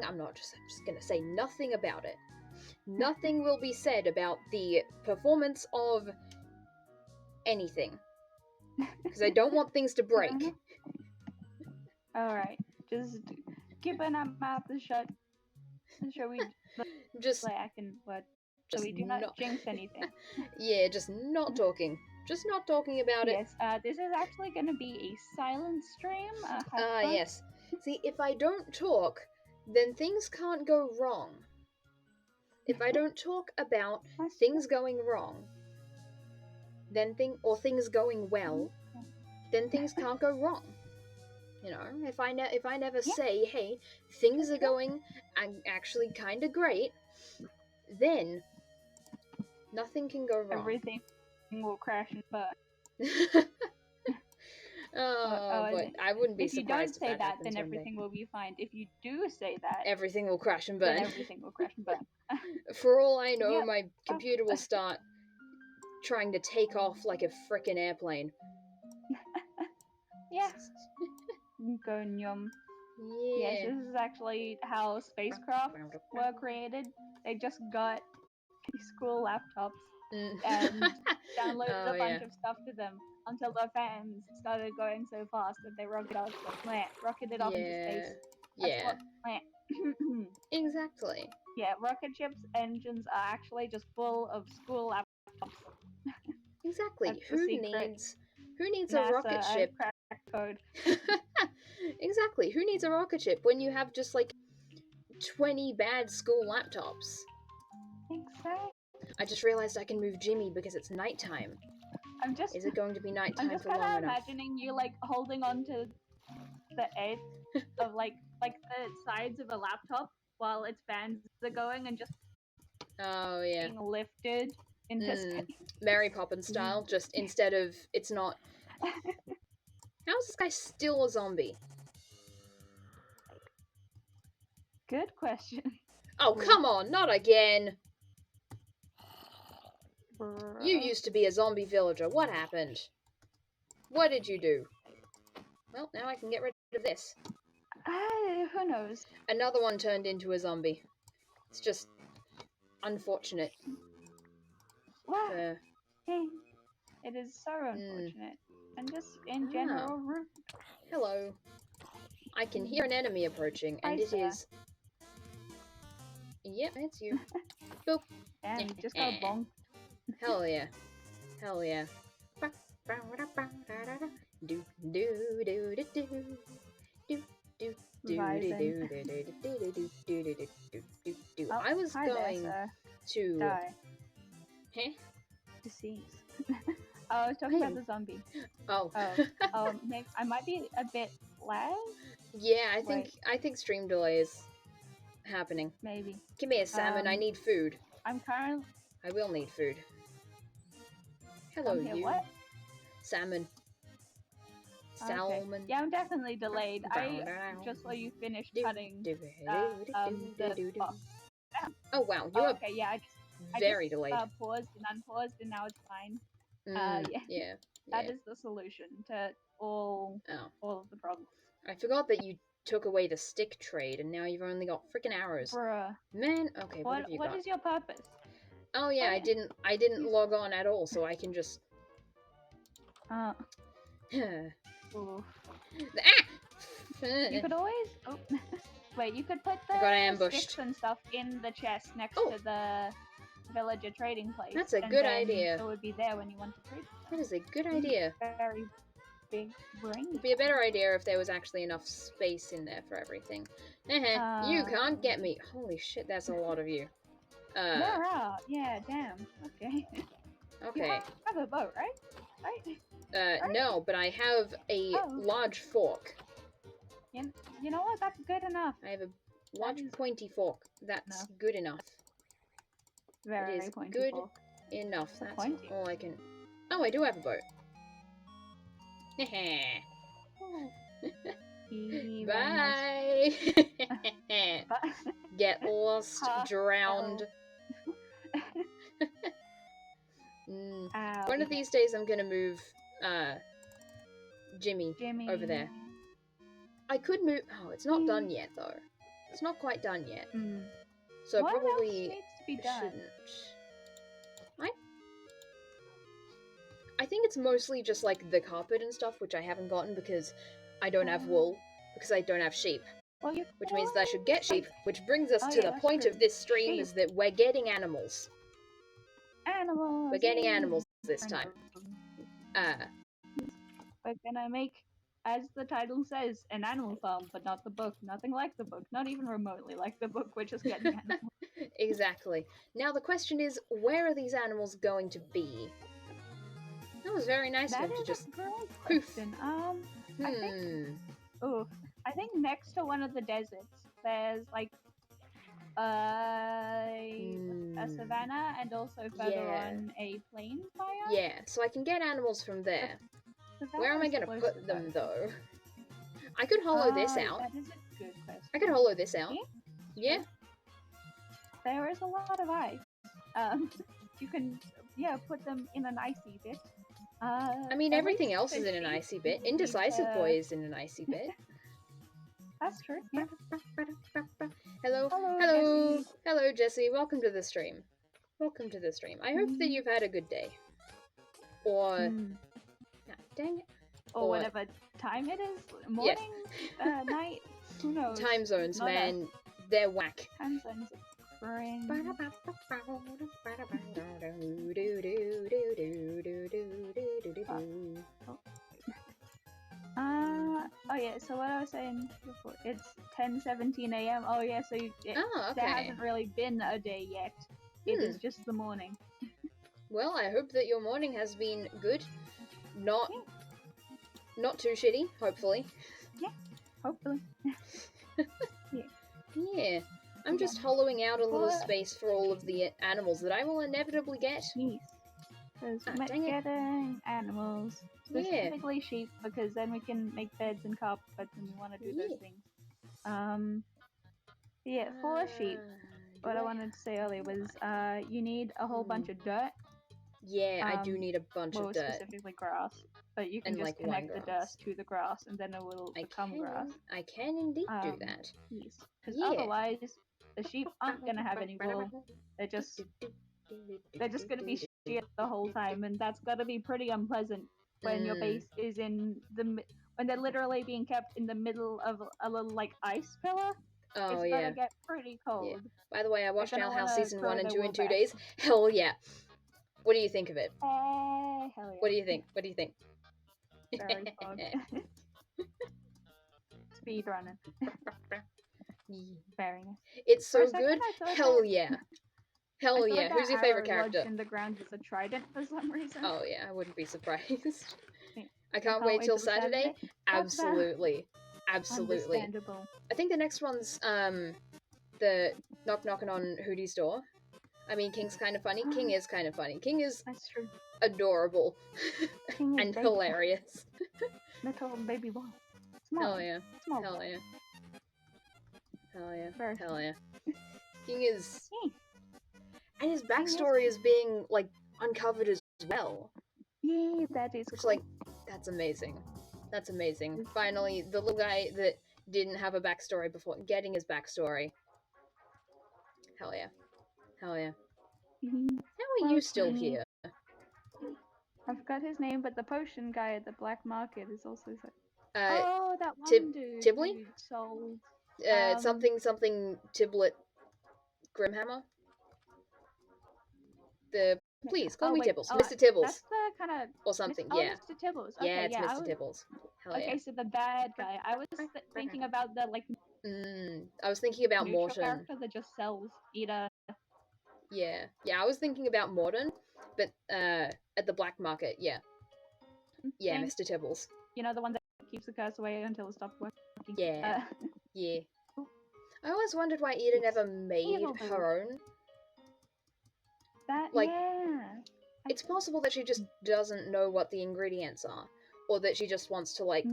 I'm just gonna say nothing about it. Nothing will be said about the performance of anything. Because I don't want things to break. Alright, just keeping our mouth shut. Shall we Just black and what? So just we do not jinx anything. Yeah, just not talking. Just not talking about it. Yes, this is actually going to be a silent stream. Have fun. Yes. See, if I don't talk, then things can't go wrong. If I don't talk about things going wrong, then things going well, then things can't go wrong. You know, if I never say, hey, things are going actually kind of great, then nothing can go wrong. Everything will crash and burn. But I wouldn't be if you surprised don't say if that, then everything will be fine. If you do say that, everything will crash and burn. Then everything will crash and burn. For all I know, my computer will start trying to take off like a frickin' airplane. Yeah. Go nyum. Yeah. Yes, this is actually how spacecraft were created. They just got school laptops and downloaded a bunch of stuff to them until the fans started going so fast that they rocketed off into space. Yeah. That's Exactly. Yeah, rocket ships' engines are actually just full of school laptops. Exactly. That's Who needs a rocket ship? Crack code. Exactly. Who needs a rocket ship when you have just like 20 bad school laptops? Exactly. I just realized I can move Jimmy because it's nighttime. Is it going to be nighttime for long enough? I'm just kind of imagining you like holding on to the edge of like the sides of a laptop while its fans are going and just being lifted into space. Mary Poppins style, just instead of it's not. How's this guy still a zombie? Good question. Oh, come on, not again. You used to be a zombie villager. What happened? What did you do? Well, now I can get rid of this. Who knows? Another one turned into a zombie. It's just unfortunate. Well, it is so unfortunate. And just in general rude. Hello. I can hear an enemy approaching, and it is... Yep, it's you. Boop. Damn, you just got bonked. Hell yeah. Hell yeah. Do do do do do do do do do. I was going to die. Huh? Disease. I was talking about the zombie. Oh. Maybe I might be a bit lag. Yeah, I think stream delay is happening. Maybe. Give me a salmon. I need food. I'm currently. I will need food. Hello, you. What? Salmon. Salmon. Okay. Yeah, I'm definitely delayed. I just saw you finish cutting. Oh wow, you are okay. Yeah, very delayed. Paused and unpaused, and now it's fine. Yeah. That is the solution to all of the problems. I forgot that you took away the stick trade, and now you've only got freaking arrows. Bruh. Man, okay, what have you got? What is your purpose? Oh yeah, I didn't log on at all, so I can just. You could always. Oh. Wait, you could put the sticks and stuff in the chest next to the villager trading place. That's a good idea. It would be there when you want to trade. That is a good idea. Very big brain. It'd be a better idea if there was actually enough space in there for everything. You can't get me. Holy shit, that's a lot of you. They're out. Yeah, damn. Okay. Okay. You have a boat, right? Right? No, but I have a large fork. You know what? That's good enough. I have a large pointy fork. That's good enough. Very it is pointy good fork. enough. That's all I can. Oh, I do have a boat. Bye. Get lost, drowned. One of these days I'm gonna move Jimmy over there. I could move. Oh, it's not done yet though. It's not quite done yet. Mm. So What probably else needs to be done? shouldn't. I think it's mostly just like the carpet and stuff, which I haven't gotten because I don't have wool, because I don't have sheep. Well, you Which means that I should get sheep, which brings us Oh, to yeah, the that's point true. of this stream Sheep. is that we're getting animals. Animals. We're getting yay. animals this time. We're gonna make, as the title says, an animal farm, but not the book. Nothing like the book. Not even remotely like the book. We're just getting animals. Exactly. Now the question is, where are these animals going to be? That was very nice of That him to is just a great poof. question. I think next to one of the deserts, there's like a savanna and also further on a plains biome. Yeah, so I can get animals from there. Where am I gonna put them though? I could hollow this out. That is a good question. I could hollow this out. Yeah. There is a lot of ice. You can put them in an icy bit. I mean, everything else is in an icy bit. Indecisive Boy is in an icy bit. That's true. Yeah. Hello, Jesse. Hello, Jesse. Welcome to the stream. Welcome to the stream. I hope that you've had a good day. Or, dang it. Or whatever time it is. Morning, night. Who knows? Time zones, man. They're whack. Time zones are crazy. Oh yeah, so what I was saying before, it's 10:17 a.m. Oh yeah, so there hasn't really been a day yet. It is just the morning. Well, I hope that your morning has been good. Not too shitty, hopefully. Yeah, hopefully. Yeah. I'm just hollowing out a little space for all of the animals that I will inevitably get. Yes. Because we're getting animals. Specifically sheep, because then we can make beds and carpets and we want to do those things. For sheep, what I wanted to say earlier was you need a whole bunch of dirt. Yeah, I do need a bunch of dirt. More specifically grass. But you can just connect the dirt to the grass and then it will become grass. I can indeed do that. Yes. Because otherwise, the sheep aren't going to have any wool. They're just going to be shit the whole time, and that's got to be pretty unpleasant when your base is when they're literally being kept in the middle of a little like ice pillar. Oh, it's gonna get pretty cold. Yeah. By the way, I watched Owl House season 1 and 2 in 2 back. days. Hell yeah. What do you think of it? Hell yeah. What do you think? What do you think? Very fun. Speed running. Very nice. It's so good. Hell yeah. Hell yeah. Who's your favorite character? In the ground is a trident for some reason. Oh yeah, I wouldn't be surprised. I can't wait till Saturday. Absolutely. Absolutely. I think the next one's the knocking on Hootie's door. I mean, King's kind of funny. King is kind of funny. King is adorable and hilarious. Little baby boy. Hell yeah. Small. Hell yeah. Hell yeah. Hell yeah. King is... And his backstory is being, like, uncovered as well. Yeah, that is Which, like, that's amazing. That's amazing. Finally, the little guy that didn't have a backstory before, getting his backstory. Hell yeah. Hell yeah. How are you still here? I forgot his name, but the potion guy at the black market is also... that one dude Tibley? who sold... something Tiblet Grimhammer? Please, call me Tibbles. Mr. Tibbles. That's the kind of... Or something, yeah. Mr. Tibbles. Okay, yeah, it's Mr. Tibbles. Hell okay, so the bad guy. I was thinking about the, like... I was thinking about Morton. character that just sells either... Yeah. Yeah, I was thinking about Morton, but at the black market, yeah. Yeah, Mr. Tibbles. You know, the one that keeps the curse away until it stops working? Yeah. Yeah. I always wondered why Ida never made her own. It's possible that she just doesn't know what the ingredients are, or that she just wants to, like,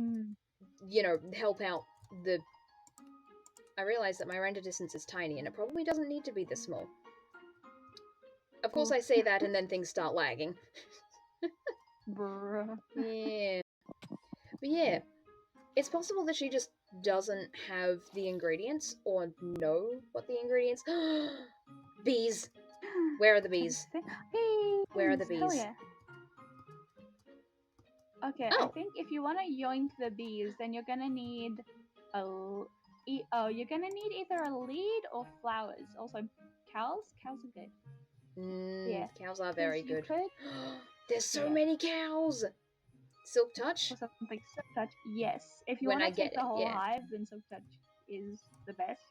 you know, help out the... I realize that my render distance is tiny, and it probably doesn't need to be this small. Of course I say that, and then things start lagging. Bruh. Yeah. But yeah, it's possible that she just doesn't have the ingredients or know what the ingredients. Bees. Where are the bees? Where are the Hell bees? yeah. Okay, I Oh. think if you want to yoink the bees, then you're gonna need you're gonna need either a lead or flowers. Also, cows. Cows are good. Yeah, Cows are very you good. could. There's so Yeah. many cows. Silk touch. Or something Silk Touch. Yes, if you When want I to take get the it, whole yeah. hive, then Silk Touch is the best.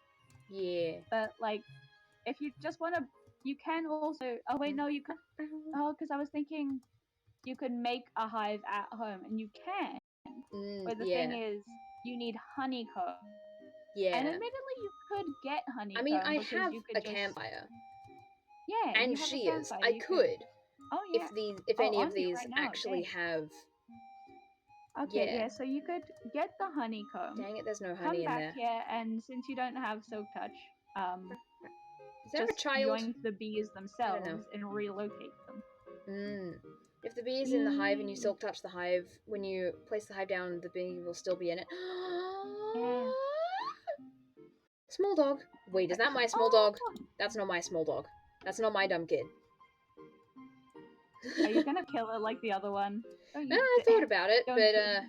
Yeah. But like, if you just want to, you can also. Oh wait, no, you can. Oh, because I was thinking you could make a hive at home, and you can. But the thing Yeah. is, you need honeycomb. Yeah. And admittedly, you could get I mean, honeycomb I because have you a could just. campfire Yeah, and you have a shears. campfire. I You could. could, Oh yeah. if Oh, any on of me these right now. actually Dang. have. Okay, Yeah. yeah. So you could get the honeycomb. Dang it, there's no Come honey in back there. here, and since you don't have Silk Touch, Is there a just child? yoink the bees I don't know. themselves and relocate them. If the bee is in the hive and you silk touch the hive, when you place the hive down, the bee will still be in it. Yeah. Small dog. Wait, is that my small dog? That's not my small dog. That's not my dumb kid. Are you gonna kill it like the other one? I thought about it, but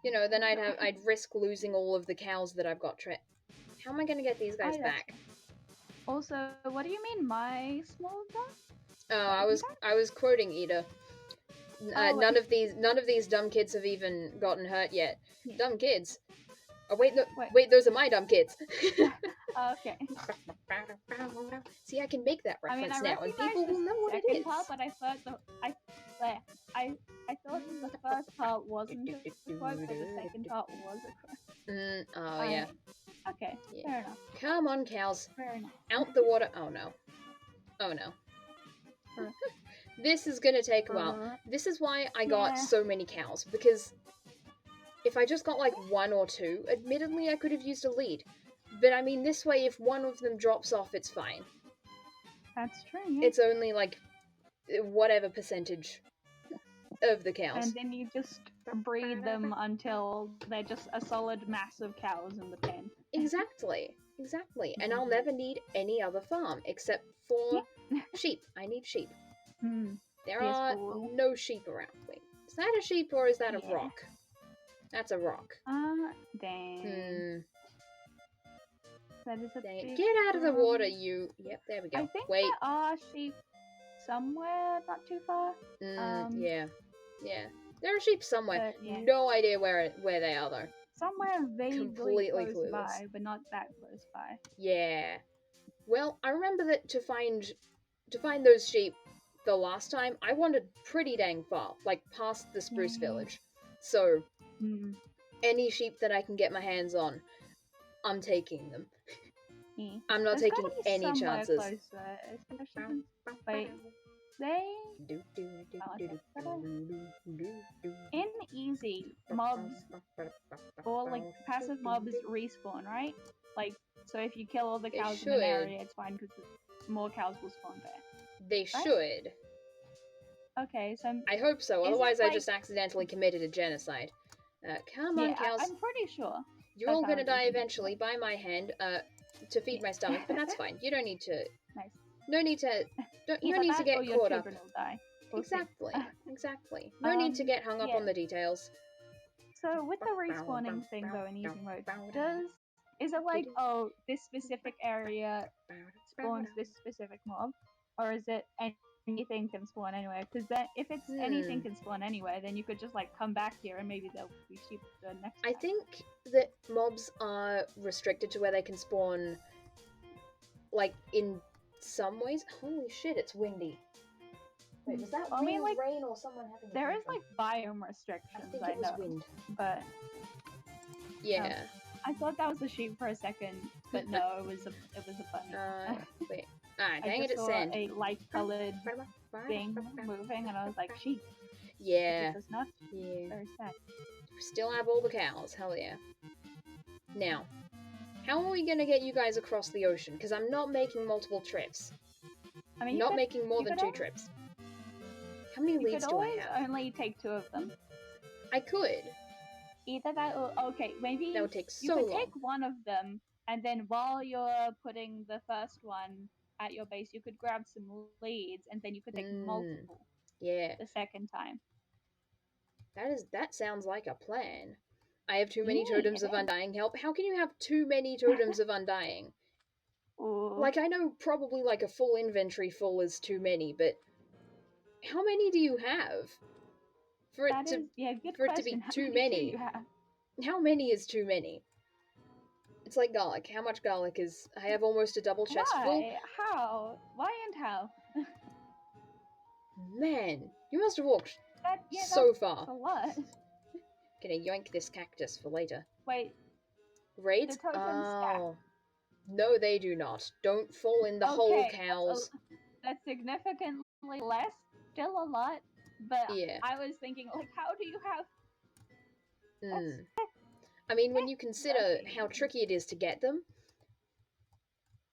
you know, then don't I'd risk losing all of the cows that I've got. How am I gonna get these guys back? Also, what do you mean, my small dog? Oh, I was quoting Ida. None of these dumb kids have even gotten hurt yet. Yeah. Dumb kids. Oh wait, no, wait, those are my dumb kids. Okay. See, I can make that reference now, and people will know what it is. Part, but I thought I thought the first part wasn't a quote, but the second part was a quote. Oh yeah. Okay, yeah. Fair enough. Come on, cows. Fair enough. Out the water. Oh no. Oh no. This is gonna take a while. This is why I got so many cows, because if I just got like one or two, admittedly I could have used a lead. But I mean, this way, if one of them drops off, it's fine. That's true, yeah. It's only like whatever percentage of the cows. And then you just breed them until they're just a solid mass of cows in the pen. Exactly. And I'll never need any other farm except for sheep. I need sheep. There are no sheep around. Wait, is that a sheep or is that a rock? That's a rock. Dang. That is a big Get out of the water, you. Yep, there we go. I think there are sheep somewhere not too far. Yeah. There are sheep somewhere. But, no idea where they are though. Somewhere vaguely completely close clueless. by, but not that close by. Yeah. Well, I remember that to find those sheep the last time, I wandered pretty dang far, like past the spruce village. So, any sheep that I can get my hands on, I'm taking them. I'm not taking any chances. Wait, in easy, mobs or like passive mobs respawn, right? Like, so if you kill all the cows in an area, it's fine because more cows will spawn there. They should. Okay, so I hope so. Otherwise, I just accidentally committed a genocide. Come on, cows. I'm pretty sure. You're all gonna die eventually by my hand. To feed my stomach, but that's fine. You don't need to. Nice. No need to. No need to get caught up. Will die. Exactly. No need to get hung up on the details. So with the respawning thing though in easy mode, is it like, oh, this specific area spawns this specific mob, or is it anything can spawn anywhere? Because then if it's anything can spawn anywhere, then you could just like come back here and maybe there'll be sheep the next time. I think that mobs are restricted to where they can spawn, like in some ways. Holy shit, it's windy. Wait, was that rain or someone having there is like biome restrictions, I think it was wind. But yeah. I thought that was a sheep for a second, but no, it was a bunny. Wait. Dang it, it's sand. A light-colored thing moving, and I was like, sheep. Yeah. It does not. Yeah. Very sad. Still have all the cows. Hell yeah. Now, how are we gonna get you guys across the ocean? Because I'm not making multiple trips. I mean, not making more than 2 trips. How many leads do I have? Only take 2 of them. I could. Either that or okay, maybe That would take you so could long. take one of them, and then while you're putting the first one at your base, you could grab some leads, and then you could take multiple Yeah. the second time. That sounds like a plan. I have too many Yeah, totems it of is. undying help. How can you have too many totems of undying? Ooh, Like, I know probably like a full inventory full is too many, but how many do you have? For it that to is good for it to be question. How too many do you many. have? How many is too many? It's like garlic. How much garlic is... I have almost a double chest full. Why? How? Why and how? Man, you must have walked so That's far. a lot. Gonna yoink this cactus for later. Wait, the Raids? totems stack. Oh. No, they do not. Don't fall in the hole, Okay, cows. that's significantly less. Still a lot, but Yeah. I was thinking, like, how do you have? That's I mean, when you consider okay. how tricky it is to get them,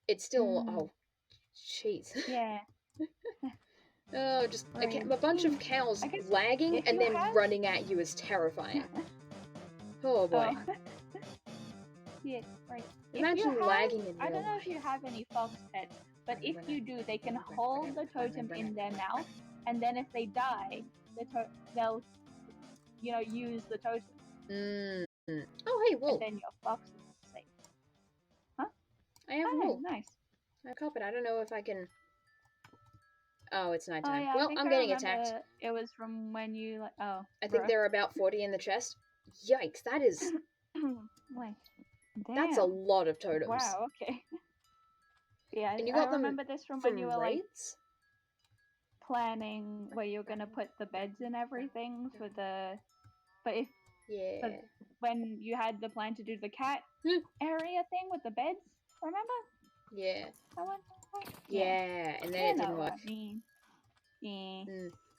it's still... Oh, jeez. Yeah. Oh, just Right. a bunch of cows I guess lagging if and you then have. running at you is terrifying. Oh boy. Oh. Yeah. Right. If you Imagine have, lagging in I real don't know if you life. have any fox pets, but if you do, they can hold the totem in their mouth, and then if they die, they'll, use the totem. Oh, hey, wool. And then your fox is safe. Huh? I have Oh, wool. nice. I have carpet. I don't know if I can... Oh, it's Oh nighttime. yeah, I Well, think I'm I getting attacked. remember it was from when you like. Oh, I think there are about 40 in the chest. Yikes, that is... Wait. That's a Damn. lot of totems. Wow. Okay. Yeah, And you I got them remember this from when you from were like raids? planning where you're gonna put the beds and everything for the. But if Yeah. but when you had the plan to do the cat area thing with the beds, remember? Yeah. That one? Yeah, and then You it know didn't what work. I mean. Yeah.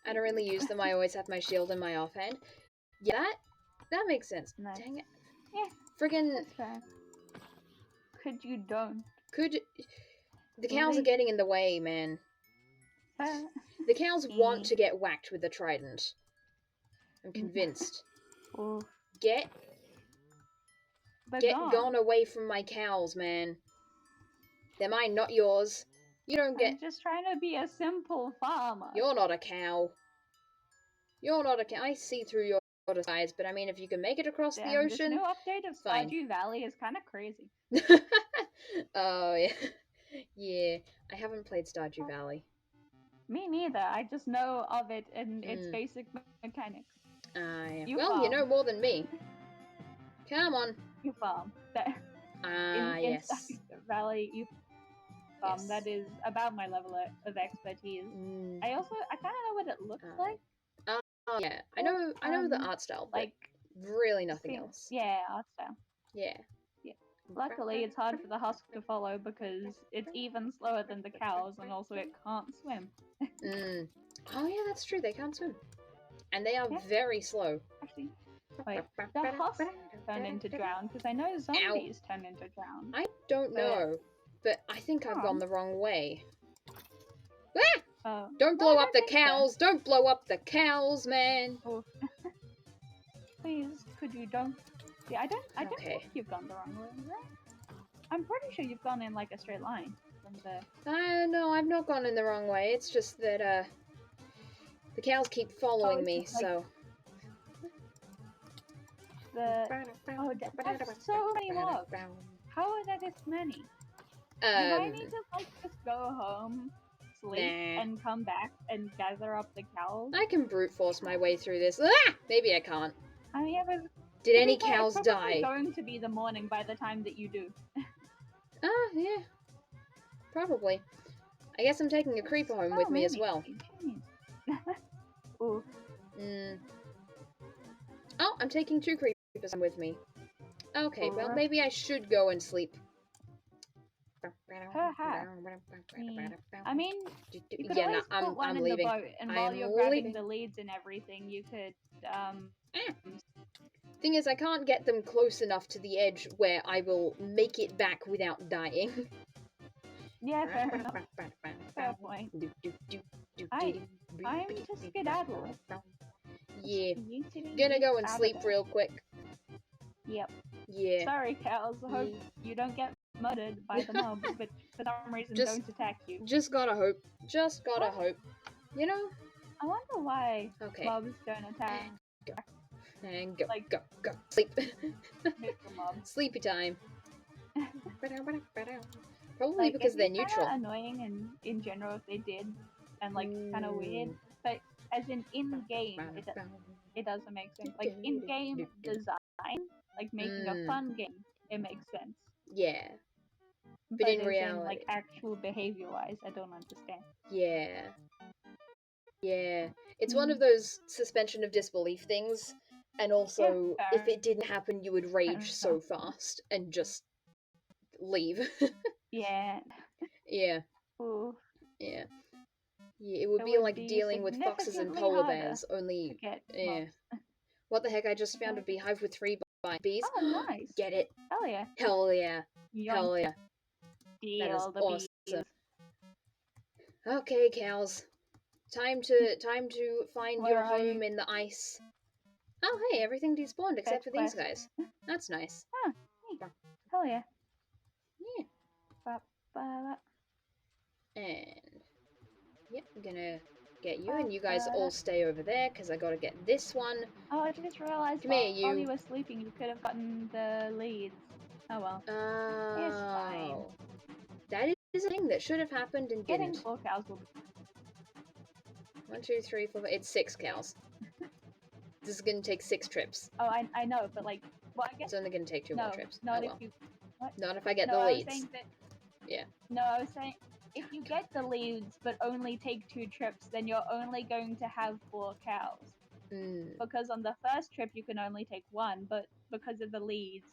I don't really use them. I always have my shield in my offhand. Yeah, that makes sense. Nice. Dang it. Yeah. Friggin' That's fair. Could you don't? could... The cows are getting in the way, man. The cows want to get whacked with a trident. I'm convinced. Get gone away from my cows, man. They're mine, not yours. You don't get... I'm just trying to be a simple farmer. You're not a cow. You're not a cow. I see through your disguise, but I mean, if you can make it across the ocean... This new update of fine. Stardew Valley is kind of crazy. Oh, yeah. Yeah, I haven't played Stardew Valley. Me neither. I just know of it and its basic mechanics. Yeah. You Well, farm. you know more than me. Come on. You farm. In Yes. Stardew Valley, you farm. Yes. That is about my level of expertise. I kind of know what it looks like. Oh yeah, I know the art style, but like really nothing else. Yeah, art style. Yeah. Luckily, it's hard for the husk to follow because it's even slower than the cows, and also it can't swim. Oh yeah, that's true. They can't swim, and they are very slow. Actually, wait, the husk turn into drown because I know zombies turn into drown. I don't know, but I think I've gone the wrong way. Ah! Don't blow up the cows! So. Don't blow up the cows, man! Oh. Please, could you don't? Yeah, I don't think you've gone the wrong way, right? I'm pretty sure you've gone in like a straight line from the... No, I've not gone in the wrong way. It's just that, the cows keep following me, so... That's so many mobs. How are there this many? Do I need to, like, just go home, sleep, and come back and gather up the cows? I can brute force my way through this. Ah! Maybe I can't. I mean, did any cows die? It's going to be the morning by the time that you do. Yeah. Probably. I guess I'm taking a creeper home with me as well. Ooh. Oh, I'm taking 2 creepers home with me. Okay, well, maybe I should go and sleep. I mean, you could always put one in leaving. The boat, and while you're grabbing the leads and everything, you could, Thing is, I can't get them close enough to the edge where I will make it back without dying. Yeah, fair enough. Fair point. I'm just skedaddle. Yeah. Gonna go and sleep real quick. Yep. Yeah. Sorry, cows. I hope you don't get murdered by the mob, but for some reason don't attack you. Just gotta hope. Just gotta hope. You know? I wonder why mobs don't attack. Go. And go, Like, go, go. Sleep. neutral mobs. Sleepy time. Probably like, because they're neutral. Kind of annoying and in general if they did, and like kind of weird. But as in game, it doesn't make sense. Like in game design, like making a fun game, it makes sense. Yeah. But in reality, like actual behavior wise, I don't understand. Yeah. Yeah. It's one of those suspension of disbelief things. And also, if it didn't happen, you would rage so fast and just leave. Yeah. Yeah. Ooh. Yeah. Yeah, it would be like dealing with foxes and polar bears, only... Yeah. What the heck, I just found a beehive with 3 bees. Oh, nice. Get it? Hell yeah. Hell yeah. Hell yeah. That is awesome. Bees. Okay, cows. Time to find your home in the ice. Oh, hey, everything despawned except for these guys. That's nice. Huh. Hey. Hell yeah. Yeah. And... Yep, I'm gonna get you, and you guys all stay over there, because I gotta get this one. Oh, I just realized while you were sleeping, you could have gotten the leads. Oh well. It's fine. That is a thing that should have happened and Getting didn't. 4 cows will be... 1, 2, 3, 4, 5... It's 6 cows. This is gonna take 6 trips. Oh, I know, but like... Well, I guess... It's only gonna take 2 more trips. Not if you... What? Not if I get the leads. I was saying that... Yeah. No, I was saying... If you get the leads, but only take 2 trips, then you're only going to have 4 cows. Because on the first trip you can only take 1, but because of the leads,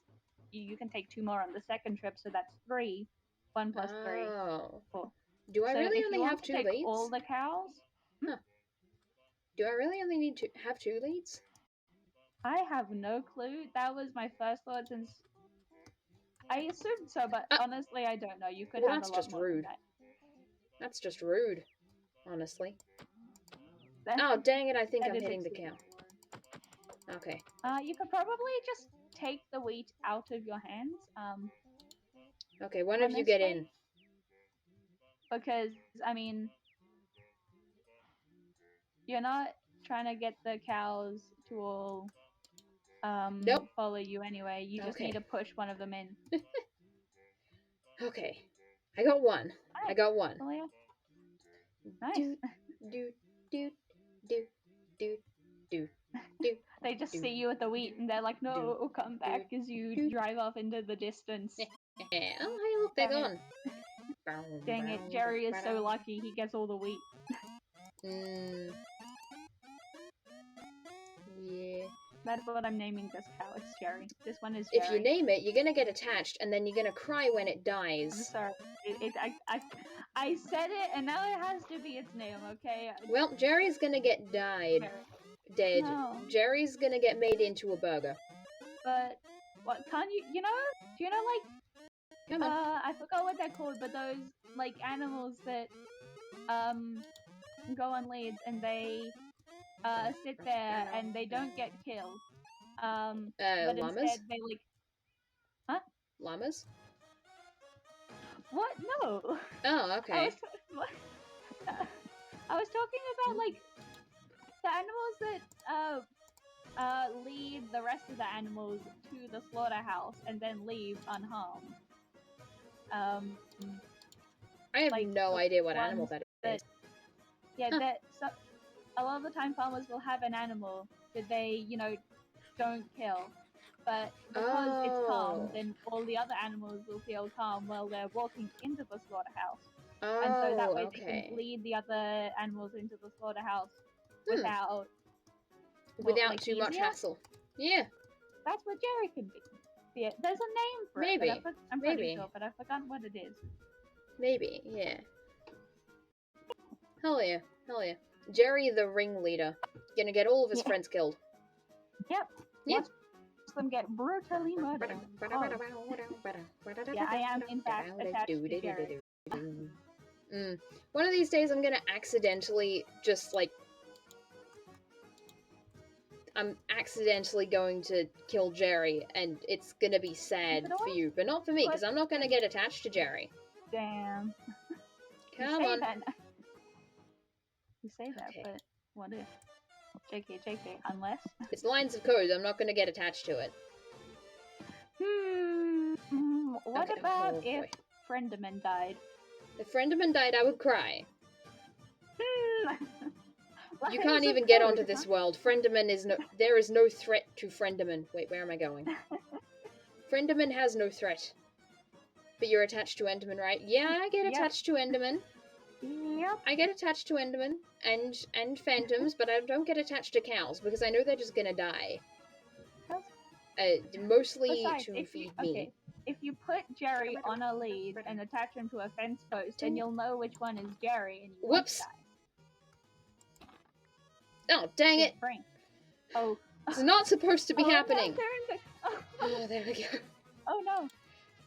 you can take 2 more on the second trip, so that's 3. 1 plus 3. 4. Do I really only have 2 leads? All the cows? Huh. Do I really only need to have 2 leads? I have no clue. That was my first thought since... I assumed so, but honestly I don't know. You could have a lot more than that. That's just rude, honestly. Oh, dang it, I think I'm hitting the cow. Okay. You could probably just take the wheat out of your hands. Okay, when have you get in? Because, I mean, you're not trying to get the cows to all follow you anyway. You just need to push one of them in. Okay. I got 1. Right. I got 1. Oh, yeah. Nice. Do. They just see you with the wheat and they're like, no, it'll come back as you drive off into the distance. Yeah. Oh, hey, look, they're gone. Dang it, Jerry is so lucky he gets all the wheat. Yeah. That's what I'm naming this cow. It's Jerry. This one is Jerry. If you name it, you're gonna get attached, and then you're gonna cry when it dies. I'm sorry. I said it, and now it has to be its name, okay? Well, Jerry's gonna get dead. No. Jerry's gonna get made into a burger. But, what, can't you, do you know, like, I forgot what they're called, but those, like, animals that, go on leads, and they, sit there, and they don't get killed. But llamas? instead they, like... Huh? Llamas? What? No! Oh, okay. I was talking about, like, the animals that, lead the rest of the animals to the slaughterhouse and then leave unharmed. I have no idea what animal that is. Yeah, a lot of the time farmers will have an animal that they, don't kill. But because it's calm, then all the other animals will feel calm while they're walking into the slaughterhouse. And so that way they can lead the other animals into the slaughterhouse without too much hassle. Yeah. That's what Jerry can be. Yeah, there's a name for it. Maybe. I'm pretty sure, but I forgot what it is. Maybe, yeah. Hell yeah. Hell yeah. Jerry the ringleader. Gonna get all of his friends killed. Yep. Watch them get brutally murdered. Yeah, I am in fact attached to Jerry. One of these days I'm gonna accidentally just, like... I'm accidentally going to kill Jerry, and it's gonna be sad for you, but not for me, because I'm not gonna get attached to Jerry. Damn. Come on. You say that, okay. But what if? JK, unless? It's lines of code, I'm not gonna get attached to it. What about if Friendeman died? If Friendeman died, I would cry. You can't even get onto this world. Friendeman is no... There is no threat to Friendeman. Wait, where am I going? Friendeman has no threat. But you're attached to Enderman, right? Yeah, I get attached to Enderman. Yep. I get attached to Enderman and Phantoms, but I don't get attached to cows, because I know they're just gonna die. Mostly to feed me. Okay. If you put Jerry on a lead and attach him to a fence post, then you'll know which one is Jerry and you won't die. Oh, dang it! Frank. Oh. It's not supposed to be happening. No, oh, there we go. Oh no.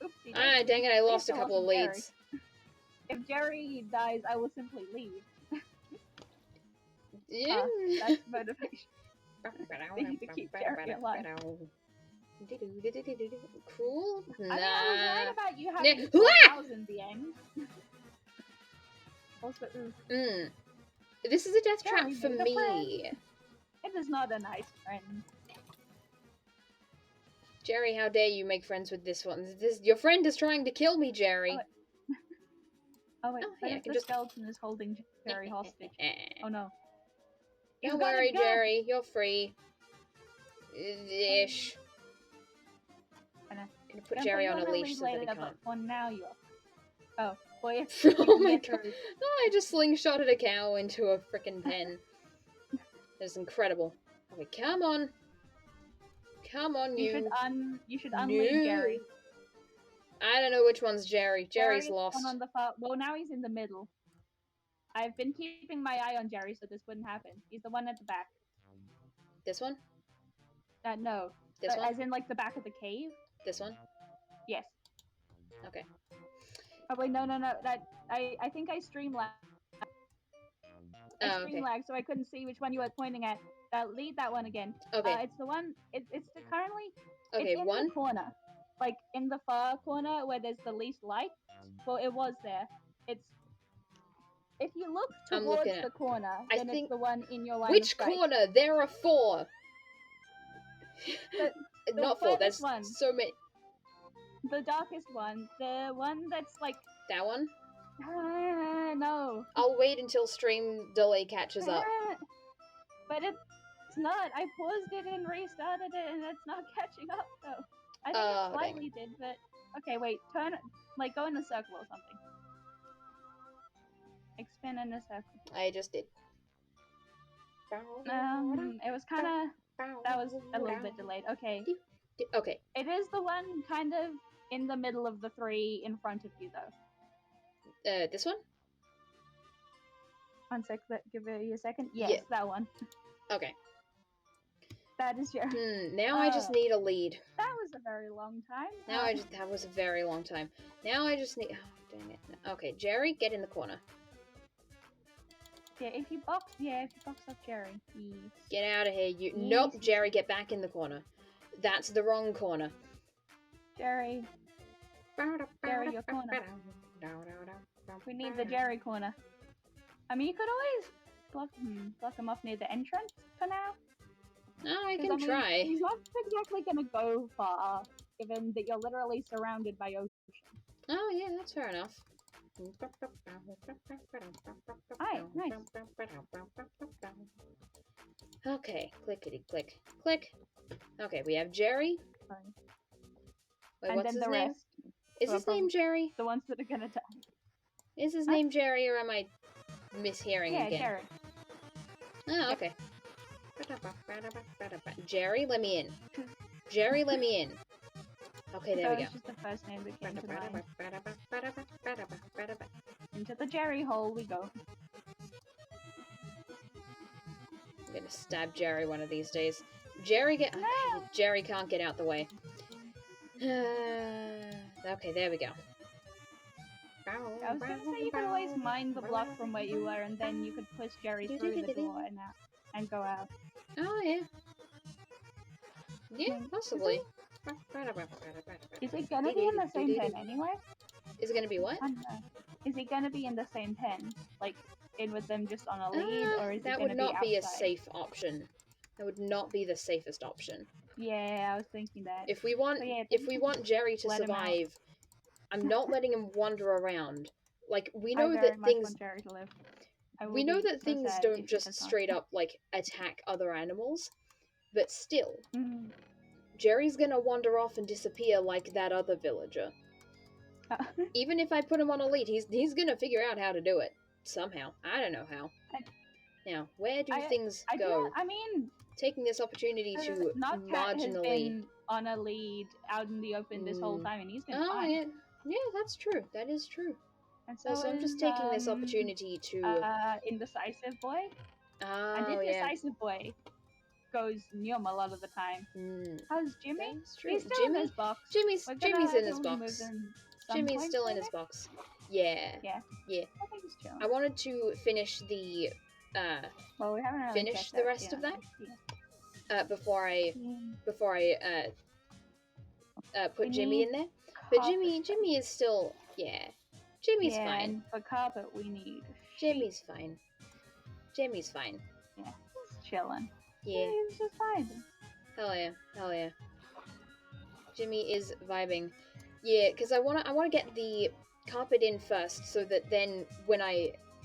Oopsie. Ah, dang it, I lost a couple of leads. If Jerry dies, I will simply leave. Yeah. That's motivation. We need to keep Jerry alive. Cool? Nah. I mean, I was right about you having cows in the end. Also, This is a death trap for me. It is not a nice friend. Jerry, how dare you make friends with this one? Your friend is trying to kill me, Jerry. Oh wait, the skeleton is holding Jerry hostage. Oh no. Don't worry, Jerry, you're free. Ish. I'm gonna put Jerry on a leash so that he can't. Well, now you are. Oh, boy. Oh my god. Oh, I just slingshotted a cow into a frickin' pen. That's incredible. Okay, come on. Come on, you. You should unlead Jerry. I don't know which one's Jerry. Jerry's lost. One on the far... Well, now he's in the middle. I've been keeping my eye on Jerry so this wouldn't happen. He's the one at the back. This one? No. This one? As in, like, the back of the cave? This one? Yes. Okay. Oh, wait, no. I think I streamlagged. Streamlagged, so I couldn't see which one you were pointing at. Lead that one again. Okay. It's the one... It's currently... Okay, it's in the corner. Like, in the far corner where there's the least light. Well, it was there. It's... If you look towards the corner, then it's the one in your line of sight. Which corner? There are 4. Not 4, there's one. So many. The darkest one. The one that's like... That one? No. I'll wait until stream delay catches up. But it's not. I paused it and restarted it and it's not catching up though. I think it slightly did, but... Okay, wait. Turn... Like, go in a circle or something. Like, spin in a circle. I just did. It was kind of... That was a little bit delayed. Okay. Okay. It is the one kind of in the middle of the 3 in front of you, though. This one? One sec, give it a second. Yes, that one. Okay. That is your... now I just need a lead. That was a very long time. That was a very long time. Now I just need... Oh, dang it. Okay, Jerry, get in the corner. Yeah, if you box up Jerry, please. Get out of here, you... Yes. Nope, Jerry, get back in the corner. That's the wrong corner. Jerry, your corner. We need the Jerry corner. I mean, you could always block him off near the entrance for now. Oh, I can try. He's not exactly gonna go far, given that you're literally surrounded by ocean. Oh, yeah, that's fair enough. Hi, nice. Okay, clickety click. Click. Okay, we have Jerry. Wait, and what's then his the name? rest. Is his name Jerry? The ones that are gonna die. Is his name Jerry, or am I mishearing again? Yeah, Jerry. Oh, okay. Jerry, let me in. Jerry, let me in. Okay, there we go. That was just the first name that came to mind. Into the Jerry hole we go. I'm gonna stab Jerry one of these days. Jerry Jerry can't get out the way. Okay, there we go. I was gonna say you could always mine the block from where you were, and then you could push Jerry through the door and go out. Oh yeah. Yeah, possibly. Is he gonna be in the same pen anyway? Is it gonna be what? I don't know. Is he gonna be in the same pen, like in with them just on a lead, or is he That gonna would be not outside? be a safe option. That would not be the safest option. Yeah, I was thinking that. If we want Jerry to survive, I'm not letting him wander around. Like we know that things. Want Jerry to live. We know that things don't just straight up like attack other animals, but still, Jerry's gonna wander off and disappear like that other villager. Even if I put him on a lead, he's gonna figure out how to do it somehow. I don't know how. Now, where do things go? I mean, taking this opportunity to Notcat has marginally been on a lead out in the open this whole time, and he's been fine. Yeah, that's true. That is true. And so I'm just taking this opportunity to Indecisive Boy. and Indecisive Boy goes Nyom a lot of the time. How's Jimmy? That's true. He's still in his box. Jimmy's in his box. Jimmy's still in his box. Yeah. Yeah. I think he's chilling. I wanted to finish the well, we haven't really finish the rest of that before I put Jimmy in there. But Jimmy is still Jimmy's fine. And for carpet we need Jimmy's fine. Jimmy's fine. Yeah, he's chilling. Yeah, he's just vibing. Hell yeah. Jimmy is vibing. Yeah, because I wanna get the carpet in first, so that then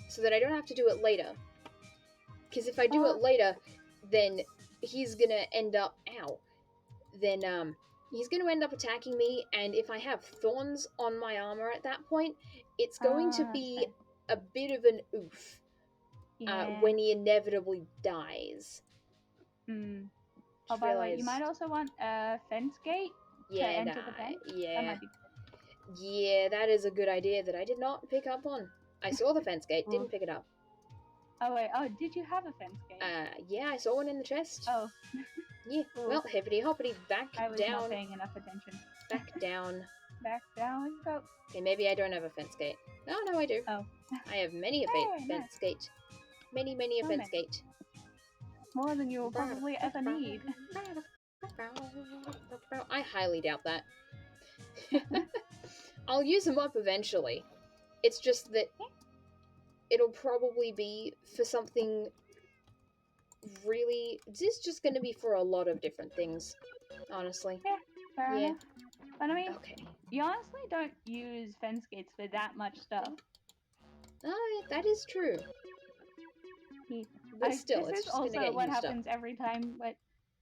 so that I don't have to do it later. Because if I do it later, then he's gonna end up he's gonna end up attacking me, and if I have thorns on my armor at that point, it's going to be a bit of an oof when he inevitably dies. Oh, by the way, you might also want a fence gate to enter the pen. That might be good. Yeah, that is a good idea that I did not pick up on. I saw the fence gate, didn't pick it up. Oh wait, did you have a fence gate? Yeah, I saw one in the chest. Oh. Yeah, well, hippity hoppity, back down. I was not paying enough attention. Back down. Back down, go. Okay, maybe I don't have a fence gate. Oh, no, I do. Oh. I have many a fence gate. Many a fence gate. More than you will probably ever need. I highly doubt that. I'll use them up eventually. It's just that it'll probably be for something really... This is just going to be for a lot of different things, honestly. Yeah, fair enough. But I mean, you honestly don't use fence gates for that much stuff. Oh, yeah, that is true. But still, this is also what happens every time. But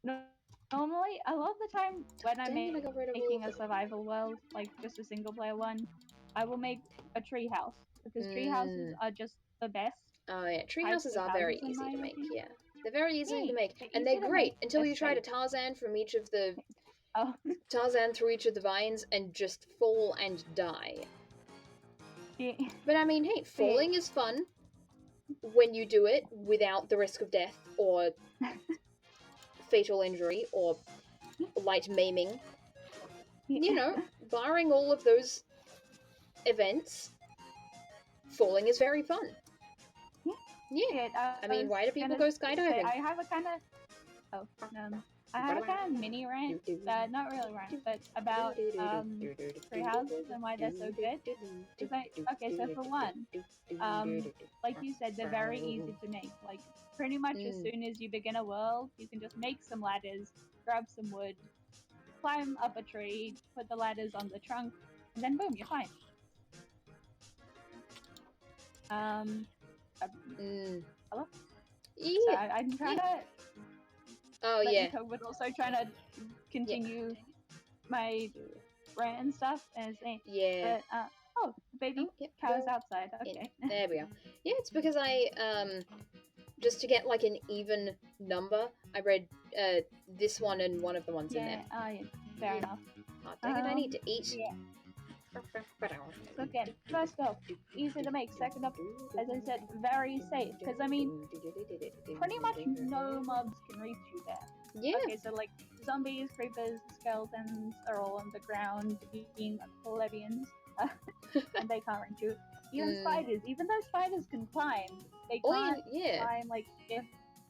normally, a lot of the time when I'm making a survival world, like just a single player one, I will make a tree house, because tree houses are just the best. Oh yeah, tree houses are very easy to make. Yeah, they're very easy to make, and they're great until you try to Tarzan from each of the Tarzan through each of the vines and just fall and die. Yeah. But I mean, hey, falling is fun when you do it without the risk of death or fatal injury or light maiming. You know, barring all of those events, falling is very fun. Yeah. I mean, why do people go skydiving? I have a kind of... I have a kind of mini rant, not really rant, but about tree houses and why they're so good. Okay, so for one, like you said, they're very easy to make. Like, pretty much as soon as you begin a world, you can just make some ladders, grab some wood, climb up a tree, put the ladders on the trunk, and then boom, you're fine. Hello? Yeah. So I'm trying to... Oh, yeah. But also trying to continue my rant and stuff. And saying, yeah. But, baby cow's outside. Okay. There we go. Yeah, it's because I, just to get, like, an even number, I read, this one and one of the ones in there. Oh, yeah. Fair enough. Oh, dang it, I need to eat. Yeah. So again, first off, easy to make. Second off, as I said, very safe. Because, I mean, pretty much no mobs can reach you there. Yeah. Okay, so, like, zombies, creepers, skeletons are all on the ground being plebeians. And they can't reach you. Even spiders. Even though spiders can climb, they can't climb, like, if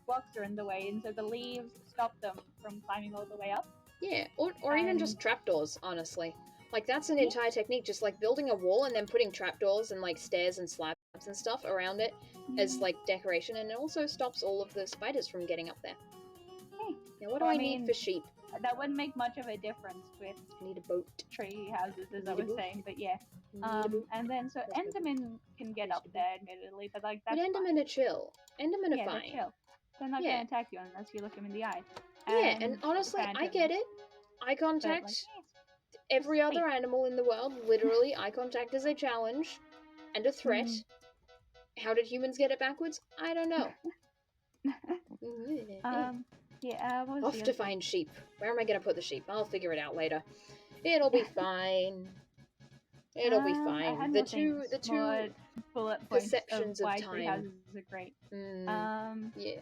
blocks are in the way. And so the leaves stop them from climbing all the way up. Yeah, or even And just trapdoors, honestly. Like, that's an yeah, entire technique, just like building a wall and then putting trapdoors and like stairs and slabs and stuff around it as like decoration, and it also stops all of the spiders from getting up there. yeah. Now, what do Well, I I need mean, for sheep? that wouldn't make much of a difference with I need a boat. tree houses, as I Need a was boat. saying, but yeah. Need a boat. And then so Where's my boat? Endermen can get Where's up the boat? there, admittedly, but like But that's Endermen fine. are chill. Endermen are Yeah, they're fine. chill. They're not Yeah. gonna attack you unless you look them in the eye. Yeah, and And honestly, I phantoms, get it. Eye but like contact, yeah, every sweet. other animal in the world, literally, eye contact is a challenge and a threat. Mm. How did humans get it backwards? I don't know. Yeah. What was Off the to other thing? find sheep. Where am I gonna put the sheep? I'll figure it out later. It'll be fine. It'll be I fine. had The more two things, more bullet points of perceptions of why tree time. houses are great. Yeah.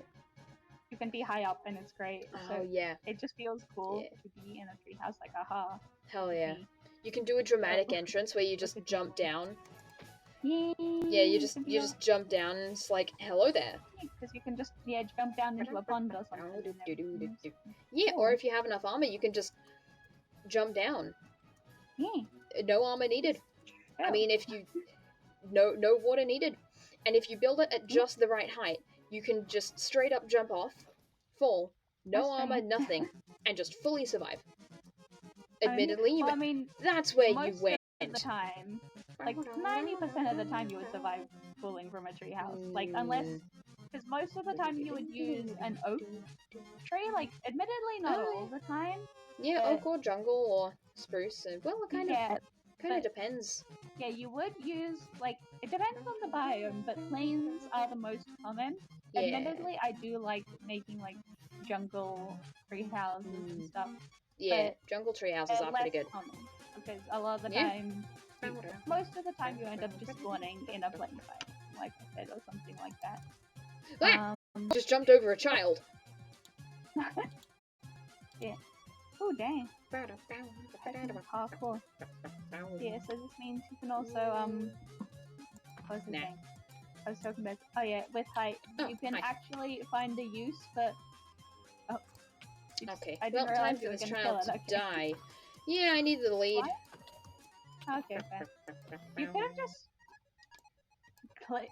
You can be high up and it's great. Oh So yeah. it just feels cool Yeah. to be in a treehouse. Like, aha, Hell look at yeah. me. You can do a dramatic Oh, entrance where you look just at jump me. down. Yeah, Yeah, you can be just jump down and it's like, hello there. because you can just jump down into a pond or something. And Yeah, or cool. if you have enough armor, you can just jump down. Yeah. No armor needed. I Oh. mean, if you no water needed, and if you build it at just the right height, you can just straight up jump off, fall, no armor, nothing, and just fully survive. Admittedly, well, I mean, that's where you most went. of the time, like 90% of the time, you would survive falling from a treehouse. Like, unless, because most of the time you would use an oak tree. Like, admittedly, not all the time. Yeah, but, oak or jungle or spruce. Well, it kind of depends. Yeah, you would use like it depends on the biome, but plains are the most common. Yeah. Admittedly, I do like making like jungle tree houses and stuff. Yeah, jungle tree houses are pretty good. Common, because a lot of the time, most of the time, you end up just spawning in a plain biome, like I said, or something like that. Ah! Just jumped over a child. Yeah. Oh dang. Parkour. Yeah, so this means you can also what was I saying? I was talking about with height. You can actually find a use for okay. I didn't realize you were gonna kill it. Okay. Die. Yeah, I need the lead. What? Okay, fair. You could have just click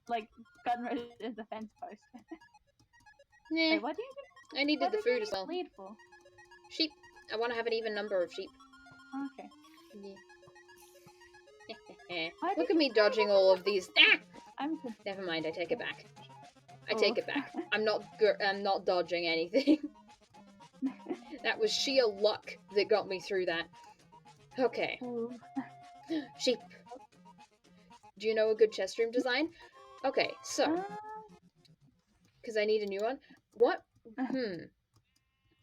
like gotten rid of the fence post. Nah. Wait, what do you I needed the food as well. Lead for? Sheep. I want to have an even number of sheep. Okay. Yeah. Look at me dodging all of these. Ah! I'm Never mind. I take it back. I take it back. I'm not dodging anything. That was sheer luck that got me through that. Okay. Ooh. Sheep. Do you know a good chest room design? Okay, so because I need a new one. What?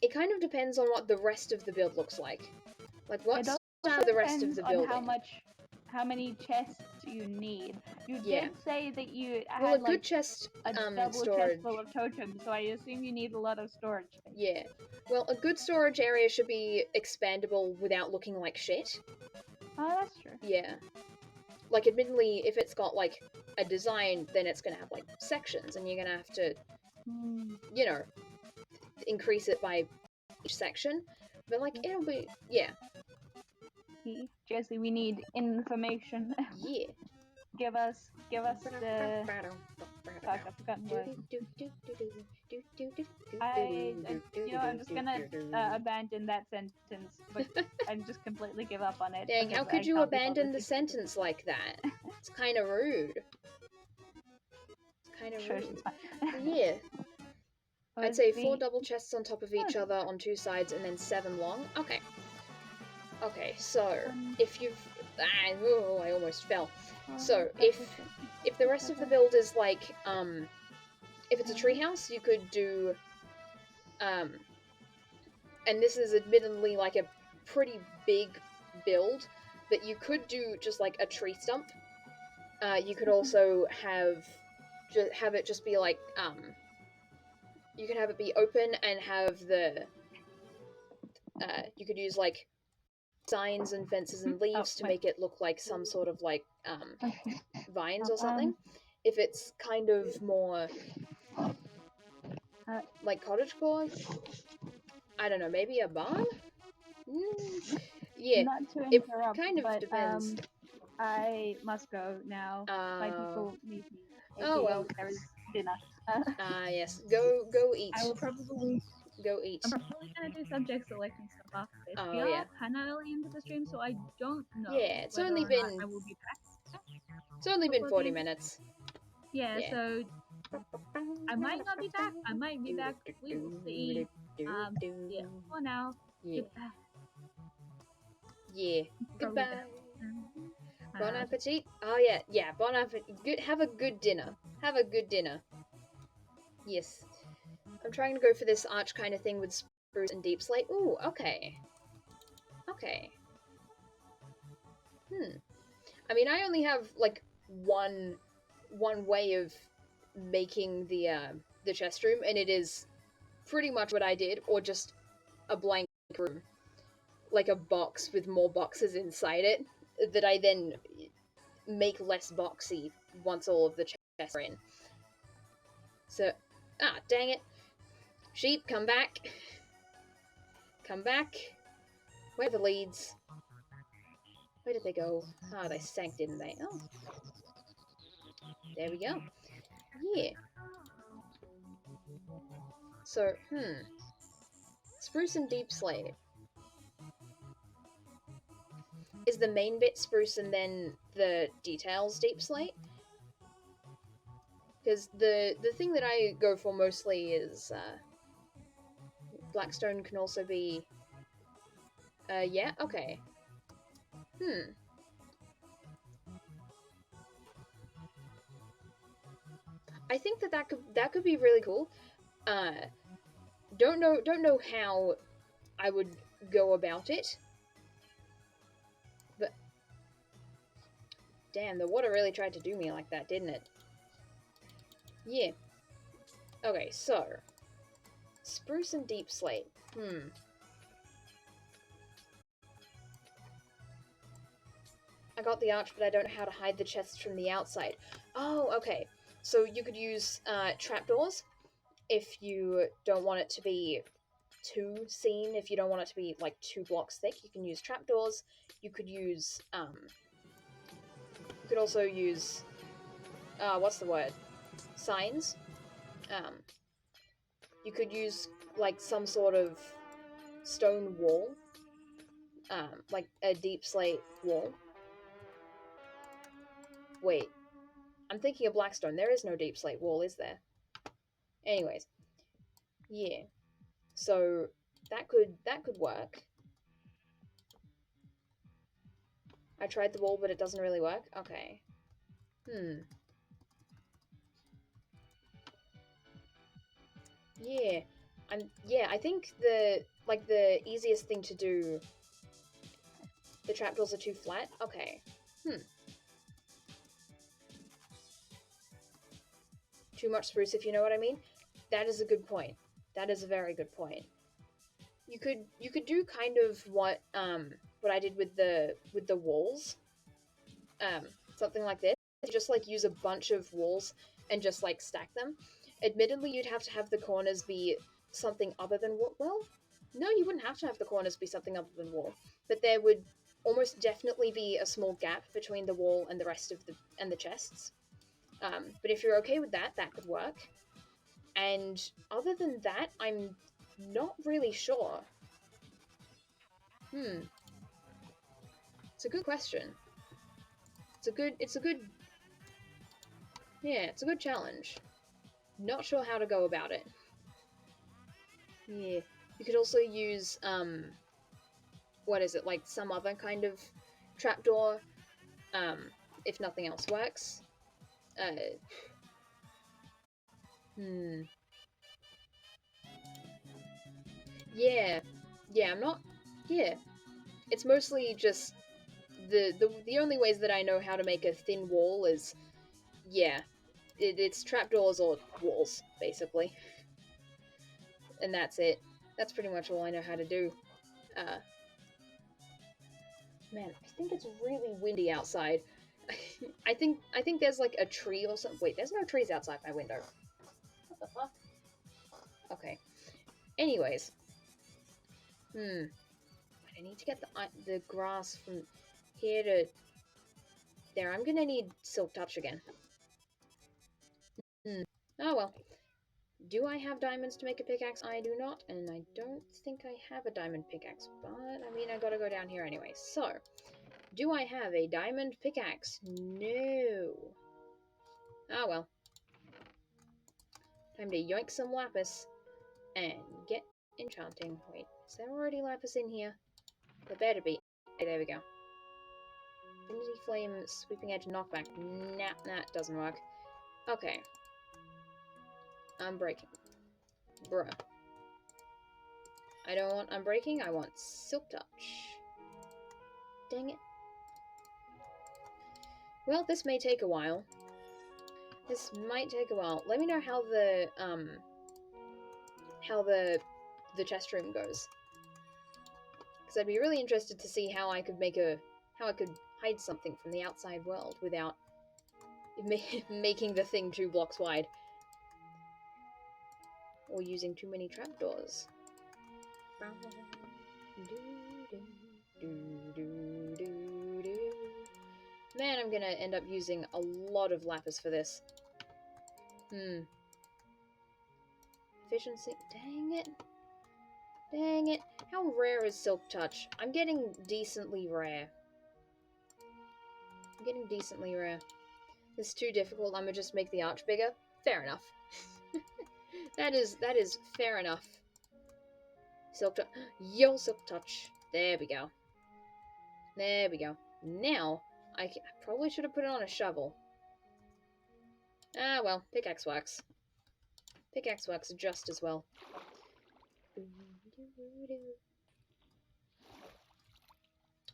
It kind of depends on what the rest of the build looks like. Like what's the rest of the building? On how many chests you need. You did say that you well, had a good chest a double storage. chest full of totems, so I assume you need a lot of storage space. Yeah. Well, a good storage area should be expandable without looking like shit. Oh, that's true. Yeah. Like, admittedly, if it's got, like, a design, then it's gonna have, like, sections, and you're gonna have to, you know, increase it by each section. But, like, it'll be, yeah. Jesse, we need information. Yeah. Give us the... Fuck, I've forgotten what. I'm just gonna abandon that sentence, but I just completely give up on it. Dang, how could you abandon the sentence like that? It's kind of rude. It's kind of rude. Yeah. I'd say 4 double chests on top of each other on 2 sides and then 7 long. Okay. Okay, so if you've... I almost fell. So, if the rest of the build is like, if it's a treehouse, you could do, and this is admittedly like a pretty big build, but you could do just like a tree stump. You could also have it just be like, you could have it be open and have the, you could use like signs and fences and leaves to make it look like some sort of like, vines or something. If it's kind of more like cottagecore, I don't know, maybe a barn? Yeah, Not to it interrupt, kind of but depends. I must go now. My people need me. Oh AKA, well. there is dinner. Yes. Go eat. I will probably Go eat. I'm probably gonna do subject selecting stuff after this. Oh We yeah. are kinda early into the stream, so I don't know Yeah, it's whether only or not been I will be back it's only been before the 40 end. minutes. Yeah, Yeah. so I might not be back. I might be back. We will see. Yeah. For now, Yeah. goodbye. Yeah. Probably Goodbye. gonna. Bon appetit. Oh yeah, yeah. Bon appetit. Good. Have a good dinner. Have a good dinner. Yes. I'm trying to go for this arch kind of thing with spruce and deep slate. Ooh. Okay. Okay. I mean, I only have like one way of making the chest room, and it is pretty much what I did, or just a blank room, like a box with more boxes inside it that I then make less boxy once all of the chests are in. So, dang it. Sheep, come back. Come back. Where are the leads? Where did they go? They sank, didn't they? Oh, there we go. Yeah. So, spruce and deep slate. Is the main bit spruce and then the details deep slate? Because the thing that I go for mostly is blackstone can also be. Yeah, okay. I think that could be really cool. Don't know how I would go about it, but damn, the water really tried to do me like that, didn't it? Yeah. Okay, so spruce and deep slate. I got the arch, but I don't know how to hide the chests from the outside. Oh, okay. So you could use trapdoors if you don't want it to be too seen. If you don't want it to be like 2 blocks thick, you can use trapdoors. You could use you could also use what's the word? Signs. Um, you could use like some sort of stone wall, like a deep slate wall. Wait, I'm thinking of Blackstone. There is no deep slate wall, is there? Anyways, yeah. So that could work. I tried the wall, but it doesn't really work. Okay. Yeah. I think the easiest thing to do. The trapdoors are too flat. Okay. Too much spruce, if you know what I mean. That is a good point. That is a very good point. You could do kind of what I did with the walls. Something like this. You just like use a bunch of walls and just like stack them. Admittedly, you'd have to have the corners be something other than wall. Well, no, you wouldn't have to have the corners be something other than wall, but there would almost definitely be a small gap between the wall and the rest of the chests. But if you're okay with that, that could work. And other than that, I'm not really sure. It's a good question. It's a good yeah, it's a good challenge. Not sure how to go about it. Yeah. You could also use what is it, like some other kind of trapdoor, um, if nothing else works. Uh hmm. Yeah. Yeah, I'm not yeah. It's mostly just the only ways that I know how to make a thin wall is yeah, it's trapdoors or walls, basically. And that's it. That's pretty much all I know how to do. Uh, man, I think it's really windy outside. I think there's like a tree or something. Wait, there's no trees outside my window. What the fuck? Okay. Anyways, I need to get the grass from here to there. I'm gonna need Silk Touch again. Oh well. Do I have diamonds to make a pickaxe? I do not, and I don't think I have a diamond pickaxe, but I mean, I gotta go down here anyway. So, do I have a diamond pickaxe? No. Ah well. Time to yoink some lapis and get enchanting. Wait, is there already lapis in here? There better be. Okay, there we go. Infinity Flame, Sweeping Edge, Knockback. Nah, that doesn't work. Okay. Unbreaking. Bruh. I don't want Unbreaking, I want Silk Touch. Dang it. Well, this may take a while. This might take a while. Let me know how the chest room goes. Because I'd be really interested to see how I could hide something from the outside world without making the thing 2 blocks wide. Or using too many trapdoors. Man, I'm gonna end up using a lot of lapis for this. Efficiency. Dang it. Dang it. How rare is Silk Touch? I'm getting decently rare. This is too difficult. I'm gonna just make the arch bigger. Fair enough. that is fair enough. Silk Touch. Yo, Silk Touch. There we go. There we go. Now, I probably should have put it on a shovel. Ah, well. Pickaxe works. Pickaxe works just as well.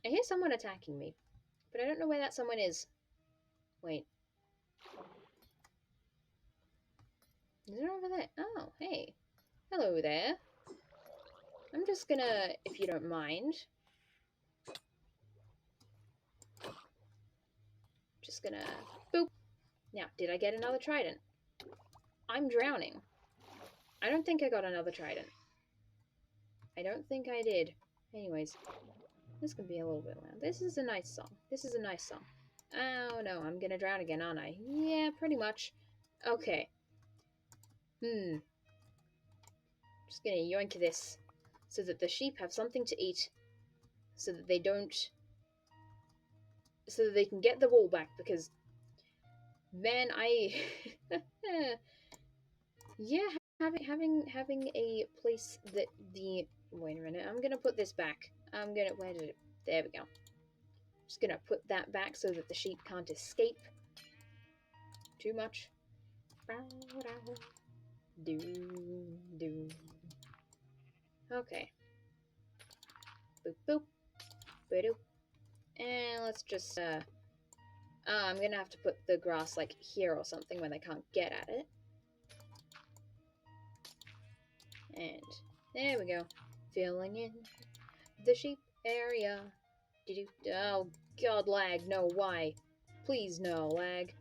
I hear someone attacking me, but I don't know where that someone is. Wait. Is it over there? Oh, hey. Hello there. I'm just gonna, if you don't mind, just gonna boop. Now, did I get another trident? I'm drowning. I don't think I got another trident. I don't think I did. Anyways, this can be a little bit loud. This is a nice song. This is a nice song. Oh no, I'm gonna drown again, aren't I? Yeah, pretty much. Okay. Just gonna yoink this so that the sheep have something to eat. So that they can get the wool back, because man, yeah, having a place that wait a minute, I'm gonna put this back. There we go. Just gonna put that back so that the sheep can't escape too much. Okay. Boop boop. Boop. And let's just I'm gonna have to put the grass like here or something where they can't get at it. And there we go. Filling in the sheep area. Oh god, lag. No, why? Please no, lag.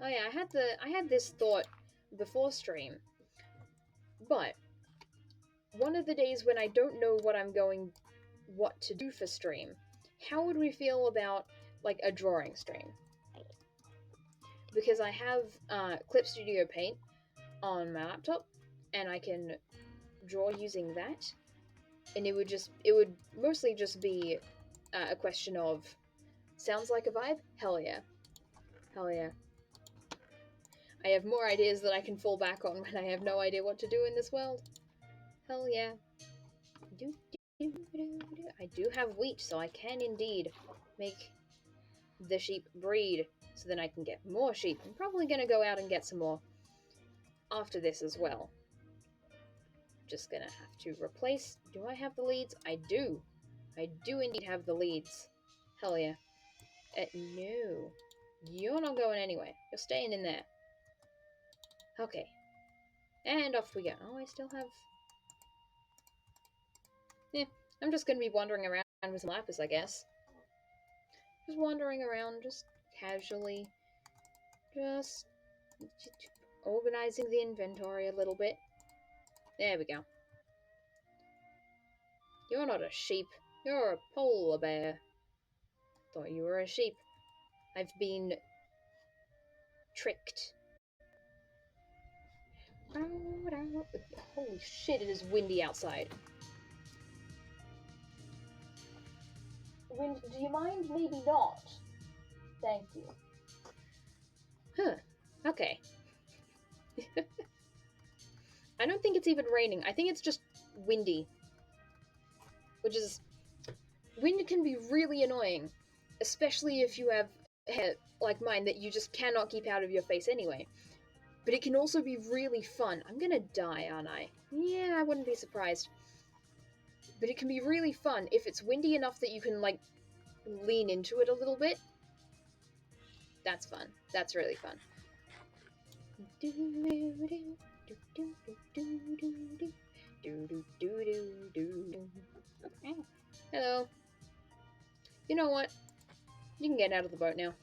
Oh yeah, I had this thought before stream, but one of the days when I don't know what to do for stream, how would we feel about like a drawing stream? Because I have Clip Studio Paint on my laptop, and I can draw using that, and it would mostly just be a question of sounds like a vibe? Hell yeah. Hell yeah. I have more ideas that I can fall back on when I have no idea what to do in this world. Hell yeah. I do have wheat, so I can indeed make the sheep breed so then I can get more sheep. I'm probably gonna go out and get some more after this as well. Just gonna have to replace. Do I have the leads? I do. I do indeed have the leads. Hell yeah. No. You're not going anywhere. You're staying in there. Okay. And off we go. Oh, I still have... Yeah, I'm just gonna be wandering around with some lapis, I guess. Just wandering around, just casually, just organizing the inventory a little bit. There we go. You're not a sheep. You're a polar bear. Thought you were a sheep. I've been tricked. Holy shit, it is windy outside. Wind, do you mind? Maybe not. Thank you. Huh. Okay. I don't think it's even raining. I think it's just windy. Which is... Wind can be really annoying. Especially if you have hair like mine that you just cannot keep out of your face anyway. But it can also be really fun. I'm gonna die, aren't I? Yeah, I wouldn't be surprised. But it can be really fun if it's windy enough that you can, like, lean into it a little bit. That's fun. That's really fun. Hello. You know what? You can get out of the boat now.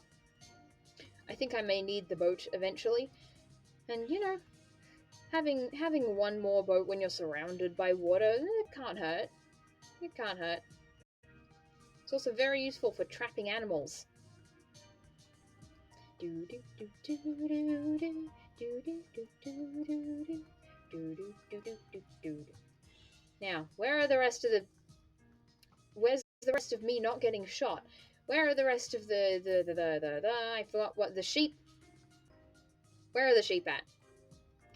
I think I may need the boat eventually. And, you know, having one more boat when you're surrounded by water, it can't hurt. It can't hurt. It's also very useful for trapping animals. Now, where are the rest of the... Where's the rest of me not getting shot? Where are the rest of the I forgot what... The sheep? Where are the sheep at?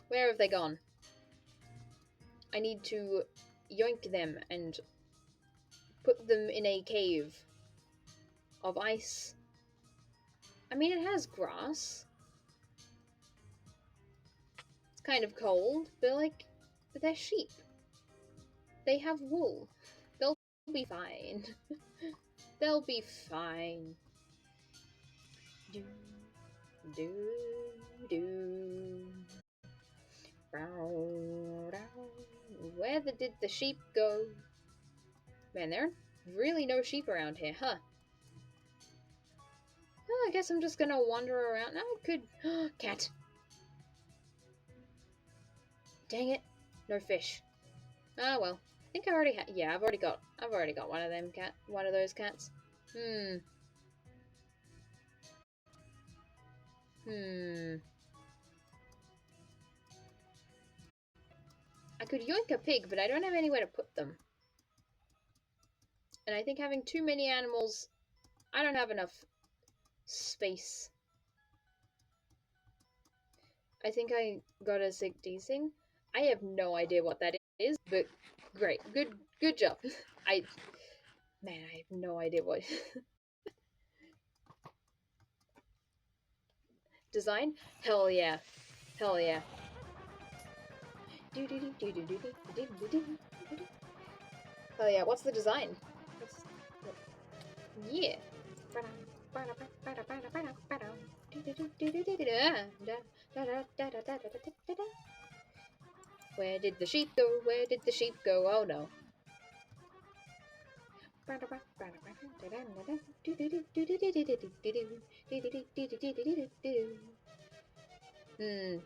Where have they gone? I need to yoink them and put them in a cave of ice. I mean, it has grass. It's kind of cold, but, like, they're sheep. They have wool. They'll be fine. They'll be fine. Do, do, do. Where did the sheep go? Man, there are really no sheep around here, huh? Well, I guess I'm just gonna wander around. No, I could... Cat. Dang it. No fish. Ah, well. I think I already had... Yeah, I've already got one of them one of those cats. I could yoink a pig, but I don't have anywhere to put them. And I think having too many animals... I don't have enough space. I think I got a sick desing. I have no idea what that is, but great. Good job. Man, I have no idea what... Design? Hell yeah. Hell yeah. Hell yeah, what's the design? Yeah. Where did the sheep go? Where did the sheep go? Oh no.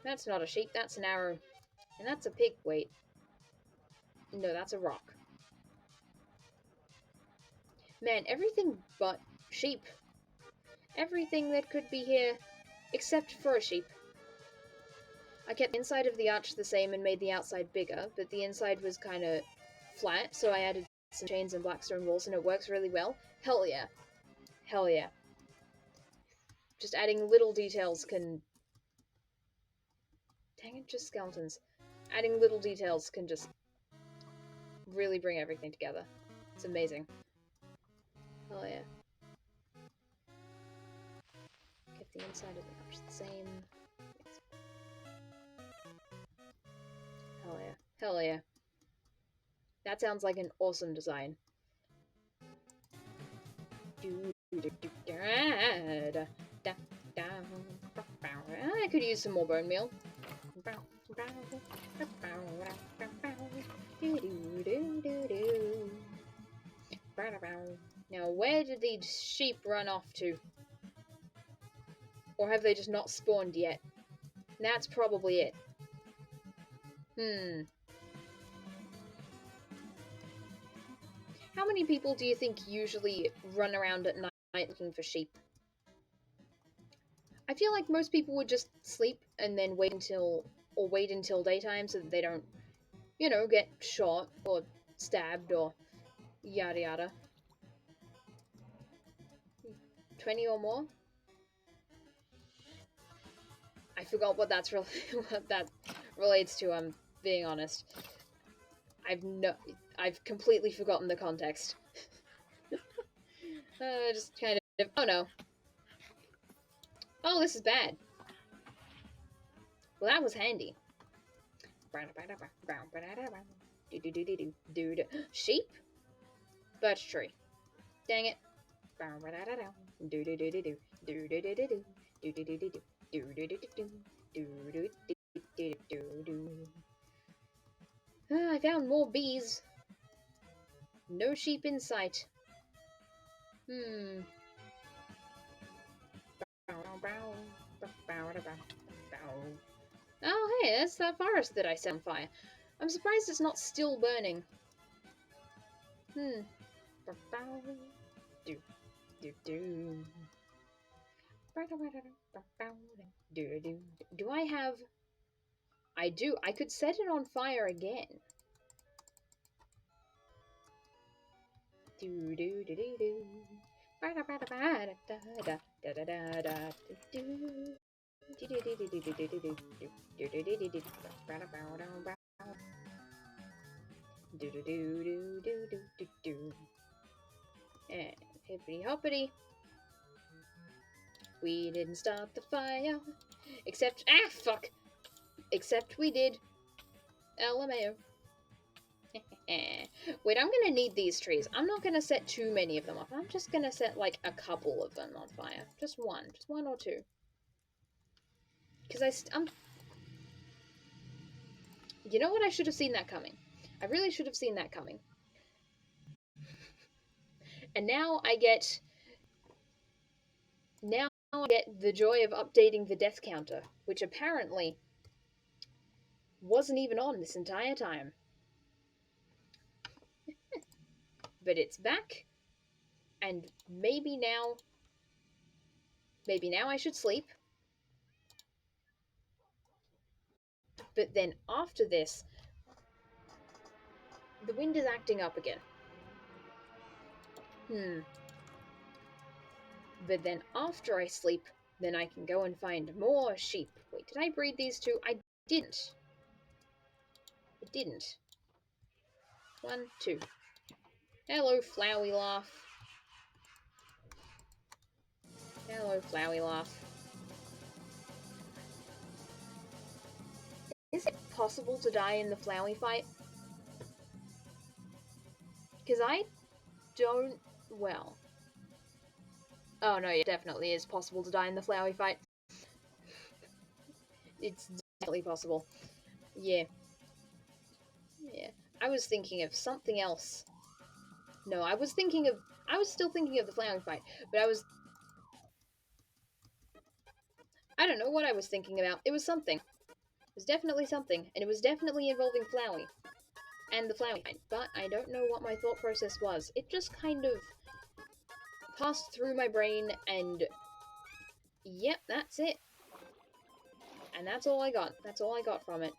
That's not a sheep, that's an arrow. And that's a pig, wait. No, that's a rock. Man, everything but sheep. Everything that could be here, except for a sheep. I kept the inside of the arch the same and made the outside bigger, but the inside was kind of flat, so I added some chains and blackstone walls, and it works really well. Hell yeah. Hell yeah. Just adding little details can... Dang it, just skeletons. Adding little details can just really bring everything together. It's amazing. Hell yeah. Kept the inside of the arch the same. Yes. Hell yeah. Hell yeah. That sounds like an awesome design. I could use some more bone meal. Now, where did these sheep run off to? Or have they just not spawned yet? That's probably it. How many people do you think usually run around at night looking for sheep? I feel like most people would just sleep and then wait until daytime so that they don't, get shot or stabbed or yada yada. 20 or more? I forgot what what that relates to, I'm being honest. I've completely forgotten the context. Just kind of, oh no. Oh, this is bad. Well, that was handy. Sheep? Birch tree. Dang it. I found more bees. No sheep in sight. Oh, hey, that's that forest that I set on fire. I'm surprised it's not still burning. Do I have... I do. I could set it on fire again. And hippity hoppity. We didn't start the fire. Except... Ah, fuck! Except we did. LMAO. Wait, I'm gonna need these trees. I'm not gonna set too many of them off. I'm just gonna set, like, a couple of them on fire. Just one. Just one or two. Because I'm... You know what? I should have seen that coming. I really should have seen that coming. And now I get the joy of updating the death counter, which apparently wasn't even on this entire time. But it's back, and maybe now I should sleep. But then after this, the wind is acting up again. But then after I sleep, then I can go and find more sheep. Wait, did I breed these two? I didn't. I didn't. 1, 2. Hello, Flowey Laugh. Hello, Flowey Laugh. Is it possible to die in the Flowey fight? Because I don't... Well... Oh no, it definitely is possible to die in the Flowey fight. It's definitely possible. Yeah. Yeah. I was thinking of something else. No, I was still thinking of the Flowey fight, but I don't know what I was thinking about. It was something. It was definitely something, and it was definitely involving Flowey. And the Flowey fight, but I don't know what my thought process was. It just kind of passed through my brain, and yep, that's it. And that's all I got. That's all I got from it.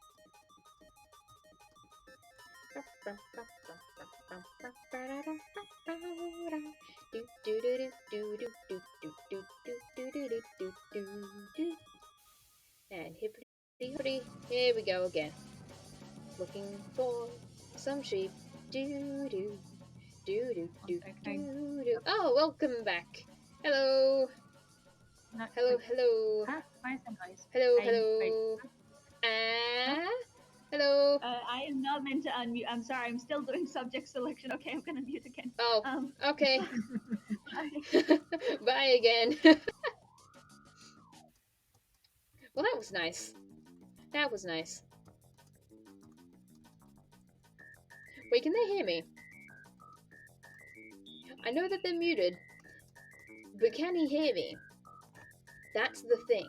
And hippity hippity, here we go again. Looking for some sheep. Do do do do do do do. Oh, welcome back. Hello. Hello, hello. Huh? Why is that noise? Hello, hello. Hello. I am not meant to unmute. I'm sorry. I'm still doing subject selection. Okay, I'm gonna mute again. Oh, okay. Bye again. Well, that was nice. That was nice. Wait, can they hear me? I know that they're muted, but can he hear me? That's the thing.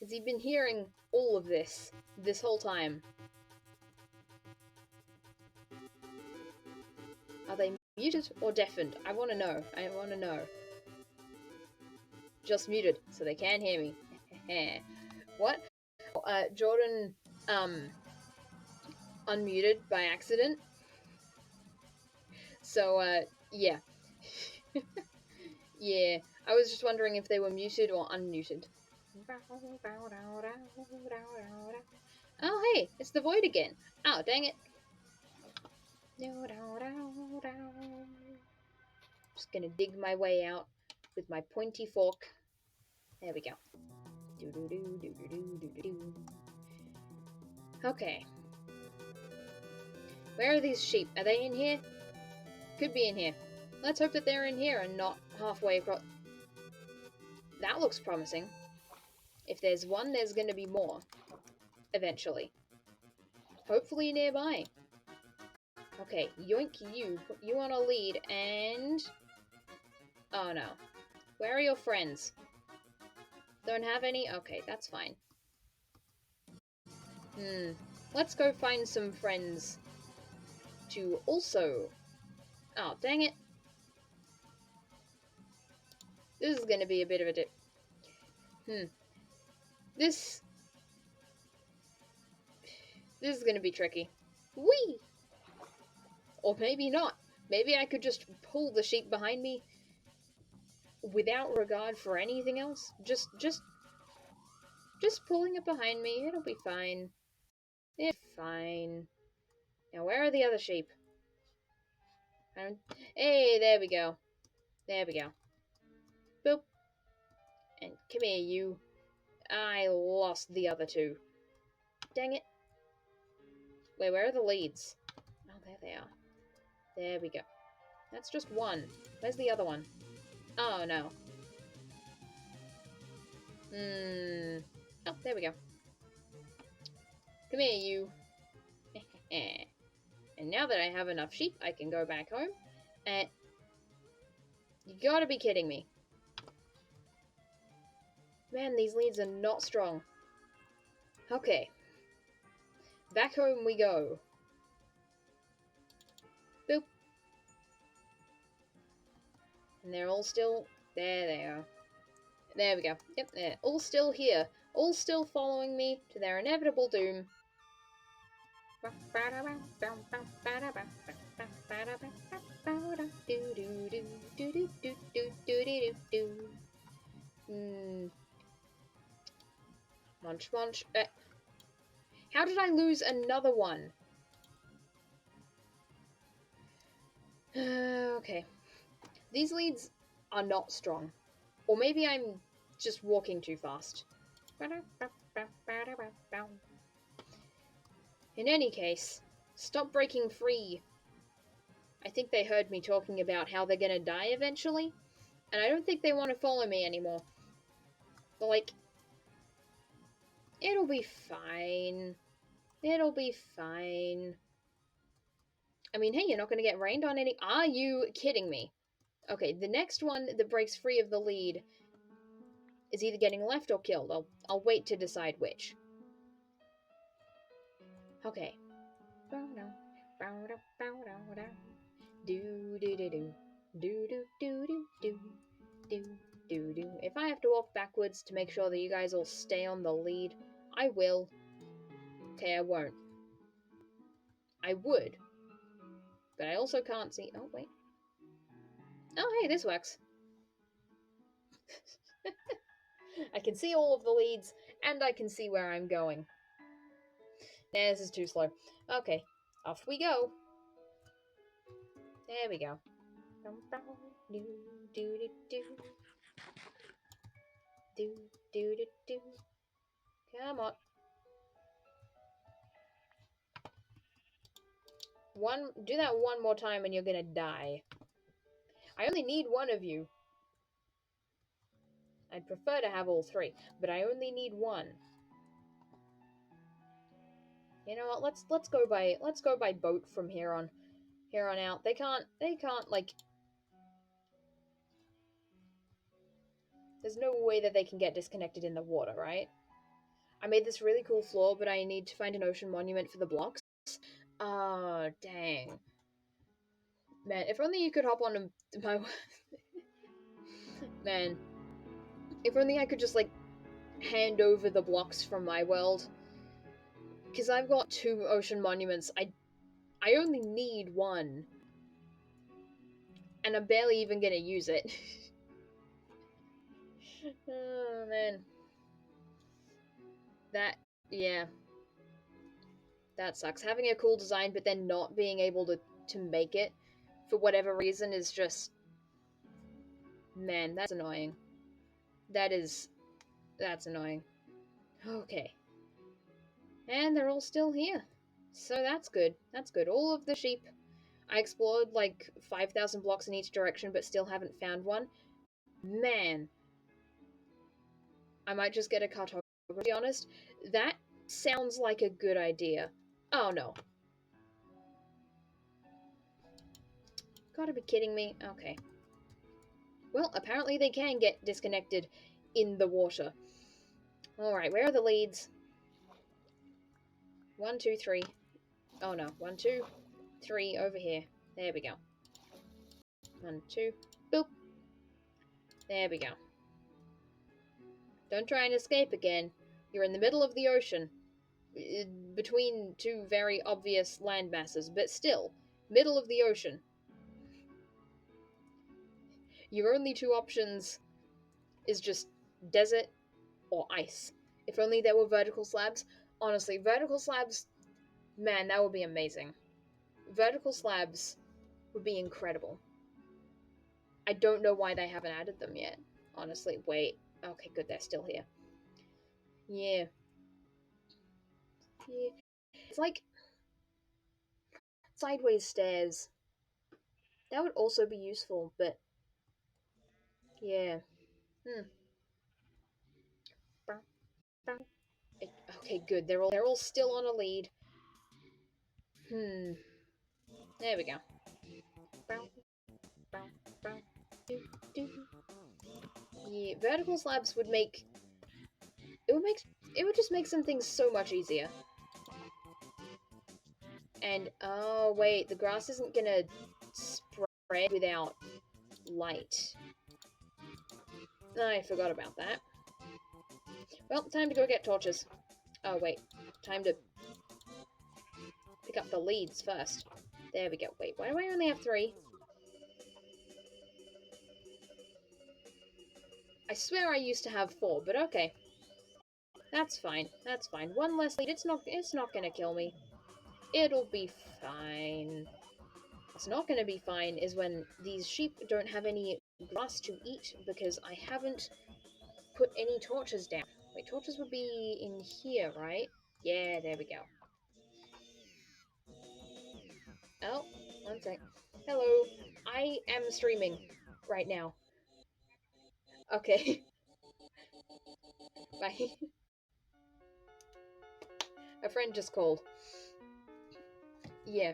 Has he been hearing all of this whole time? Are they muted or deafened? I want to know. I want to know. Just muted, so they can hear me. What? Jordan, unmuted by accident. So, yeah. Yeah, I was just wondering if they were muted or unmuted. Oh, hey, it's the void again. Oh, dang it. Just gonna dig my way out with my pointy fork. There we go. Okay. Where are these sheep? Are they in here? Could be in here. Let's hope that they're in here and not halfway across. That looks promising. If there's one, there's gonna be more. Eventually. Hopefully nearby. Okay, yoink you. Put you on a lead and... Oh no. Where are your friends? Don't have any? Okay, that's fine. Let's go find some friends to also... Oh, dang it. This is gonna be a bit of a This is gonna be tricky. Whee! Or maybe not. Maybe I could just pull the sheep behind me without regard for anything else. Just pulling it behind me. It'll be fine. It's fine. Now, where are the other sheep? Hey, there we go. There we go. Boop. And come here, you. I lost the other two. Dang it. Wait, where are the leads? Oh, there they are. There we go. That's just one. Where's the other one? Oh, no. Oh, there we go. Come here, you. And now that I have enough sheep, I can go back home. And you gotta be kidding me. Man, these leads are not strong. Okay. Back home we go. Boop. And they're all still... There they are. There we go. Yep, they're all still here. All still following me to their inevitable doom. Munch, munch. How did I lose another one? Okay. These leads are not strong. Or maybe I'm just walking too fast. In any case, stop breaking free. I think they heard me talking about how they're gonna die eventually, and I don't think they want to follow me anymore. But, like, it'll be fine. It'll be fine. I mean, hey, you're not gonna get rained on any... Are you kidding me? Okay, the next one that breaks free of the lead is either getting left or killed. I'll wait to decide which. Okay. If I have to walk backwards to make sure that you guys all stay on the lead, I will. Okay, I won't. I would. But I also can't see... Oh, wait. Oh, hey, this works. I can see all of the leads, and I can see where I'm going. Nah, this is too slow. Okay, off we go. There we go. Come on. Do that one more time and you're gonna die. I only need one of you. I'd prefer to have all three, but I only need one. You know what? Let's go by boat from here on. here on out. They can't, like... There's no way that they can get disconnected in the water, right? I made this really cool floor, but I need to find an ocean monument for the blocks. Oh, dang. Man, if only you could hop on my... Man. If only I could just, like, hand over the blocks from my world. Because I've got 2 ocean monuments. I only need 1. And I'm barely even gonna use it. Oh, man. That, yeah. That sucks. Having a cool design, but then not being able to make it, for whatever reason, is just... Man, that's annoying. That's annoying. Okay. And they're all still here. So that's good. That's good. All of the sheep. I explored like 5,000 blocks in each direction, but still haven't found one. Man. I might just get a cartographer, to be honest. That sounds like a good idea. Oh no. Gotta be kidding me. Okay. Well, apparently they can get disconnected in the water. Alright, where are the leads? 1, 2, 3. Oh no. 1, 2, 3 over here. There we go. 1, 2. Boop. There we go. Don't try and escape again. You're in the middle of the ocean. Between 2 very obvious land masses, but still, middle of the ocean. Your only 2 options is just desert or ice. If only there were vertical slabs. Honestly, vertical slabs, man, that would be amazing. Vertical slabs would be incredible. I don't know why they haven't added them yet. Honestly, wait. Okay, good, they're still here. Yeah. Yeah. It's like sideways stairs. That would also be useful, but yeah. Okay, good. They're all still on a lead. There we go. Yeah, vertical slabs would make it would just make some things so much easier. And oh wait, the grass isn't gonna spread without light. I forgot about that. Well, time to go get torches. Oh wait, time to pick up the leads first. There we go. Wait, why do I only have 3? I swear I used to have 4, but okay. That's fine. That's fine. 1 less lead. It's not gonna kill me. It'll be fine. What's not gonna be fine is when these sheep don't have any grass to eat because I haven't put any torches down. Wait, torches would be in here, right? Yeah, there we go. Oh, 1 sec. Hello. I am streaming right now. Okay. Bye. A friend just called. Yeah.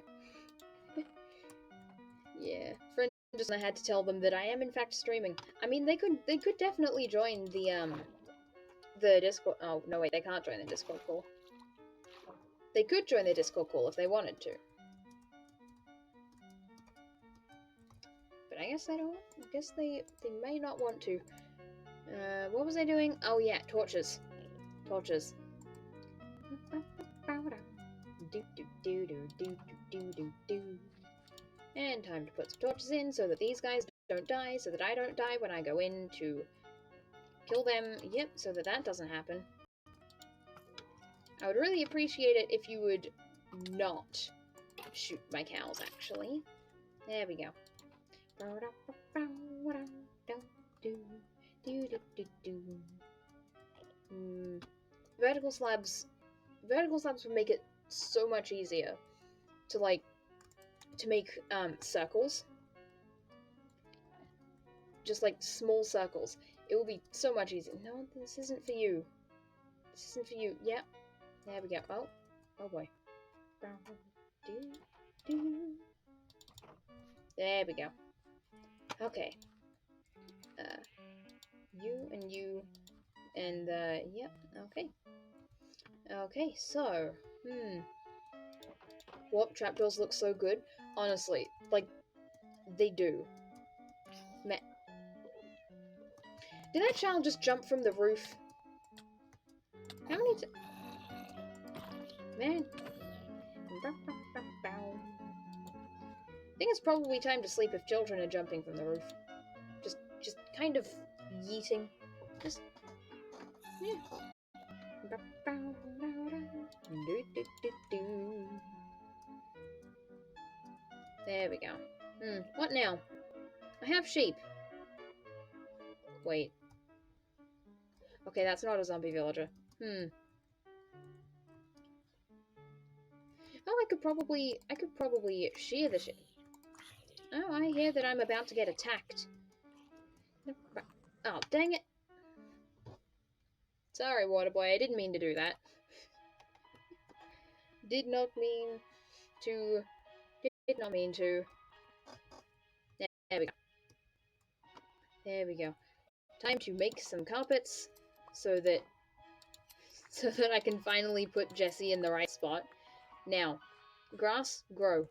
Yeah. Friend just, I had to tell them that I am in fact streaming. I mean, they could definitely join the Discord. Oh no, wait, they can't join the Discord call. They could join the Discord call if they wanted to. But I guess they don't. I guess they may not want to. What was I doing? Oh yeah, torches. Torches. And time to put some torches in so that these guys don't die, so that I don't die when I go in to kill them. Yep, so that doesn't happen. I would really appreciate it if you would not shoot my cows, actually. There we go. Vertical slabs would make it so much easier to make circles. Just like small circles. It will be so much easier. No, this isn't for you. This isn't for you. Yep. There we go. Oh boy. There we go. Okay. You and you and yep. Okay. Okay. So, warp trapdoors look so good. Honestly, like they do. Man, did that child just jump from the roof? How many? Man. I think it's probably time to sleep if children are jumping from the roof. Just kind of yeeting. Just yeah. There we go. What now? I have sheep. Wait. Okay, that's not a zombie villager. Oh, I could probably shear the sheep. Oh, I hear that I'm about to get attacked. Oh, dang it. Sorry, Waterboy, I didn't mean to do that. Did not mean to. There we go. There we go. Time to make some carpets so that I can finally put Jesse in the right spot. Now, grass, grow.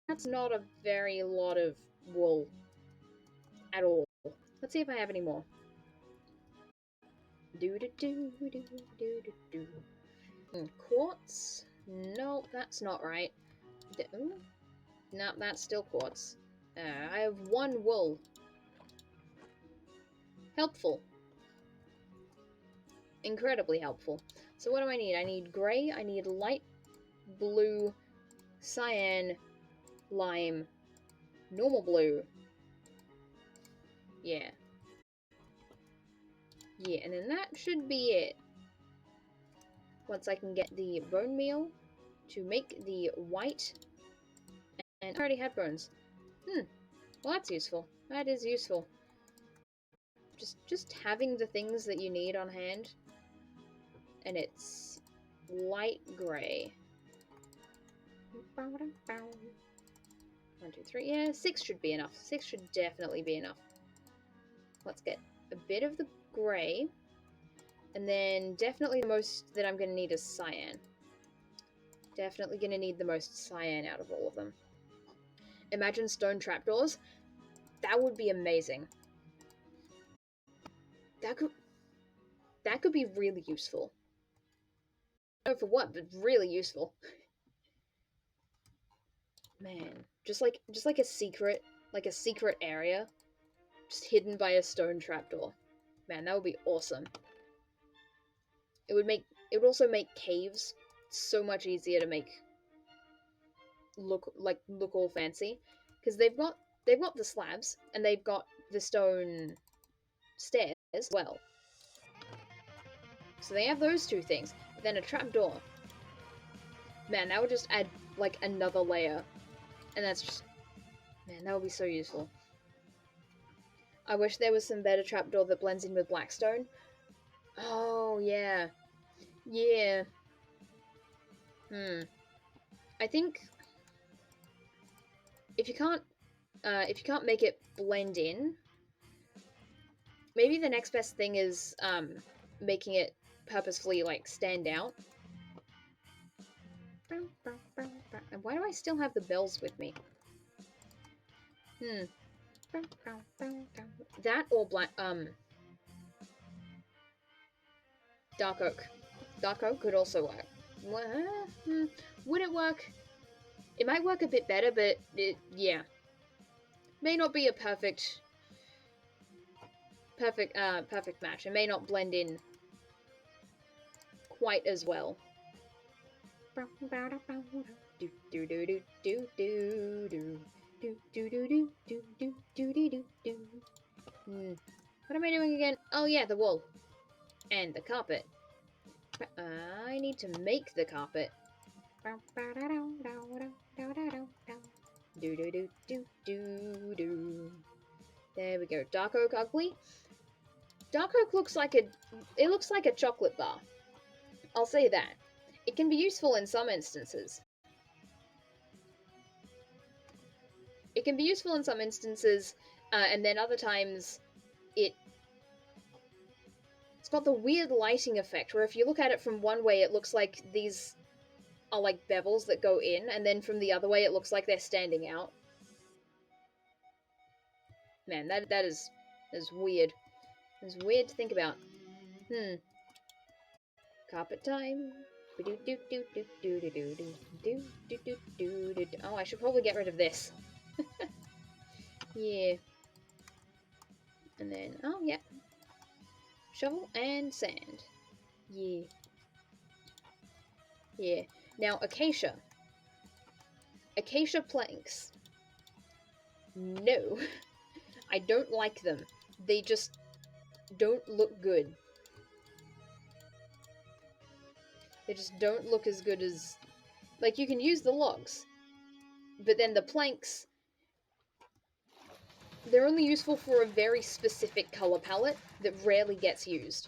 That's not a very lot of wool at all. Let's see if I have any more. Quartz? No, that's not right. No, that's still quartz. I have 1 wool. Helpful. Incredibly helpful. So what do I need? I need grey, I need light blue, cyan, lime, normal blue. Yeah. Yeah, and then that should be it. Once I can get the bone meal to make the white. And I already had bones. Well, that's useful. That is useful. Just having the things that you need on hand. And it's light grey. 1, 2, 3. Yeah, 6 should be enough. 6 should definitely be enough. Let's get a bit of the grey. And then definitely the most that I'm going to need is cyan. Definitely going to need the most cyan out of all of them. Imagine stone trapdoors. That would be amazing. That could be really useful. I don't know for what, but really useful. Man, just like a secret area, just hidden by a stone trapdoor. Man, that would be awesome. It would also make caves so much easier to make look all fancy, because they've got the slabs and they've got the stone stairs as well. So they have those 2 things. But then a trapdoor. Man, that would just add like another layer, and that's just, man, that would be so useful. I wish there was some better trapdoor that blends in with blackstone. Oh yeah, yeah. I think if you can't make it blend in, maybe the next best thing is making it purposefully like stand out. And why do I still have the bells with me? That or dark oak. Dark oak could also work. Would it work? It might work a bit better, but yeah. May not be a perfect match. It may not blend in quite as well. What am I doing again? Oh yeah, the wool. And the carpet. I need to make the carpet. There we go. Dark oak ugly. Dark oak looks like a chocolate bar. I'll say that. It can be useful in some instances. And then other times it's got the weird lighting effect where if you look at it from one way, it looks like these are like bevels that go in, and then from the other way, it looks like they're standing out. Man, that is weird. It's weird to think about. Carpet time. Oh, I should probably get rid of this. Yeah. And then, oh, yeah. Shovel and sand. Yeah. Yeah. Now, acacia. Acacia planks. No. I don't like them. They just don't look good. They just don't look as good as... Like, you can use the logs, but then the planks... They're only useful for a very specific color palette that rarely gets used.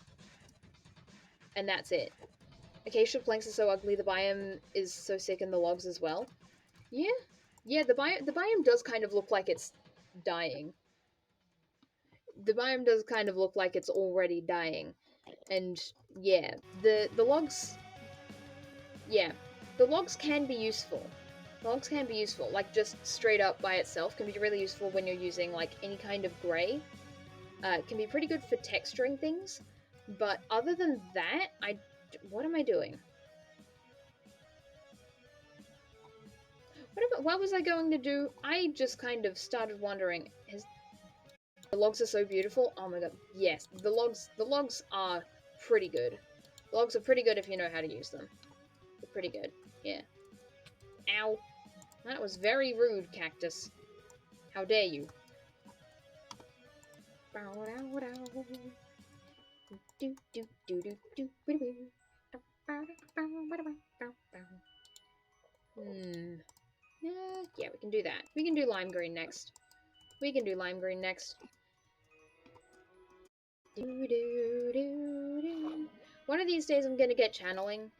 And that's it. Acacia planks are so ugly, the biome is so sick in the logs as well. Yeah. Yeah, the biome does kind of look like it's dying. The biome does kind of look like it's already dying. And yeah, the logs... Yeah, the logs can be useful. Logs can be useful, like just straight up by itself can be really useful when you're using like any kind of grey. It can be pretty good for texturing things, but other than that, what am I doing? What was I going to do? I just kind of started wondering, the logs are so beautiful. Oh my god, yes, the logs are pretty good. The logs are pretty good if you know how to use them. They're pretty good, yeah. Ow. That was very rude, cactus. How dare you? Yeah, we can do that. We can do lime green next. One of these days I'm gonna get channeling.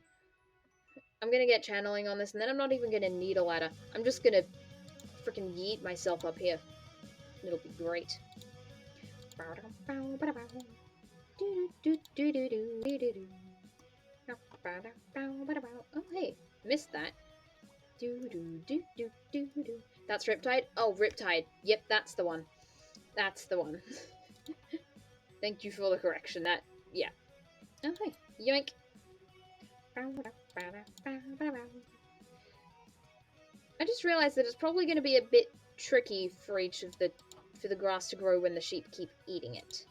I'm gonna get channeling on this, and then I'm not even gonna need a ladder. I'm just gonna freaking yeet myself up here. It'll be great. Oh, hey, missed that. That's Riptide? Oh, Riptide. Yep, that's the one. That's the one. Thank you for the correction. Yeah. Oh, hey, yoink. I just realized that it's probably going to be a bit tricky for the grass to grow when the sheep keep eating it.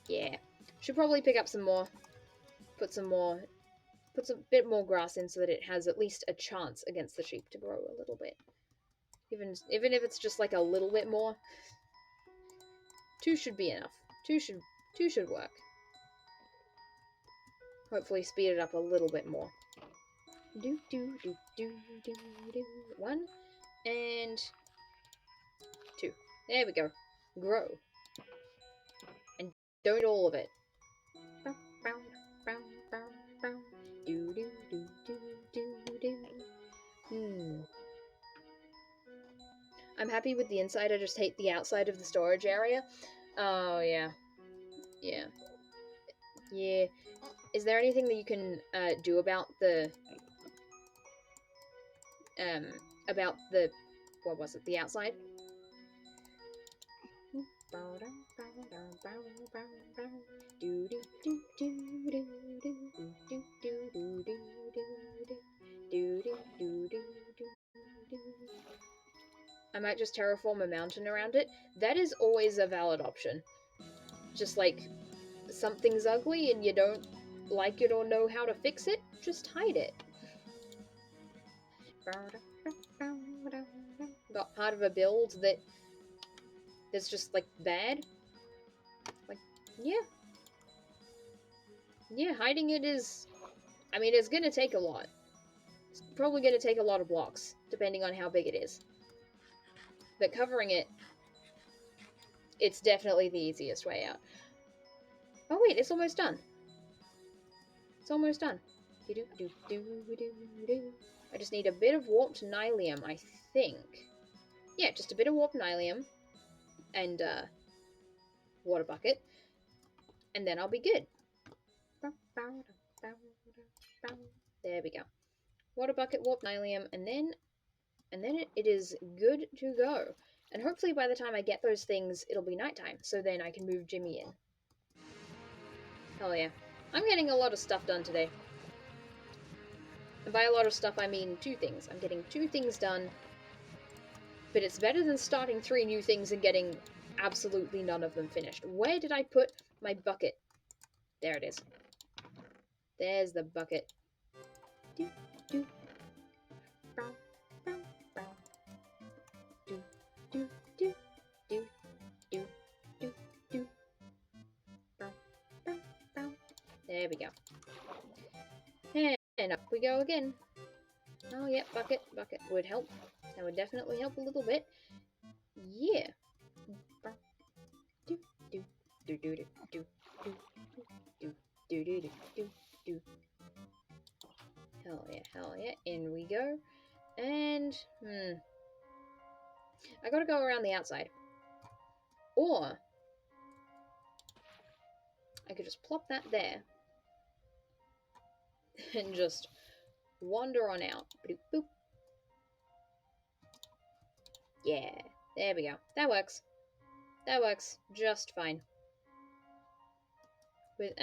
Yeah. Should probably pick up some more. Put a bit more grass in so that it has at least a chance against the sheep to grow a little bit. Even if it's just like a little bit more. 2 should be enough. 2 should work. Hopefully speed it up a little bit more. 1 and 2. There we go. Grow. And don't eat all of it. I'm happy with the inside, I just hate the outside of the storage area. Oh, yeah. Yeah. Yeah. Is there anything that you can do about the... what was it? The outside? I might just terraform a mountain around it. That is always a valid option. Just like, something's ugly and you don't like it or know how to fix it, just hide it. Got part of a build that's just, like, bad. Like, yeah. Yeah, hiding it is... I mean, it's gonna take a lot. It's probably gonna take a lot of blocks, depending on how big it is. But covering it It's definitely the easiest way out. Oh wait, it's almost done. It's almost done. I just need a bit of warped nylium, I think. Yeah, just a bit of warped nylium and water bucket, and then I'll be good. There we go. Water bucket, warped nylium, and then it is good to go. And hopefully by the time I get those things, it'll be nighttime, so then I can move Jimmy in. Hell yeah. I'm getting a lot of stuff done today. And by a lot of stuff, I mean 2 things. I'm getting 2 things done, but it's better than starting 3 new things and getting absolutely none of them finished. Where did I put my bucket? There it is. There's the bucket. Do, do. Bow, bow, bow. Do, do, do, do, do, do, do. Bow, bow, bow. There we go. And up we go again. Oh, yeah, bucket would help. That would definitely help a little bit. Yeah. Do, do, do, do, do, do, do, do, do, do, do, do, do. Hell yeah. In we go. And, I gotta go around the outside. Or, I could just plop that there. And just wander on out. Boop, boop. Yeah, there we go. That works. That works just fine. With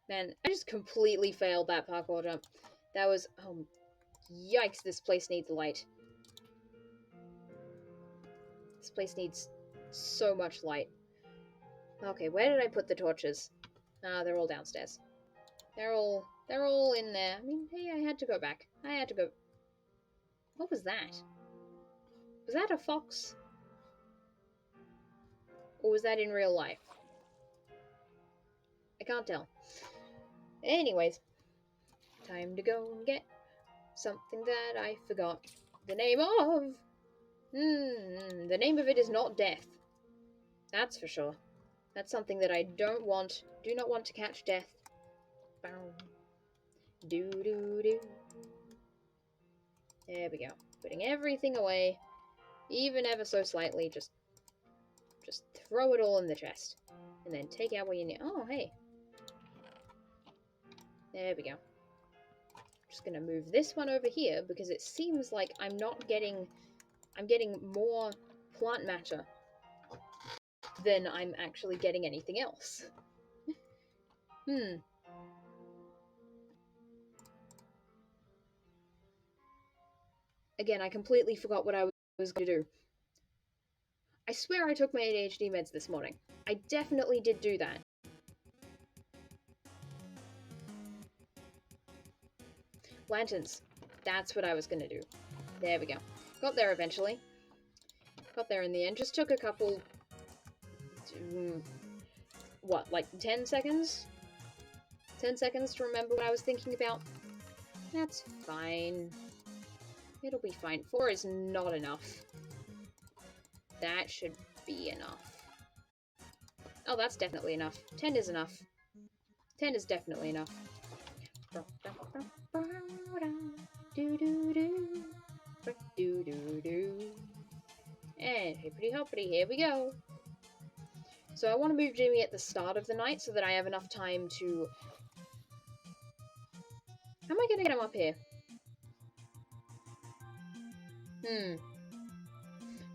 Man, I just completely failed that parkour jump. That was yikes, this place needs light. This place needs so much light. Okay, where did I put the torches? Ah, they're all downstairs. They're all in there. I mean, hey, I had to go back. I had to go. What was that? Was that a fox? Or was that in real life? I can't tell. Anyways, time to go and get something that I forgot the name of. The name of it is not death. That's for sure. That's something that I do not want to catch death. Bow. Do do do. There we go. Putting everything away, even ever so slightly. Just throw it all in the chest, and then take out what you need. Oh, hey. There we go. Just gonna move this one over here because it seems like I'm getting more plant matter than I'm actually getting anything else. Again, I completely forgot what I was going to do. I swear I took my ADHD meds this morning. I definitely did do that. Lanterns. That's what I was going to do. There we go. Got there eventually. Got there in the end. Just took a couple... what, like 10 seconds? 10 seconds to remember what I was thinking about? That's fine. It'll be fine. 4 is not enough. That should be enough. Oh, that's definitely enough. 10 is enough. 10 is definitely enough. And hippity hoppity, here we go. So I want to move Jimmy at the start of the night so that I have enough time to... How am I going to get him up here?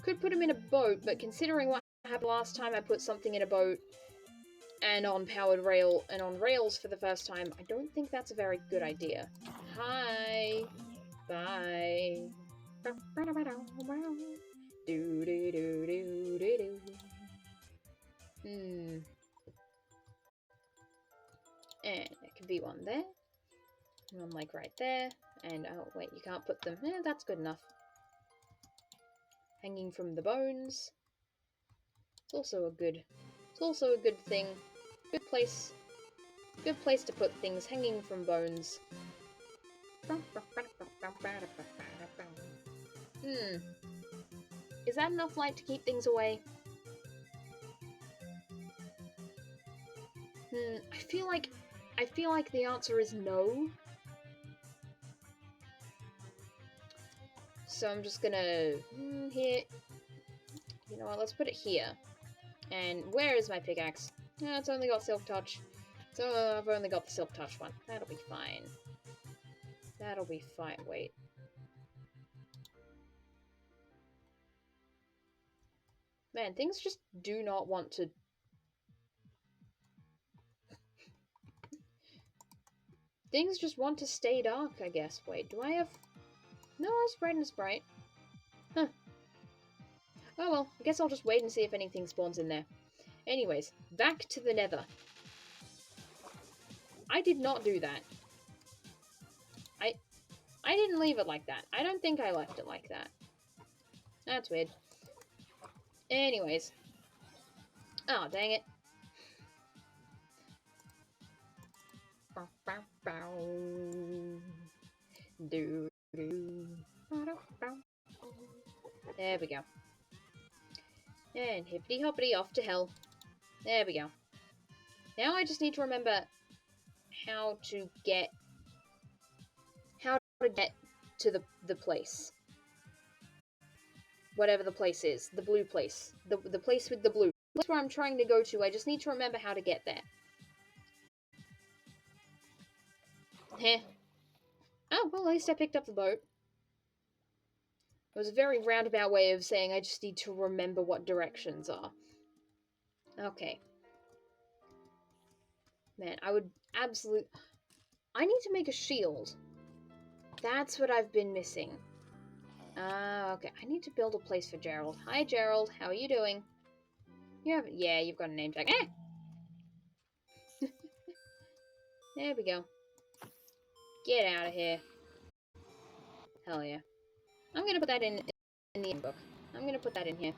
Could put him in a boat, but considering what happened last time I put something in a boat and on powered rail and on rails for the first time, I don't think that's a very good idea. Hi. Bye. Do do do do do do. And there can be one there. One like right there. And oh wait, you can't put them. That's good enough. Hanging from the bones. It's also a good thing. Good place to put things, hanging from bones. Is that enough light to keep things away? I feel like the answer is no. So I'm just gonna here. You know what? Let's put it here. And where is my pickaxe? No, it's only got Silk Touch. So I've only got the Silk Touch one. That'll be fine. That'll be fine. Wait. Man, things just do not want to... Things just want to stay dark, I guess. Wait, do I have... No, it's bright and it's bright. Huh. Oh well, I guess I'll just wait and see if anything spawns in there. Anyways, back to the nether. I did not do that. I didn't leave it like that. I don't think I left it like that. That's weird. Anyways. Oh, dang it. There we go. And hippity hoppity off to hell. There we go. Now I just need to remember how to get to the place. Whatever the place is. The blue place. The place with the blue. The place where I'm trying to go to. I just need to remember how to get there. Heh. Oh, well, at least I picked up the boat. It was a very roundabout way of saying I just need to remember what directions are. Okay. Man, I would absolutely... I need to make a shield. That's what I've been missing. Okay. I need to build a place for Gerald. Hi, Gerald. How are you doing? You have... Yeah, you've got a name tag. There we go. Get out of here. Hell yeah. I'm gonna put that in the book. I'm gonna put that in here.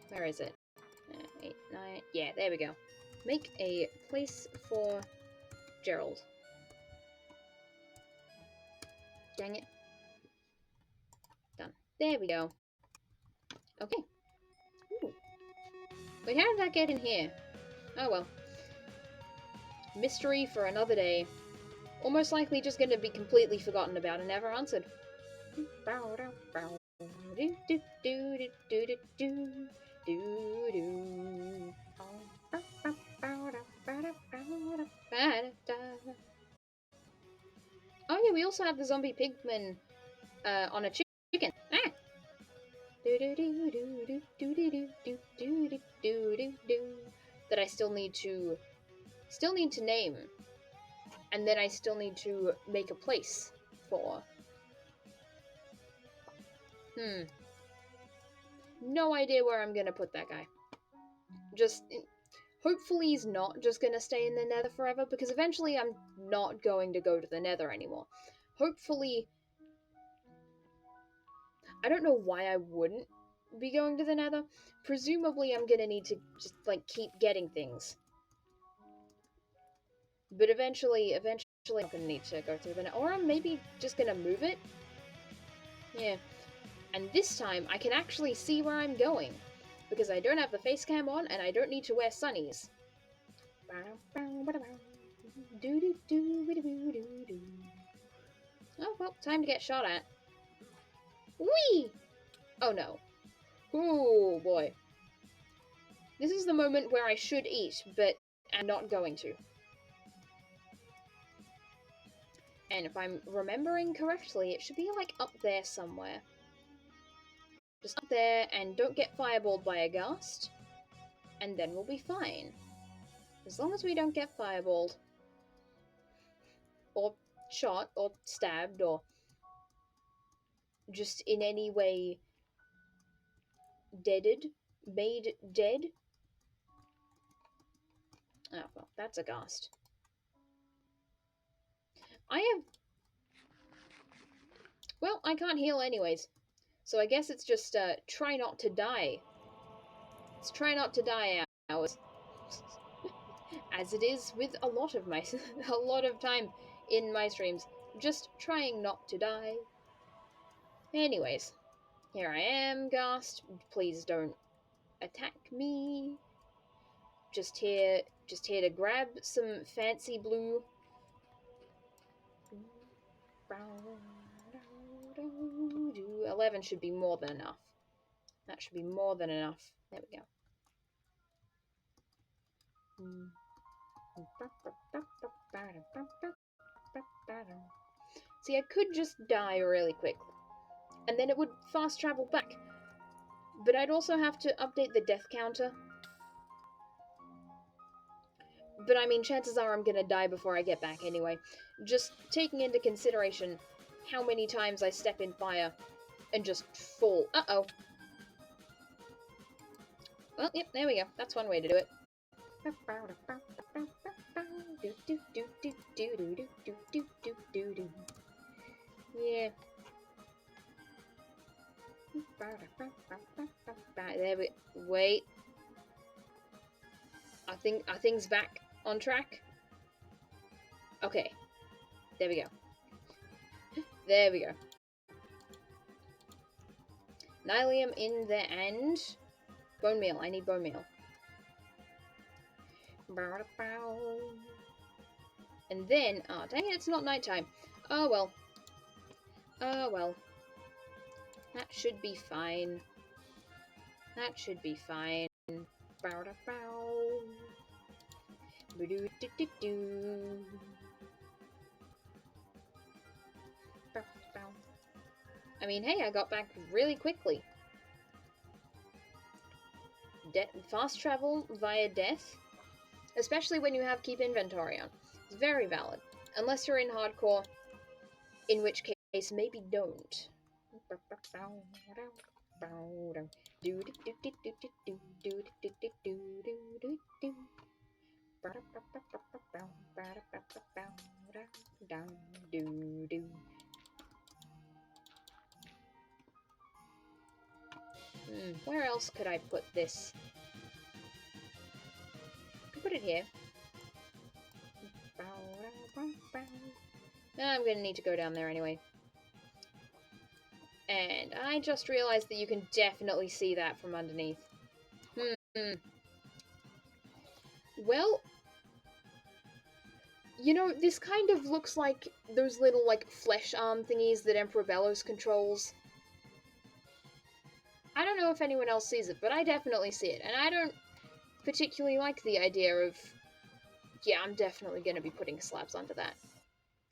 Where is it? 8, 9... Yeah, there we go. Make a place for Gerald. Dang it. Done. There we go. Okay. Ooh. Wait, how did that get in here? Oh well. Mystery for another day. Almost likely just gonna be completely forgotten about and never answered. Oh yeah, we also have the zombie pigman on a chicken. Ah! That I still need to name. And then I still need to make a place for. No idea where I'm gonna put that guy. Just, hopefully he's not just gonna stay in the nether forever, because eventually I'm not going to go to the nether anymore. Hopefully... I don't know why I wouldn't be going to the nether. Presumably I'm gonna need to just, like, keep getting things. But eventually I'm gonna need to go through the nether. Or I'm maybe just gonna move it. Yeah. And this time, I can actually see where I'm going. Because I don't have the face cam on, and I don't need to wear sunnies. Oh, well, time to get shot at. Whee! Oh, no. Oh, boy. This is the moment where I should eat, but I'm not going to. And if I'm remembering correctly, it should be, like, up there somewhere. Just up there, and don't get fireballed by a ghast. And then we'll be fine. As long as we don't get fireballed. Or shot, or stabbed, or just in any way deaded, made dead. Oh, well, that's a ghast. Well, I can't heal anyways. So I guess it's just, try not to die. It's try not to die hours. As it is with a lot of my... a lot of time in my streams. Just trying not to die. Anyways. Here I am, Ghast. Please don't attack me. Just here to grab some fancy blue. 11 should be more than enough. That should be more than enough. There we go. See, I could just die really quickly, and then it would fast travel back. But I'd also have to update the death counter. But I mean, chances are I'm gonna die before I get back anyway. Just taking into consideration how many times I step in fire and just fall. Uh-oh. Well, yep, there we go. That's one way to do it. Yeah. There we... Wait. Are things back on track? Okay. There we go. There we go. Nylium in the end. Bone meal. I need bone meal. And then... Oh, dang it, it's not nighttime. Oh, well. Oh, well. That should be fine. That should be fine. I mean, hey, I got back really quickly. Fast travel via death, especially when you have keep inventory on. It's very valid. Unless you're in hardcore, in which case maybe don't. Where else could I put this? I could put it here. I'm gonna need to go down there anyway. And I just realized that you can definitely see that from underneath. Well, you know, this kind of looks like those little, like, flesh arm thingies that Emperor Bellows controls. I don't know if anyone else sees it, but I definitely see it. And I don't particularly like the idea of... Yeah, I'm definitely going to be putting slabs under that.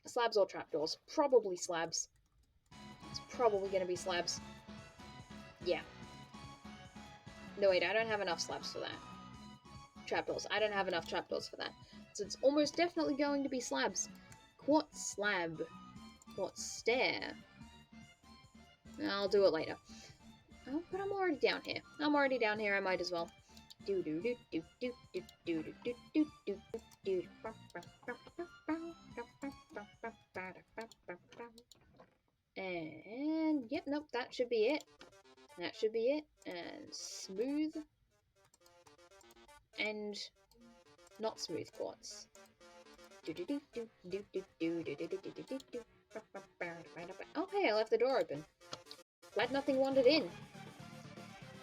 Slabs or trapdoors. Probably slabs. It's probably going to be slabs. Yeah. No, wait, I don't have enough slabs for that. Trapdoors. I don't have enough trapdoors for that. So it's almost definitely going to be slabs. Quartz slab. Quartz stair. I'll do it later. Oh, but I'm already down here. I'm already down here, I might as well. And, yep, nope, that should be it. That should be it. And smooth. And not smooth quartz. Oh, hey, I left the door open. Glad nothing wandered in.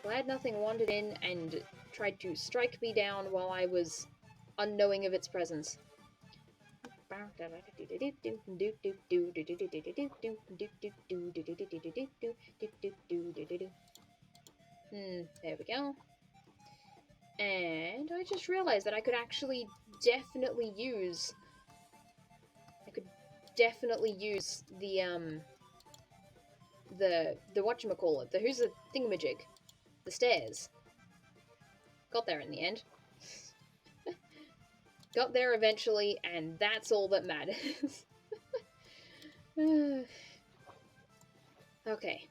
Glad nothing wandered in and tried to strike me down while I was unknowing of its presence. There we go. And I just realized that I could actually definitely use... the whatchamacallit, the who's the thingamajig, the stairs. Got there in the end. Got there eventually, and that's all that matters. Okay.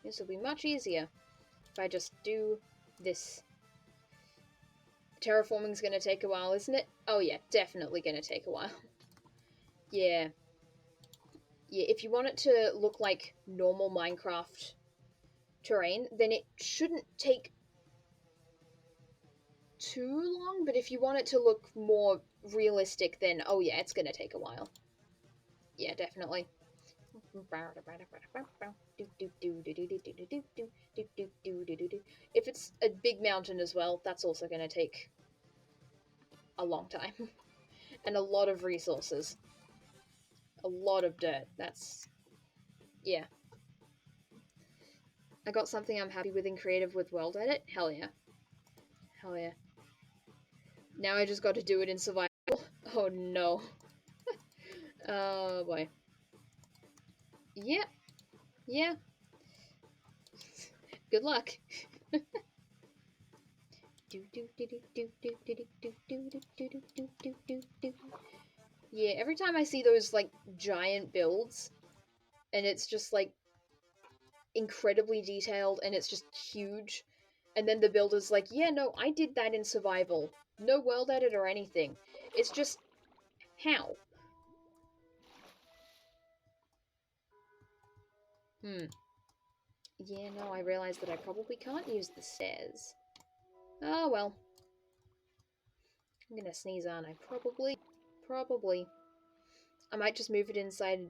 This will be much easier if I just do this. Terraforming's gonna take a while, isn't it? Oh yeah, definitely gonna take a while. Yeah. Yeah, if you want it to look like normal Minecraft terrain, then it shouldn't take too long, but if you want it to look more realistic, then oh yeah, it's gonna take a while. Yeah, definitely. If it's a big mountain as well, that's also gonna take a long time. And a lot of resources. A lot of dirt. That's... yeah. I got something I'm happy with in creative with World Edit? Hell yeah. Hell yeah. Now I just got to do it in survival. Oh no. Oh boy. Yeah. Yeah. Good luck. Yeah, every time I see those like giant builds and it's just like incredibly detailed and it's just huge, and then the builder's like, yeah, no, I did that in survival. No world edit or anything. It's just how? Yeah, no, I realized that I probably can't use the stairs. Oh well. I'm gonna sneeze, aren't I? Probably. Probably. I might just move it inside,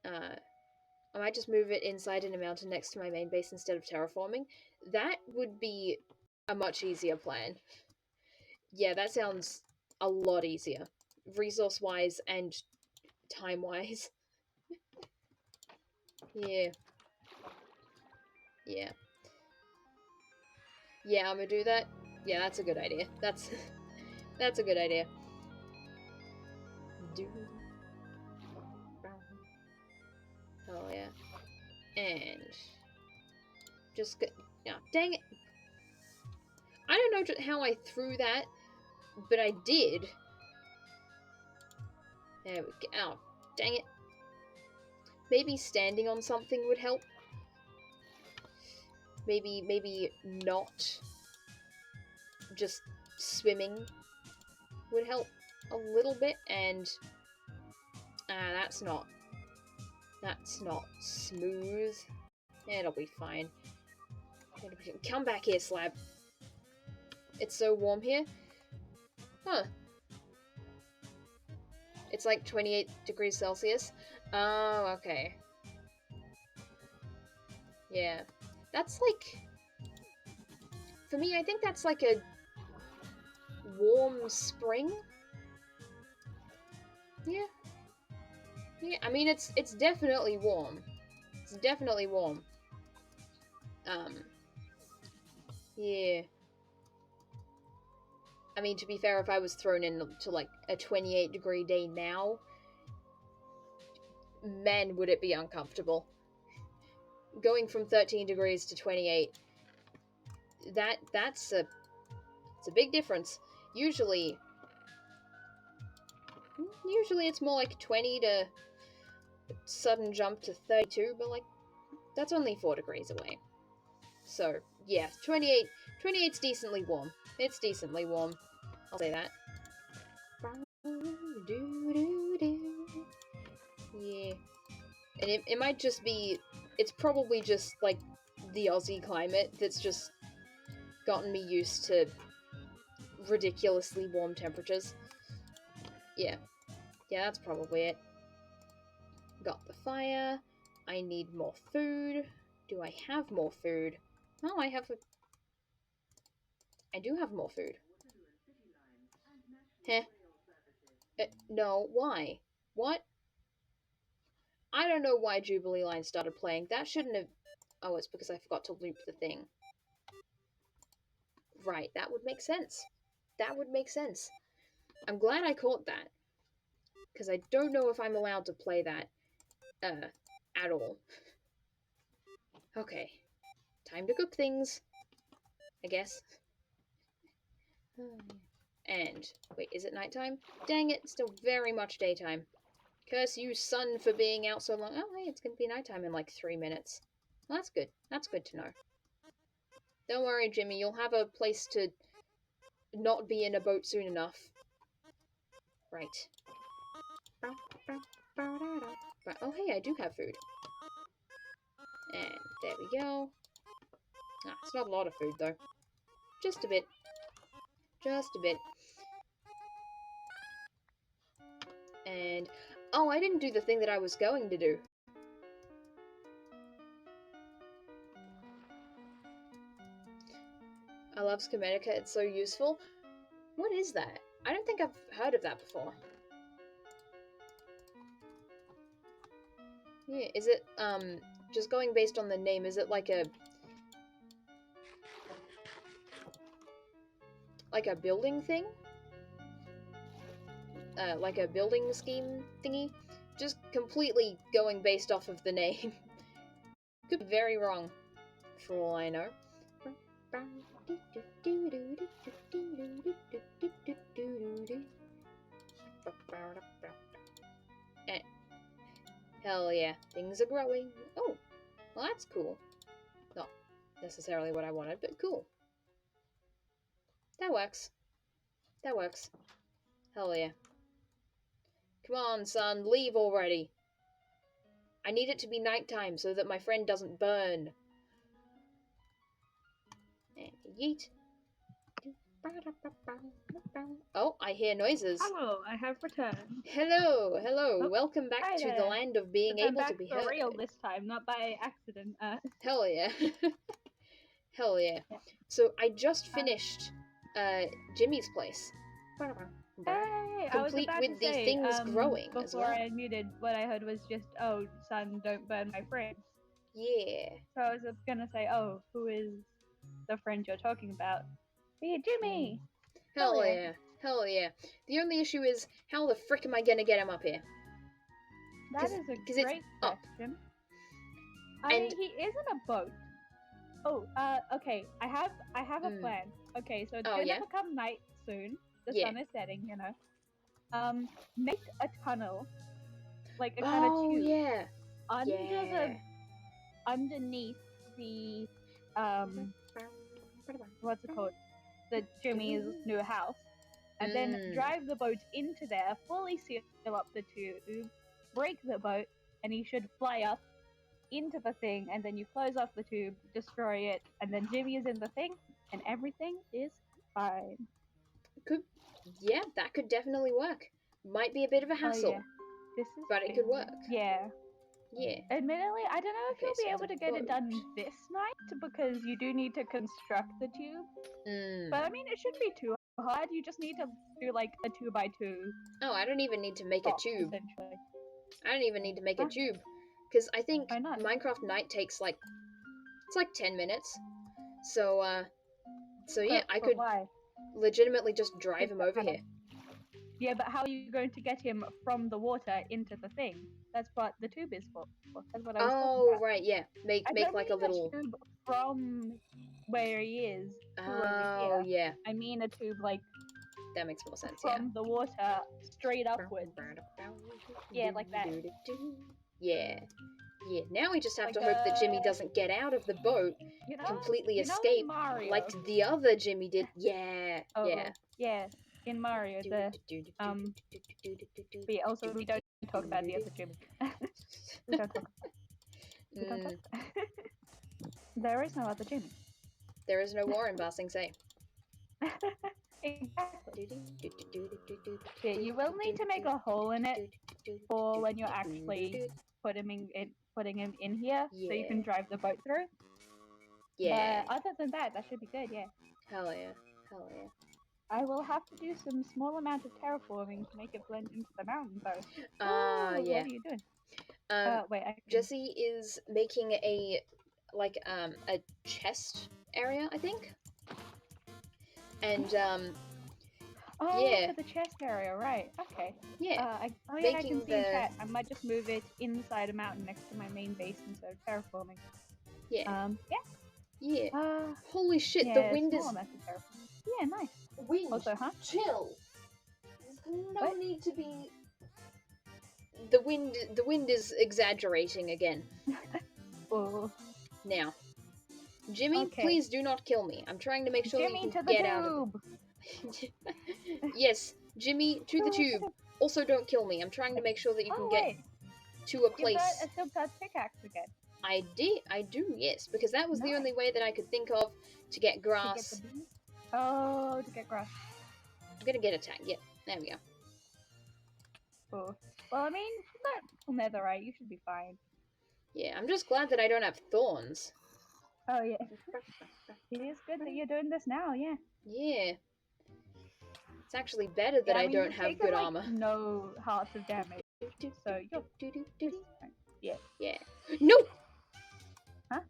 uh, I might just move it inside in a mountain next to my main base instead of terraforming. That would be a much easier plan. Yeah, that sounds a lot easier. Resource-wise and time-wise. Yeah. Yeah. Yeah, I'm gonna do that. Yeah, that's a good idea. That's a good idea. Oh yeah. And just go... yeah, dang it. I don't know how I threw that, but I did. There we go. Oh, dang it. Maybe standing on something would help. Maybe not just swimming would help a little bit, and that's not smooth. It'll be fine. Come back here, Slab. It's so warm here. Huh. It's like 28 degrees Celsius. Oh, okay. Yeah. That's like... for me, I think that's like a warm spring. Yeah. Yeah, I mean, it's definitely warm. It's definitely warm. Yeah. I mean, to be fair, if I was thrown into like a 28-degree day now, man, would it be uncomfortable. Going from 13 degrees to 28, it's a big difference. Usually it's more like 20 to sudden jump to 32, but like that's only 4 degrees away. So, yeah, 28's decently warm. It's decently warm. I'll say that. Yeah. And it might just be... it's probably just, like, the Aussie climate that's just gotten me used to ridiculously warm temperatures. Yeah. Yeah, that's probably it. Got the fire. I need more food. Do I have more food? Oh, I do have more food. Heh. No, why? What? I don't know why Jubilee Line started playing. That shouldn't have... oh, it's because I forgot to loop the thing. Right, that would make sense. That would make sense. I'm glad I caught that. Because I don't know if I'm allowed to play that, at all. Okay. Time to cook things. I guess. And, wait, is it nighttime? Dang it, still very much daytime. Curse you, sun, for being out so long. Oh, hey, it's gonna be nighttime in like 3 minutes. Well, that's good. That's good to know. Don't worry, Jimmy, you'll have a place to not be in a boat soon enough. Right. Oh, hey, I do have food. And there we go. Ah, it's not a lot of food, though. Just a bit. Just a bit. And... oh, I didn't do the thing that I was going to do. I love Schematica, it's so useful. What is that? I don't think I've heard of that before. Yeah, is it, just going based on the name, is it like a building thing? Like a building scheme thingy? Just completely going based off of the name. Could be very wrong, for all I know. Eh. Hell yeah, things are growing. Oh, well that's cool. Not necessarily what I wanted, but cool. That works. That works. Hell yeah. Come on, son, leave already. I need it to be nighttime so that my friend doesn't burn. And yeet. Oh, I hear noises. Hello, I have returned. Hello, hello. Oh, welcome back hi to there. the land of being I'm able back to be for heard. real this time, not by accident. Hell yeah. Hell yeah. So I just finished Jimmy's place. Hey, I was Complete about with to the say, things growing as before well. I unmuted, what I heard was just, oh, son, don't burn my friend. Yeah. So I was gonna say, oh, who is the friend you're talking about? Be Jimmy! Hell yeah. Hell yeah. The only issue is, how the frick am I gonna get him up here? That is a great question. I mean, he is in a boat. Oh, okay. I have a plan. Okay, so it's gonna become night soon. The sun is setting, you know. Make a tunnel, like a kind of tube. Yeah. Underneath the what's it called? The Jimmy's new house, and then drive the boat into there, fully seal up the tube, break the boat, and he should fly up into the thing, and then you close off the tube, destroy it, and then Jimmy is in the thing, and everything is fine. Yeah, that could definitely work. Might be a bit of a hassle, but it could work. Yeah. Yeah. Admittedly, I don't know if you'll be able to get it done this night, because you do need to construct the tube. But I mean, it shouldn't be too hard. You just need to do like a 2x2. Oh, I don't even need to make a tube. Essentially. I don't even need to make a tube, because I think Minecraft Night takes like, it's like 10 minutes. So yeah, I could legitimately just drive him over here. Yeah, but how are you going to get him from the water into the thing? That's what the tube is for. That's what I was talking about. Right, yeah. Make like a little tube from where he is to over here. Yeah. I mean a tube like that makes more sense. From the water straight upwards. Yeah, like that. Yeah. Yeah, now we just have to hope that Jimmy doesn't get out of the boat, completely escape, like the other Jimmy did. Yeah, yeah. In Mario, but also we don't talk about the other Jimmy. We don't talk. We don't talk. There is no other Jimmy. There is no war in Ba Sing Se. Exactly. Yeah, you will need to make a hole in it for when you're actually putting him in here, so you can drive the boat through. Yeah. But other than that, that should be good. Yeah. Hell yeah. Hell yeah. I will have to do some small amount of terraforming to make it blend into the mountain, though. Yeah. What are you doing? Wait. Jesse is making a chest area, I think. And for the chest area, right? Okay. Yeah. I can see in chat. I might just move it inside a mountain next to my main base instead of terraforming. Yeah. Yeah. Holy shit! The wind is. Yeah, nice. Wind. Also, chill. There's no need to be. The wind is exaggerating again. Oh. Now, Jimmy, please do not kill me. I'm trying to make sure Jimmy you can get out of it. Yes, Jimmy, to the tube. Also, don't kill me. I'm trying to make sure that you can get to a place. You got a silk pickaxe again. I do, yes, because that was the only way that I could think of to get grass. To get grass. I'm gonna get attacked. Yep, there we go. Oh. Well, I mean, from that netherite, you should be fine. Yeah, I'm just glad that I don't have thorns. Oh, yeah. It is good that you're doing this now, yeah. Yeah. It's actually better that Yeah, I mean, don't you've have taken, good like, armor. no hearts of damage, so you're fine. Yeah. Yeah. No! Huh?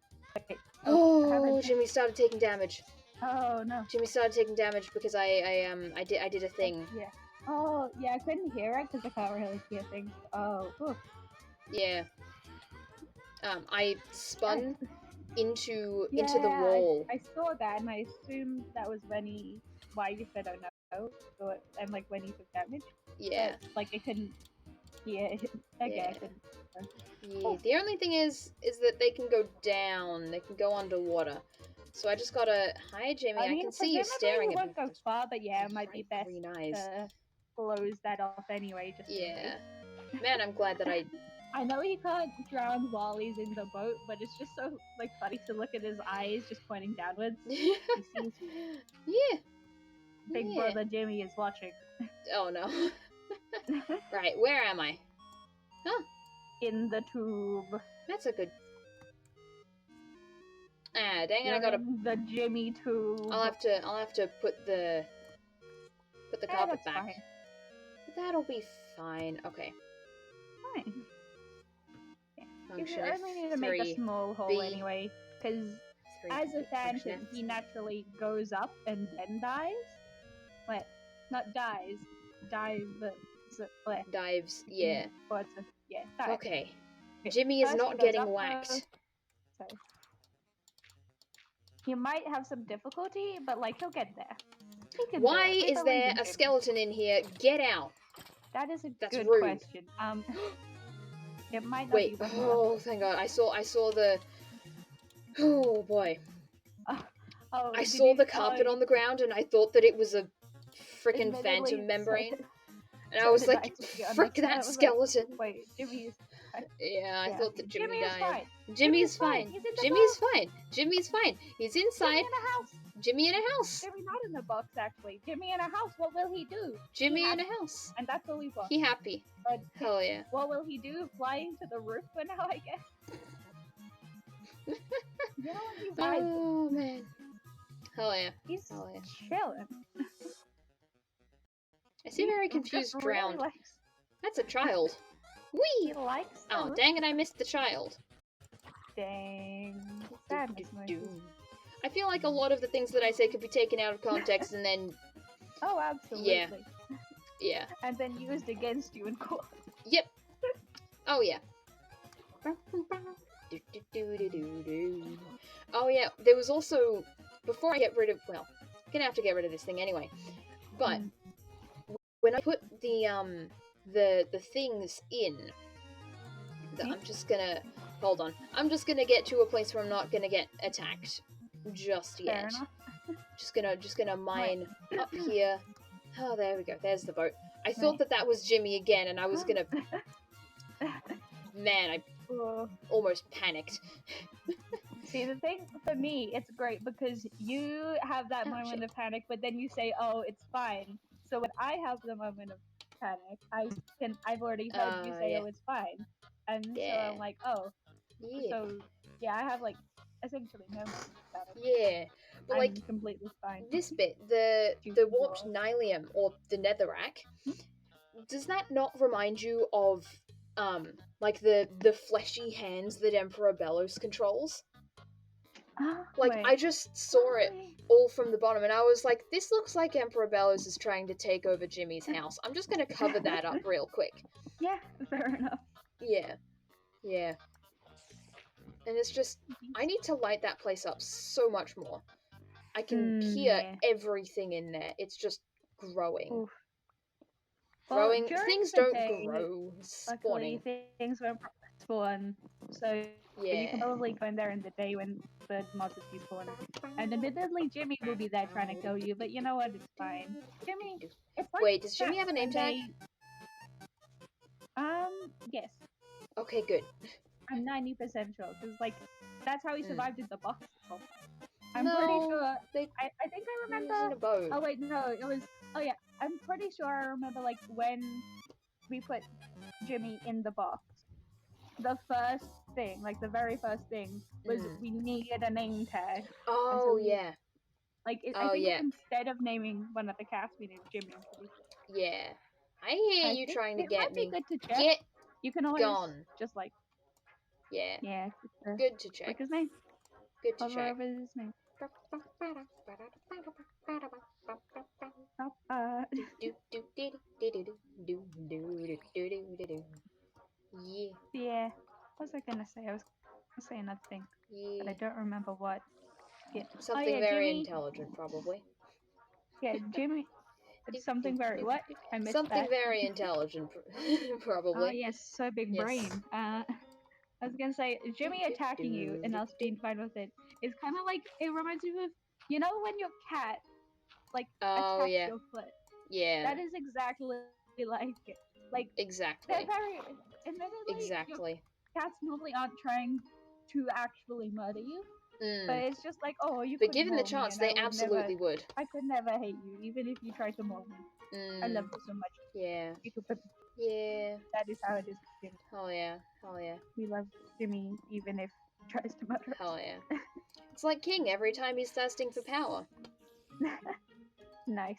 Wait. Oh, Jimmy started taking damage. Oh, no. Jimmy started taking damage because I did a thing. Yeah. Oh, yeah, I couldn't hear it because I can't really hear things. Oh, oof. Yeah. I spun into Yeah, the wall. I saw that and I assumed that was why you said oh no, and like when he took damage. Yeah. But, like I couldn't hear it. Okay, Yeah. I couldn't. Yeah. The only thing is that they can go down. They can go underwater. So I just gotta. Hi, Jimmy. I can see you staring he at me. won't go far, but yeah, it might be best green eyes. to close that off anyway. Just Yeah. Man, I'm glad that I. I know he can't drown while he's in the boat, but it's just so like funny to look at his eyes just pointing downwards. He sees Yeah. Big Yeah. Brother Jimmy is watching. Oh no. Right, where am I? Huh. In the tube. That's a good. Ah, dang it! You're I gotta. in the Jimmy tube. I'll have to put the carpet that's back. fine. But that'll be fine. Okay. Fine. Function You of only need to make a 3. small hole anyway, because 3. as a Function phantom, F. he naturally goes up and then dies. Wait, not dies. Dives. Yeah. Yeah. Dies. Okay. Jimmy is not getting whacked. So he might have some difficulty, but like he'll get there. Why is there a skeleton in here? Get out. That is a good rude. question. It might not Wait. be. Oh, thank God! I saw the. Oh boy. I saw the carpet on the ground, and I thought that it was a freaking phantom membrane. And I was like, frick that skeleton. Like, wait, Jimmy's. Yeah, I thought that Jimmy died. Fine. Jimmy's fine. Jimmy's fine. Jimmy's fine. He's inside. Jimmy in a house. Jimmy in a house. Jimmy not in a box, actually. Jimmy in a house. What will he do? Jimmy in a house. And that's all we want. He happy. But hell yeah. What will he do? Fly into the roof for now, I guess. You know what he's like? Oh man. Hell yeah. He's hell yeah. chilling. I see very confused drowned. Really That's a child. Whee! He likes Oh, dang it, I missed the child. Dang. Sadness noises. I feel like a lot of the things that I say could be taken out of context and then... Oh, absolutely. Yeah. Yeah. And then used against you in court. Yep. Oh, yeah. Oh, yeah, there was also... Before I get rid of... Well, I'm gonna have to get rid of this thing anyway. But... When I put the things in, I'm just gonna hold on. I'm just gonna get to a place where I'm not gonna get attacked just yet. Just gonna mine up here. Oh, there we go. There's the boat. I thought that was Jimmy again, and I was gonna. Man, I almost panicked. See, the thing for me, it's great because you have that moment of panic, but then you say, "Oh, it's fine." So when I have the moment of panic, I've already heard you say, "Oh, it's fine," and so I'm like, "Oh, so yeah, I have like essentially no panic." Yeah, but I'm completely fine. This bit, the warped nylium or the netherrack, does that not remind you of like the fleshy hands that Emperor Bellos controls? Like, I just saw it all from the bottom, and I was like, this looks like Emperor Bellos is trying to take over Jimmy's house. I'm just gonna cover that up real quick. Yeah, fair enough. Yeah. Yeah. And it's just, I need to light that place up so much more. I can hear everything in there. It's just growing. Oof. Growing. Well, things don't grow. Spawning. Luckily, things won't spawn, so you can probably go in there in the day when the monsters spawn. And admittedly, Jimmy will be there trying to kill you, but you know what? It's fine. Jimmy, it's like Wait, does Jimmy have a name tag? Yes. Okay, good. I'm 90% sure, because like that's how he survived in the box. I'm no, pretty sure. I think I remember. He was in a boat. Oh wait, no, it was. Oh yeah, I'm pretty sure I remember like when we put Jimmy in the box. The first thing, like the very first thing, was we needed a name tag. Oh yeah. Like Oh I think yeah. instead of naming one of the cats, we named Jimmy. I'm pretty sure. Yeah. I hear you think trying to it get might me. be good to check. Get You can always gone. just like Yeah. just, Good to check. click his name. Good to Hover check. over his name. Yeah. Yeah. What was I gonna say? I was gonna say another thing, but I Yeah. don't remember what. Yeah. Something Oh yeah, very Jimmy. intelligent, probably. Yeah, Jimmy. It's something very what? I missed Something that. very intelligent, Oh probably. yes, so big Yes. brain. I was gonna say Jimmy attacking you and us being fine with it is kind of like it reminds me of when your cat like Oh attacks yeah. your foot. Yeah. That is exactly like it. Like Exactly. they're very admittedly your Exactly. cats normally aren't trying to actually murder you, but it's just like, oh, you But could given the maul me chance, and they absolutely would. I could never hate you even if you tried to maul me. I love you so much. Yeah. You could put Yeah. that is how it is with Jimmy. Hell yeah. Hell yeah. We love Jimmy even if he tries to murder us. Hell yeah. It's like King every time he's thirsting for power. Nice.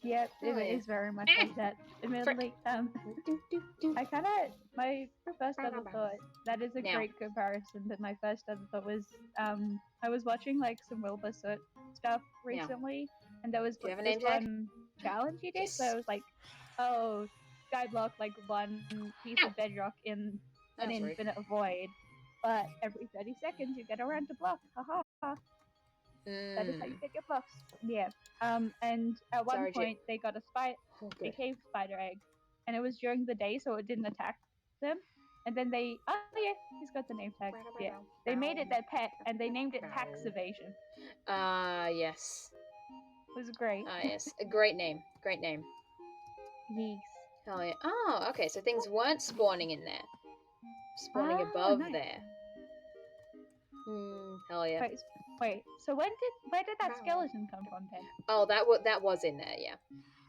Yep, Oh, it yeah. is very much like that. Admittedly, I kind of my first other thought that is a Now. great comparison. But my first other thought was I was watching like some Wilbur stuff recently, and there was Do you have a this name tag? one challenge he did Yes. where it was like, oh, skyblock like one piece of bedrock in an infinite void, but every 30 seconds you get a random block. Haha. That is how you get your blocks. Yeah. And at one point they got a cave spider egg, and it was during the day, so it didn't attack them. And then he's got the name tag. Yeah. They made it their pet, and they named it Tax Evasion. Yes. It was great. Yes. A great name. Great name. Yes. Hell yeah. Oh, okay, so things weren't spawning in there. Spawning above there. Hell yeah. Wait. So where did that skeleton come from then? Oh, that was in there, yeah.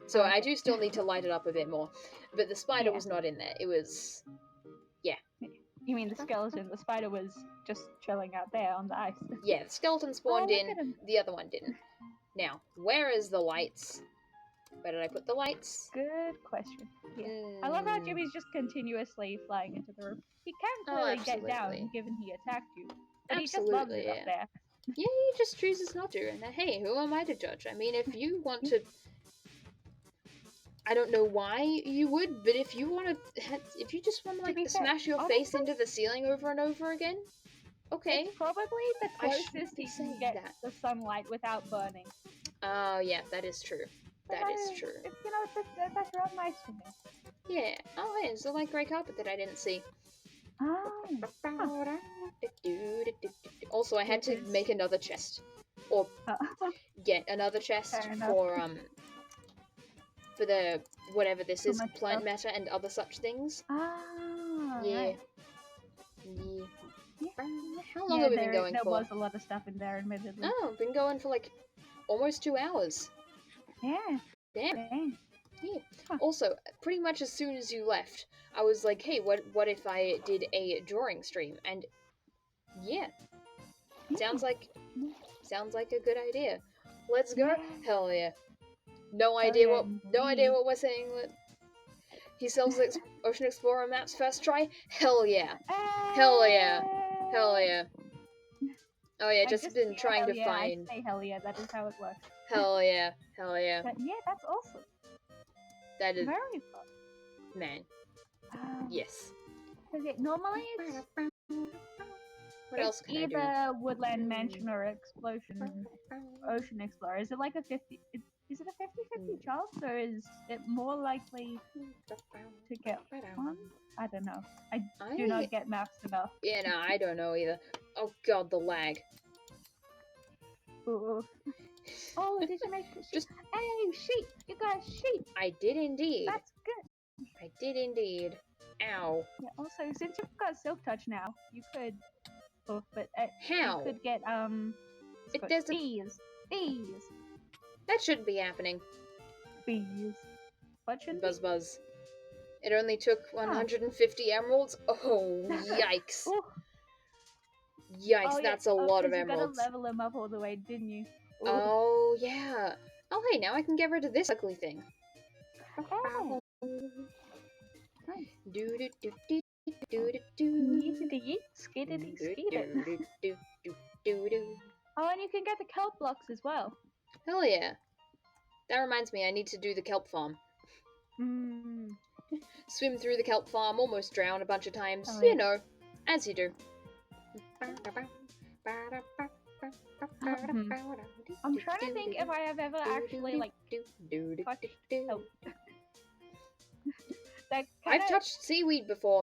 So I do still need to light it up a bit more, but the spider was not in there. It was, yeah. You mean the skeleton? The spider was just chilling out there on the ice. Yeah, the skeleton spawned in. The other one didn't. Now, where is the lights? Where did I put the lights? Good question. Yeah. I love how Jimmy's just continuously flying into the room. He can't really get down given he attacked you. But he just loves it up there. Yeah, he just chooses not to. And hey, who am I to judge? I mean, if you want to... I don't know why you would, but if you want to... If you just want to, like, smash your face into the ceiling over and over again, okay. It's probably the closest he can get the sunlight without burning. Oh, yeah, that is true. That is true. That's real nice for me. Yeah. Oh, yeah, it's the light grey carpet that I didn't see. Oh. Also, I had to make another chest. Or get another chest for the whatever this is, plant matter and other such things. Yeah. Right. Yeah. How long have we been going there for? There was a lot of stuff in there, admittedly. Oh, I've been going for like almost 2 hours. Yeah. Damn. Dang. Yeah. Huh. Also, pretty much as soon as you left, I was like, hey, what if I did a drawing stream? And yeah. Sounds like a good idea. Let's go. Yeah. Hell yeah. No idea what we're saying. He sells Ocean Explorer maps first try. Hell yeah. Hell yeah. Hell yeah. Oh yeah, just been trying to find. I say hell yeah. That is how it works. Hell yeah. Hell yeah. Yeah, that's awesome. That is very fun. Man. Yes. Okay, normally it's what else can either I do? Woodland Mansion or Ocean Explorer. Is it like a 50? Is it a 50-50 chance, or is it more likely to get one? I don't know. I do not get maps enough. Yeah, no, I don't know either. Oh god, the lag. Ooh. Oh, did you make sheep? Hey, sheep! You got a sheep! I did indeed. That's good. I did indeed. Ow. Yeah, also, since you've got Silk Touch now, you could... Oh, but how? You could get, There's bees. Bees. That shouldn't be happening. Bees. What shouldn't Buzz be? buzz. It only took 150 emeralds? Oh, yikes. Ooh. Yikes, Oh, yeah. that's a lot of 'cause you gotta emeralds. level them up all the way, didn't you? Ooh. Oh, yeah. Oh, hey, now I can get rid of this ugly thing. Okay. Nice. Do-do-do-do-do-do-do. Skidity, skidit. Do-do-do-do-do-do. Oh, and you can get the kelp blocks as well. Hell yeah. That reminds me, I need to do the kelp farm. Mm. Swim through the kelp farm, almost drown a bunch of times. Oh, You yeah. know, as you do. I'm trying to think if I have ever actually, like, touched kelp. I've touched seaweed before.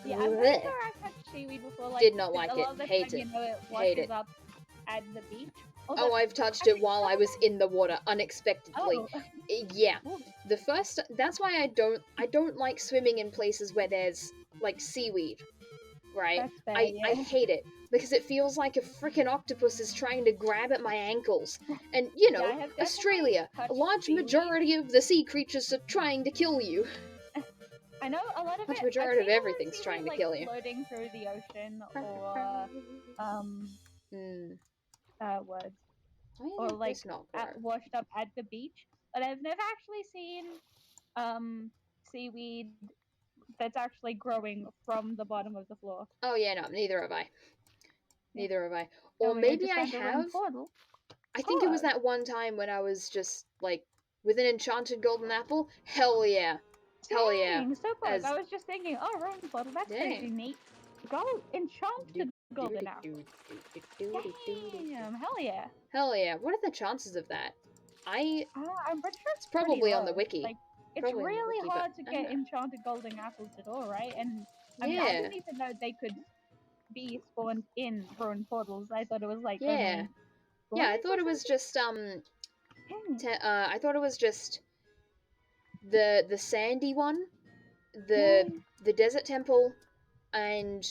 Yeah, I'm pretty sure I've touched seaweed before. Like, Did not like a lot of the it. Hate time, it. you know, it Hate washes it. up at the beach. Oh, I've touched it while I was in the water unexpectedly. Oh. Yeah. Ooh. That's why I don't like swimming in places where there's like seaweed. Right? That's fair, I yeah. hate it because it feels like a freaking octopus is trying to grab at my ankles. And you know, Yeah, I have definitely Australia, a touched large seaweed. majority of the sea creatures are trying to kill you. I know a lot of Large it. majority I've of seen everything's seaweed, trying to like, kill you. floating through the ocean, or words, Why or did like this not grow? washed up at the beach. But I've never actually seen seaweed that's actually growing from the bottom of the floor. Oh yeah, no, neither have I. Neither have I. Oh Or my God, maybe just I found a rune have. portal. I think it was Hello. that one time when I was just like with an enchanted golden apple. Hell yeah. Hell yeah. Dang, so close. As I was just thinking, oh, rune portal, that's pretty dang. neat. Go enchanted golden apple. Damn, hell yeah. Hell yeah. What are the chances of that? I'm pretty sure It's it's pretty probably on the low. wiki. Like, it's Probably on the really wiki, but hard to I don't get know. enchanted golden apples at all, right? And I mean, I Yeah. didn't even know they could be spawned in rune portals. I thought it was like Yeah. only Yeah, I glorious thought or it was something. just Dang. I thought it was just the sandy one, Yeah. the desert temple, and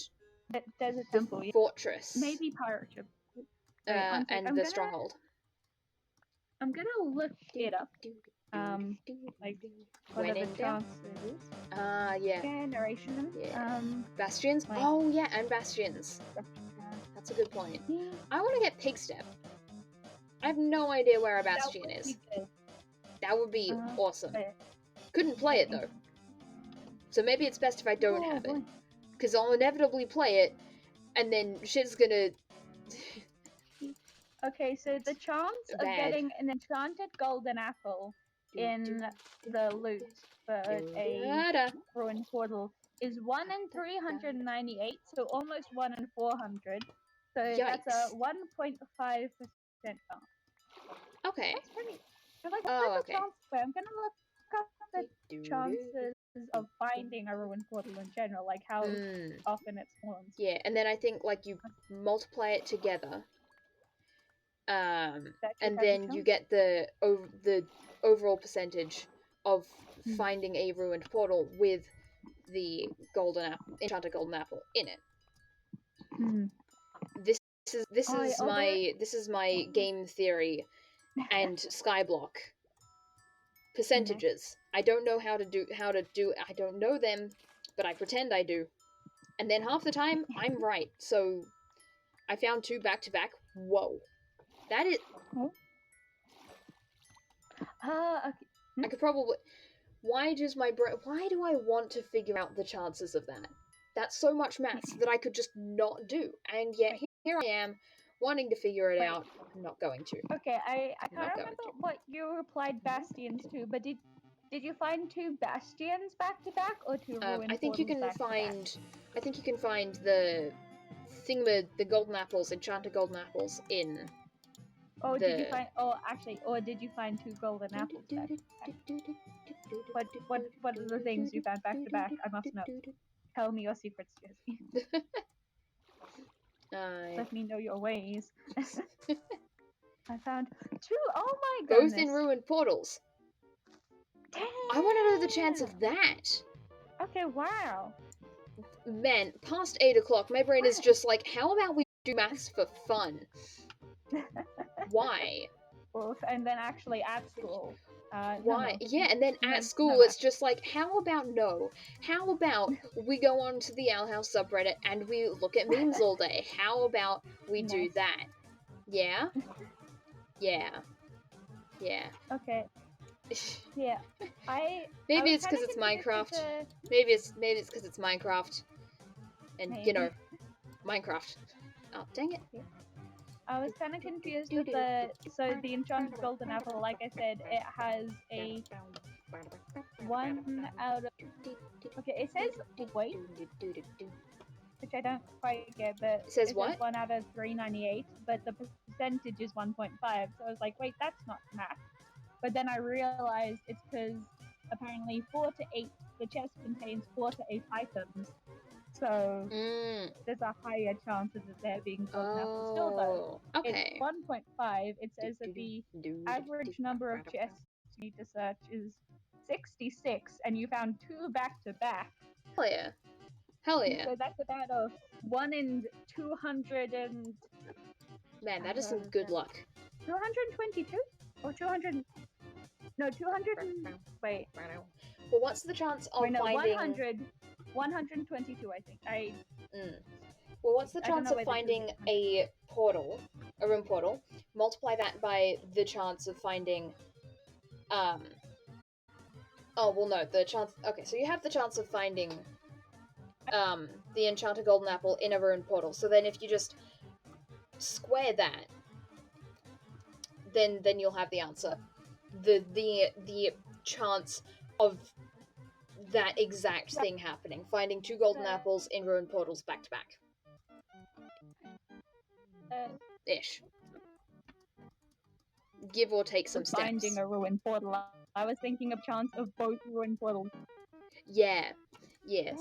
Desert the temple, yeah. fortress. Maybe pirate ship. Wait, one sec. And the stronghold. I'm gonna look it up. Like, what are the chances? Yeah. Generation. Yeah. Bastions? Like, Oh yeah, and bastions. That's a good point. yeah. I want to get pig step. I have no idea where a bastion is. That would be awesome. Couldn't play it though. So maybe it's best if I don't have it. Because I'll inevitably play it, and then shit's gonna... Okay, so the chance of getting an enchanted golden apple in the loot for a ruined portal is 1 in 398, so almost 1 in 400. So that's a 1.5% chance. Okay. That's pretty... Like, what's the chance? Wait, I'm gonna look up the chances of finding a ruined portal in general, like how often it spawns. Yeah, and then I think like you multiply it together, and then you get the overall percentage of finding a ruined portal with the enchanted golden apple in it. This is my game theory and skyblock percentages. I don't know how to do I don't know them, but I pretend I do. And then half the time I'm right. So I found 2 back to back. Whoa. That is okay. I could probably why do I want to figure out the chances of that? That's so much maths that I could just not do. And yet here I am wanting to figure it out. I'm not going to. Okay, I can't remember what you replied bastions to, but did you find 2 bastions back to back or 2 ruined I think you can back find I think you can find the golden apples, enchanted golden apples in did you find did you find 2 golden apples back to back? What are the things you found back to back? I must know. Tell me your secrets, Jesse. Let me know your ways. I found 2. Oh my goodness. Both in ruined portals. Damn. I want to know the chance of that. Okay, wow. Man, past 8 o'clock, my brain is just like, how about we do maths for fun? Why? Oof, and then actually at school. Why? No. Yeah, and then No, at school no. it's just like, how about no? How about we go on to the Owl House subreddit and we look at memes all day? How about we do Nice. that? Yeah? Yeah. Yeah. Okay. Yeah. Maybe was it's because kinda it's confused with Minecraft. Maybe it's because it's Minecraft. And, you know, maybe. Minecraft. Oh, dang it. Yeah. I was kind of confused with the enchanted golden apple. Like I said, it has a 1 out of. Okay, it says weight, which I don't quite get, but It says it says what? 1 out of 398, but the percentage is 1.5. So I was like, wait, that's not math. But then I realized it's because apparently 4 to 8, the chest contains 4 to 8 items. So there's a higher chance of it there being golden apples. Still though, okay. it's 1.5. It says that the average number of chests you need to search is 66, and you found 2 back to back. Hell yeah. Hell yeah. So that's about a 1 in 200 and. Man, that is some good luck. 222? Or 200. No, 200. Wait. Well, what's the chance of finding 122, I think. Well, what's the chance of finding a portal, a room portal? Multiply that by the chance of finding, oh, well, no, the chance, okay, so you have the chance of finding, the enchanted golden apple in a rune portal, so then if you just square that, then you'll have the answer. The chance of that exact thing happening, finding 2 golden apples in ruined portals back to back. Ish. Give or take some steps. Finding a ruined portal. I was thinking of chance of both ruined portals. Yeah.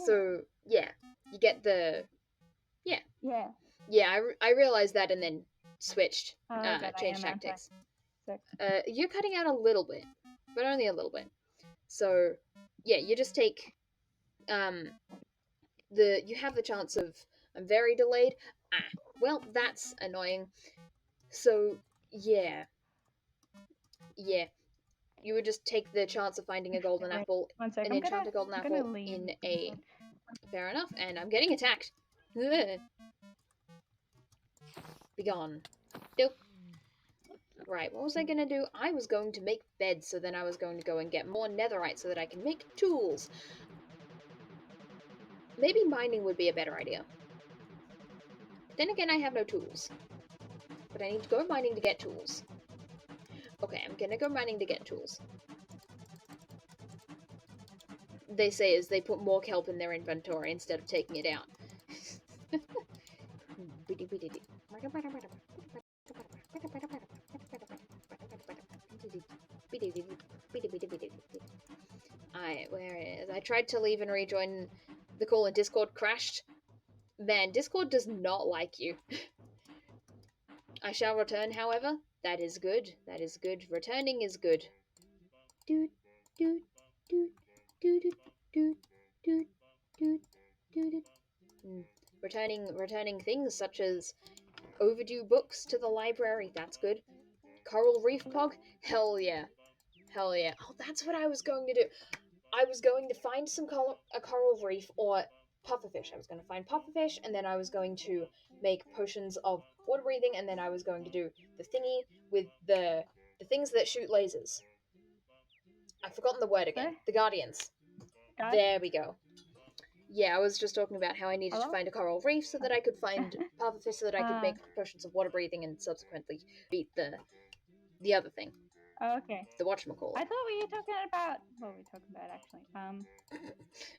So yeah, you get the yeah. I realized that and then switched, changed tactics. You're cutting out a little bit, but only a little bit. So yeah, you just take you have the chance of I'm very delayed. Well, that's annoying. So yeah, you would just take the chance of finding a golden apple, an enchanted golden apple in a. Fair enough, and I'm getting attacked. Be gone. Nope. Right, what was I gonna do? I was going to make beds, so then I was going to go and get more netherite so that I can make tools. Maybe mining would be a better idea. Then again, I have no tools. But I need to go mining to get tools. Okay, I'm gonna go mining to get tools. They say is they put more kelp in their inventory instead of taking it out. Where is? I tried to leave and rejoin the call and Discord crashed. Man, Discord does not like you. I shall return, however. That is good. That is good. Returning is good. Doot, doot, doot, doot, doot, doot, doot, doot. Returning things such as overdue books to the library. That's good. Coral Reef Pog? Hell yeah. Hell yeah. Oh, that's what I was going to do. I was going to find a coral reef or pufferfish. I was going to find pufferfish, and then I was going to make potions of water breathing, and then I was going to do the thingy with the things that shoot lasers. I've forgotten the word again. The Guardians. There we go. Yeah, I was just talking about how I needed to find a coral reef so that I could find pufferfish so that I could make potions of water breathing and subsequently beat the other thing. Okay. The whatchamacallit. I thought we were talking about. What were we talking about, actually?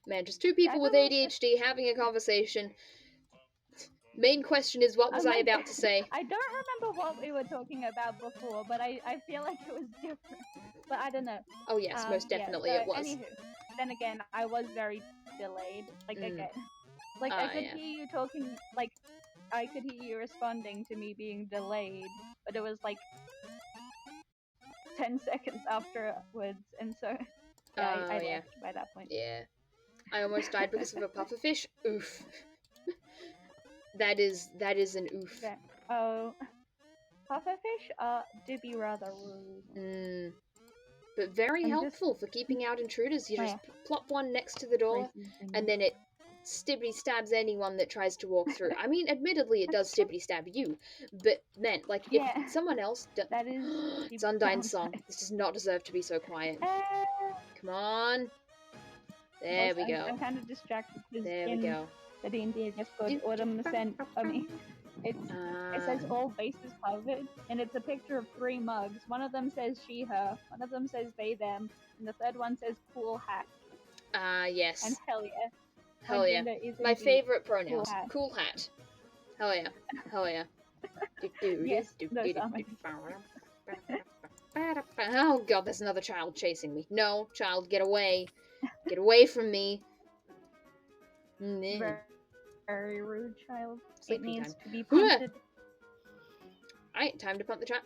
Man, just two people with ADHD having a conversation. Main question is, what was I about to say? I don't remember what we were talking about before, but I feel like it was different. But I don't know. Oh yes, most definitely it was. Anywho, then again, I was very delayed. Like again, like I could hear you talking. Like I could hear you responding to me being delayed, but it was like 10 seconds afterwards, and so I left by that point. Yeah, I almost died because of a pufferfish. Oof. That is an oof. Yeah. Oh, pufferfish did be rather rude. But very I'm helpful for keeping out intruders. You just plop one next to the door, and then it stibbity stabs anyone that tries to walk through. I mean, admittedly, it does stibbity stab you, but man, like, if someone else that is it's Undyne's song. This does not deserve to be so quiet. Come on. There we go. I'm kind of distracted because there we go. the D&D I just got Autumn sent me. It says all bases covered, and it's a picture of 3 mugs. One of them says she, her, one of them says they, them, and the third one says cool hat. Yes. And hell yeah. Hell yeah. My favorite pronouns. Cool hat. Hell yeah. Hell yeah. Yes, those are my Oh god, there's another child chasing me. No, child, get away. Get away from me. Very, very rude child. Sleeping it needs time. to be punted. Alright, time to pump the trap.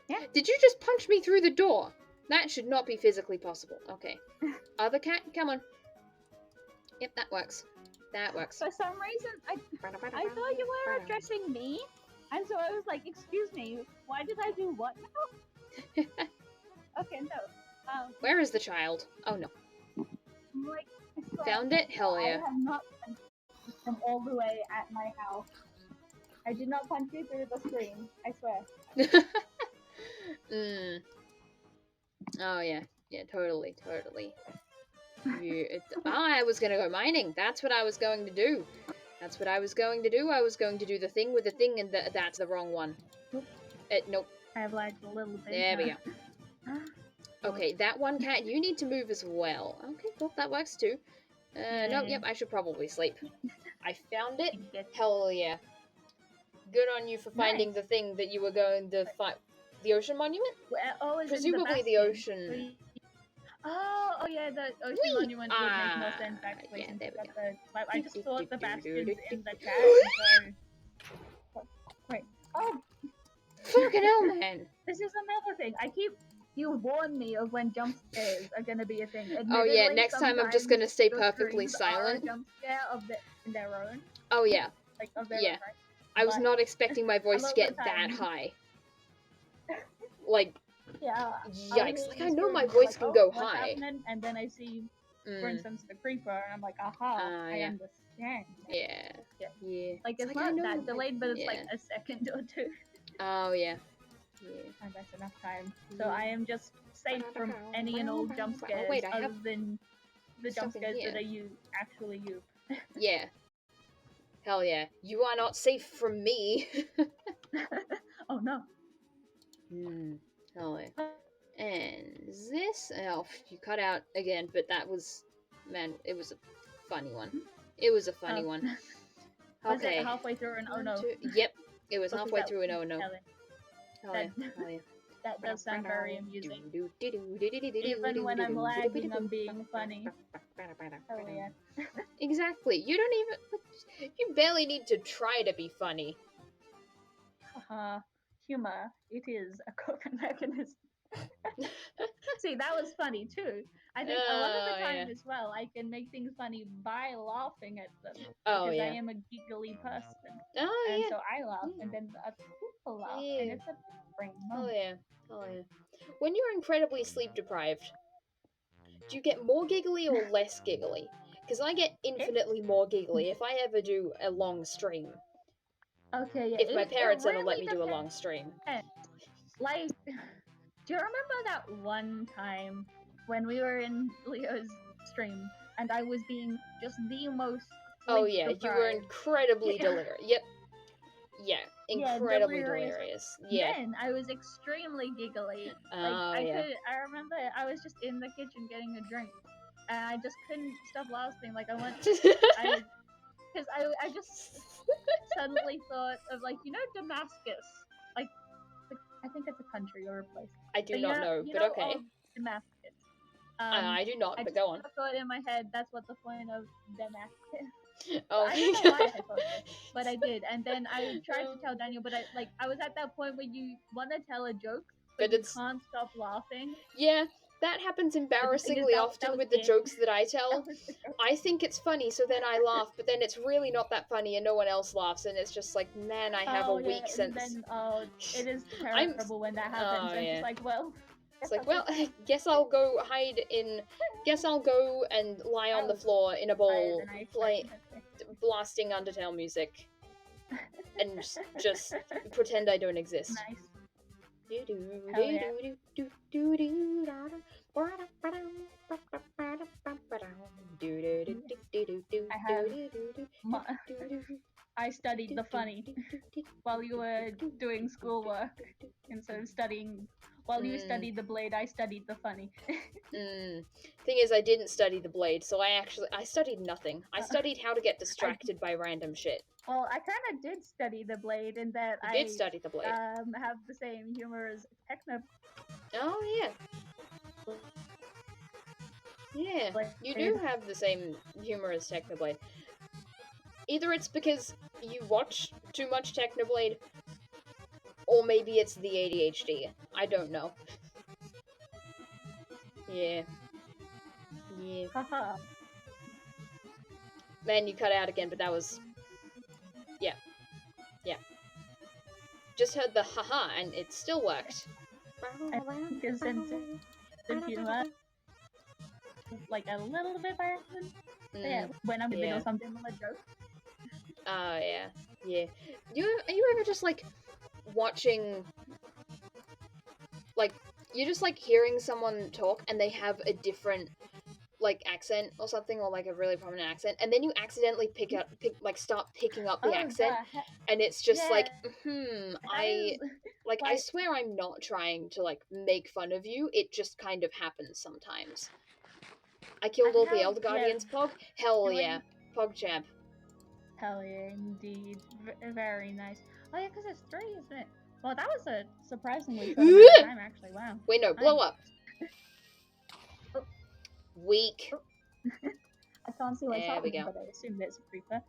Yeah. Did you just punch me through the door? That should not be physically possible. Okay. Other cat, come on. Yep, that works. That works. For some reason, I thought you were addressing me, and so I was like, excuse me, why did I do what now? Okay, no. Where is the child? Oh no. Like, found it? Hell yeah. I have not come all the way at my house. I did not punch you through the screen, I swear. Oh yeah. Yeah, totally. I was gonna go mining. That's what I was going to do. I was going to do the thing with the thing, and that's the wrong one. Nope. I have lagged a little bit. There we go. Okay, that one cat, you need to move as well. Okay, cool, that works too. No, yep, I should probably sleep. I found it. Hell yeah. Good on you for finding the thing that you were going to find. The ocean monument? Presumably the ocean. Oh yeah, the ocean monument would make more sense actually. Yeah, there we go. I just thought the bastions in the chat. Wait. Oh! Fucking hell, man. This is another thing. You warn me of when jump scares are gonna be a thing. Oh yeah, next time I'm just gonna stay perfectly silent. Jump scare of their own. Oh yeah. Like of their own, right? I was not expecting my voice to get that high. Like, yeah. Yikes! Like I know my voice can go high. And then I see, for instance, the creeper, and I'm like, aha, I understand. Yeah. Like it's not that delayed, but it's like a second or two. Oh yeah. And that's enough time. So I am just safe from any and all jump scares, other than the jump scares that I actually use. Yeah. Hell yeah. You are not safe from me. Oh no. Hell yeah. And this? Oh, you cut out again, but that was... Man, it was a funny one. It was a funny one. Okay. Was it halfway through an oh no? Yep. It was halfway through an oh no. Hell yeah. That does sound very amusing. Even when I'm lagging, I'm being funny. Oh yeah. Exactly. You don't even... You barely need to try to be funny. Humor. It is a coping mechanism. See, that was funny too. I think a lot of the time as well, I can make things funny by laughing at them. Because I am a giggly person. And so I laugh, and then other people laugh, and it's a brain moment. Oh yeah. When you're incredibly sleep deprived, do you get more giggly or less giggly? Because I get infinitely more giggly if I ever do a long stream. Okay, yeah. If my parents ever let me do a long stream. Like, do you remember that one time when we were in Leo's stream and I was being just the most deprived? You were incredibly delirious. Yep. Yeah, incredibly delirious. Yeah. Then I was extremely giggly. I remember I was just in the kitchen getting a drink and I just couldn't stop laughing. Like because I just suddenly thought of, like, you know, Damascus. Like, I think it's a country or a place. I do not know, but okay. Damascus. I do not, but go on. I thought in my head that's what the point of Damascus. Oh, I don't know why I thought that, but I did. And then I tried to tell Daniel, but I was at that point where you want to tell a joke, but you can't stop laughing. Yeah. That happens embarrassingly often with the jokes that I tell. I think it's funny, so then I laugh, but then it's really not that funny, and no one else laughs, and it's just like, man, I have a weak sense. And then, it is terrible when that happens. Oh, and yeah. It's like, well, It's like, well, guess I'll go hide in. Guess I'll go and lie on the floor in a bowl, blasting Undertale music, and just pretend I don't exist. Nice. Hell yeah. I studied the funny while you were doing schoolwork instead of studying. While you studied the blade, I studied the funny. Thing is, I didn't study the blade, so I studied nothing. I studied how to get distracted by random shit. Well, I kind of did study the blade in that I did study the blade. Have the same humor as Techno. Oh, yeah. Yeah, you do have the same humor as Technoblade. Either it's because you watch too much Technoblade, or maybe it's the ADHD. I don't know. Yeah. Yeah. Haha. Man, you cut out again, but that was... Yeah. Yeah. Just heard the haha, and it still worked. I think it's in humor. Like a little bit by accident. Yeah, when I'm in the middle of something, I'll joke. Yeah. Yeah. Are you ever just, like, watching... Like, you're just, like, hearing someone talk, and they have a different... like accent or something, or like a really prominent accent, and then you accidentally start picking up the accent, and it's just like, I swear I'm not trying to like make fun of you. It just kind of happens sometimes. I killed all the Elder Guardians, Pog. Hell yeah, PogChamp. Hell yeah, indeed, very nice. Oh yeah, because it's 3, isn't it? Well, that was a surprisingly short amount of time, actually. Wow. Wait, no, blow up. Weak. I can't see what's happening, but I assume there's a creeper.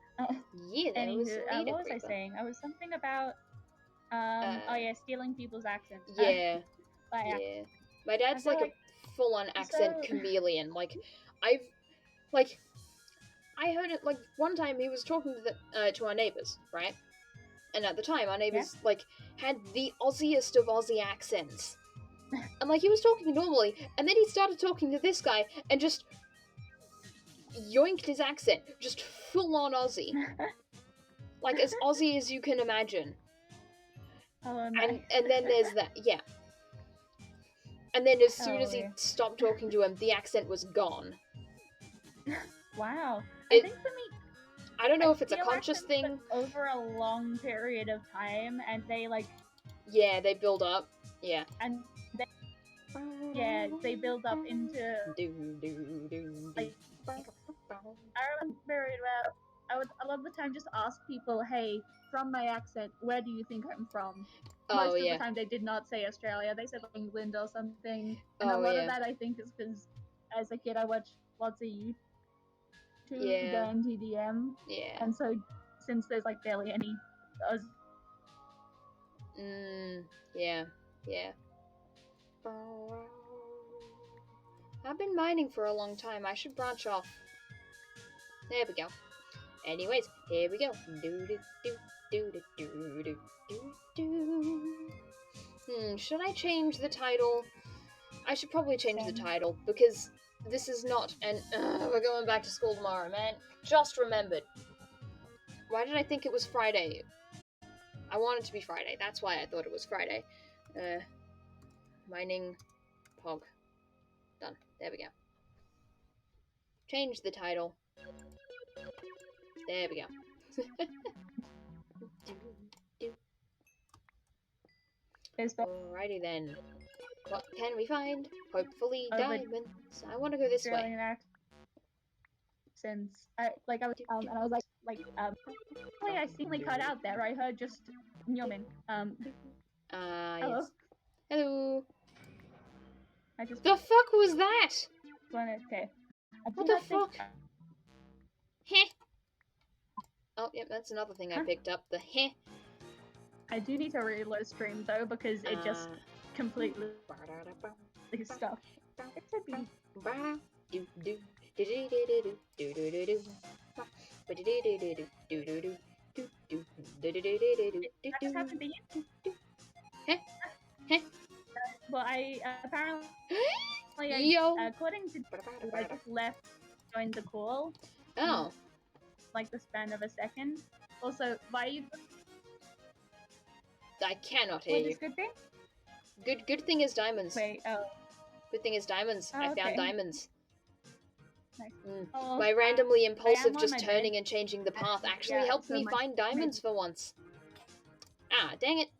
Yeah, there was what was creeper. I saying? I was something about oh yeah, stealing people's accents. Yeah. Yeah. My dad's like a full-on accent chameleon. Like, I heard it like one time he was talking to our neighbors, right? And at the time, our neighbors like had the Aussiest of Aussie accents. And like he was talking normally, and then he started talking to this guy and just yoinked his accent, just full on Aussie, like as Aussie as you can imagine. Oh, nice. And then there's that, yeah. And then as soon as he stopped talking to him, the accent was gone. Wow. I think for me, I don't know if it's a conscious thing. Over a long period of time, and they like. Yeah, they build up. Yeah. And they build up into. Like, I remember very well. I love the time just ask people, hey, from my accent, where do you think I'm from? Most of the time they did not say Australia, they said England or something. And a lot of that I think is because as a kid I watched lots of YouTube and TDM. Yeah. And so since there's like barely any yeah. I've been mining for a long time. I should branch off. There we go. Anyways, here we go. Should I change the title? I should probably change the title, because this is not an... we're going back to school tomorrow, man. Just remembered. Why did I think it was Friday? I want it to be Friday. That's why I thought it was Friday. Mining Pog. Done. There we go. Change the title. There we go. Alrighty then. What can we find? Hopefully diamonds. I want to go this way. Since I was and I was like I seemingly cut out there. I heard just Nyomin. Hello. Yes. Hello. The fuck was that? Okay. What the fuck? Heh. Oh, yep, that's another thing I picked up. The heh. I do need to reload stream though, because it just completely stopped. It's a bee. That just happened to you? Well, I apparently, Yo. according to I just left, joined the call. Oh. Like the span of a second. Also, why are you? I cannot hear Wait, you. this good thing? Good thing is diamonds. Wait, oh. Good thing is diamonds. Oh, I found okay. diamonds. Nice. Oh, my randomly impulsive just turning bed. and changing the path actually helped me find diamonds for once. Ah, dang it.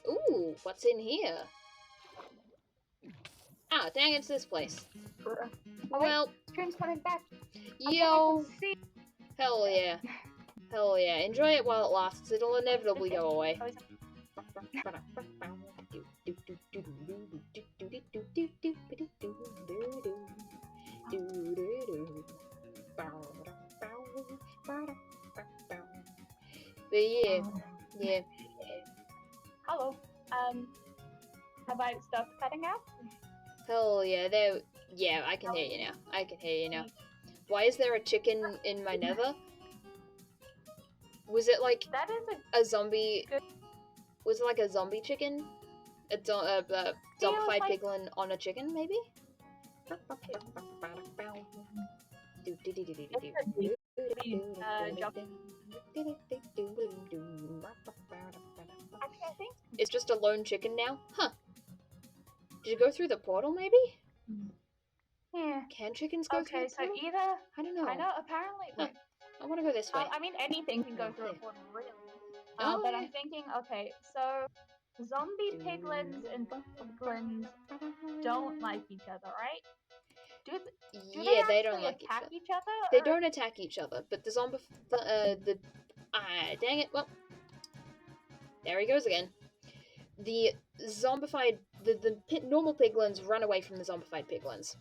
Ooh, what's in here? Ah, dang, it's this place. Well, Stream's coming back. Yo. Hell yeah. Hell yeah. Enjoy it while it lasts. It'll inevitably go away. But yeah. Hello. Have I stopped cutting out? Hell yeah. Yeah, I can hear you now. I can hear you now. Why is there a chicken in my nether? Was it like That is a zombie? Was it like a zombie chicken? A zombified piglin on a chicken, maybe? It's just a lone chicken now? Huh. Did you go through the portal, maybe? Yeah. Can chickens go through the portal? So either... I don't know. I know, apparently... Huh. I want to go this way. I mean, anything can go through a portal, really. Oh, but yeah. I'm thinking, okay, so... Zombie piglins and piglins don't like each other, right? Do they don't like attack each other? They don't attack each other, but the zombie... dang it, well... There he goes again. The zombified... The normal piglins run away from the zombified piglins.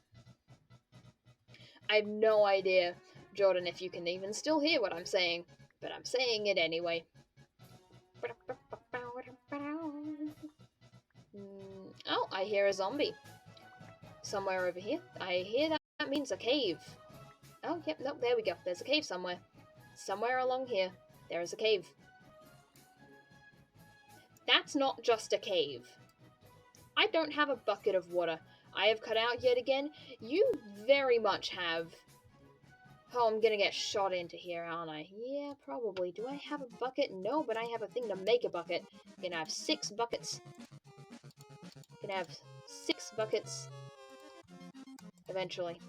I have no idea, Jordan, if you can even still hear what I'm saying, but I'm saying it anyway. Oh, I hear a zombie. Somewhere over here. I hear that. That means a cave. Oh, yep, nope, there we go. There's a cave somewhere. Somewhere along here, there is a cave. That's not just a cave. I don't have a bucket of water. I have cut out yet again. You very much have. Oh, I'm gonna get shot into here, aren't I? Yeah, probably. Do I have a bucket? No, but I have a thing to make a bucket. I'm gonna have 6 buckets. Gonna have 6 buckets. Eventually.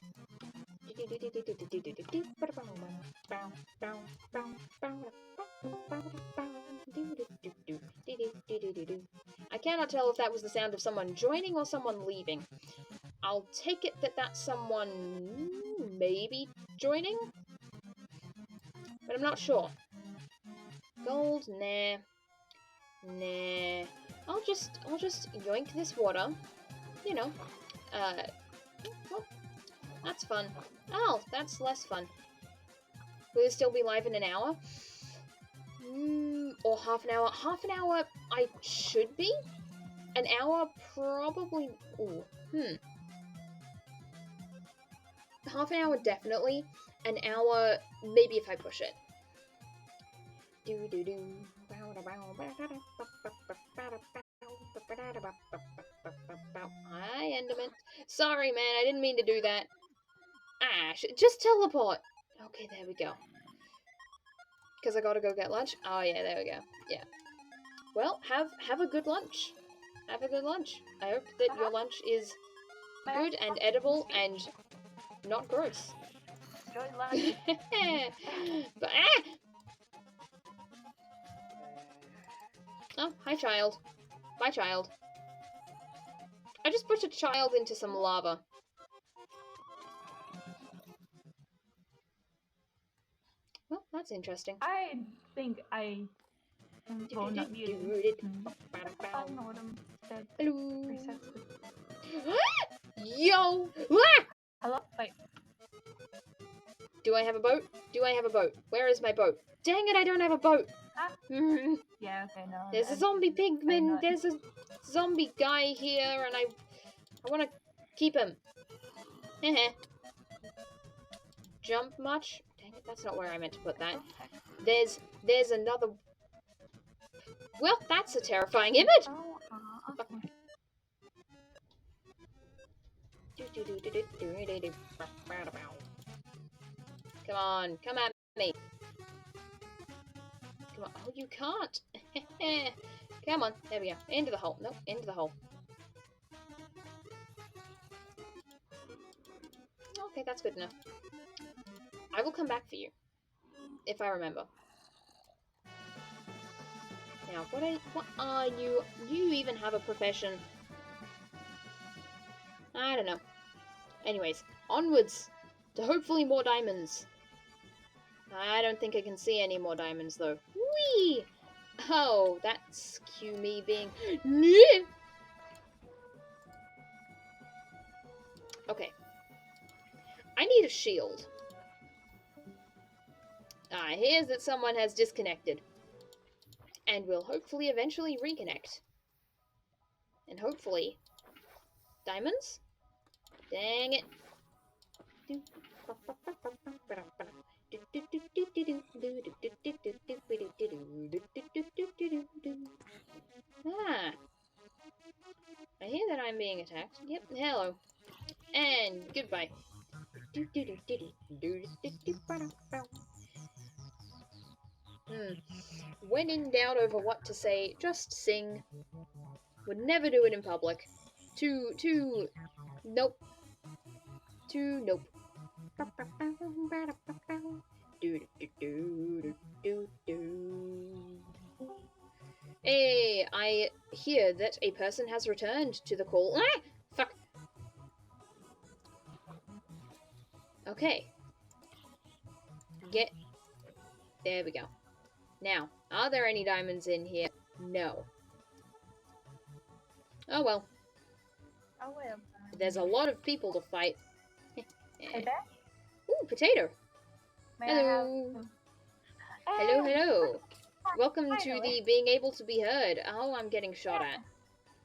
I cannot tell if that was the sound of someone joining or someone leaving. I'll take it that that's someone maybe joining, but I'm not sure. Gold, nah. Nah. I'll just yoink this water. You know. Well, that's fun. Oh, that's less fun. Will it still be live in an hour? Or half an hour? Half an hour I should be? An hour probably... Ooh, Half an hour definitely. An hour maybe if I push it. Hi, Enderman. Sorry, man, I didn't mean to do that. Just teleport. Okay, there we go. Because I gotta go get lunch. Oh yeah, there we go. Yeah. Well, have a good lunch. Have a good lunch. I hope that your lunch is good and edible and not gross. Enjoy lunch. But Oh, hi child. Bye child. I just pushed a child into some lava. Well, that's interesting. I think I... Well, not muted. Hello. Yo! Hello? Wait. Do I have a boat? Do I have a boat? Where is my boat? Dang it, I don't have a boat! Yeah, okay, no. There's a zombie pigman, there's a zombie guy here, and I want to keep him. Heh. Jump much? Dang it, that's not where I meant to put that. There's another... Well, that's a terrifying image! Come on, come at me. Come on. Oh, you can't. Come on. There we go. Into the hole. Nope, into the hole. Okay, that's good enough. I will come back for you. If I remember. Now, what are you? Do you even have a profession? I don't know. Anyways, onwards to hopefully more diamonds. I don't think I can see any more diamonds though. Whee! Oh, that's cue me being... Okay. I need a shield. Ah, here's that someone has disconnected. And will hopefully eventually reconnect. And hopefully... Diamonds? Dang it. Ah. I hear that I'm being attacked. Yep, hello. And goodbye. When in doubt over what to say, just sing. Would never do it in public. Nope. Nope. Hey, I hear that a person has returned to the call. Ah! Fuck. Okay. There we go. Now, are there any diamonds in here? No. Oh well. Oh, well. There's a lot of people to fight. Hey there? Ooh, potato. May Hello. Hello. Welcome to the being able to be heard. Oh, I'm getting shot at.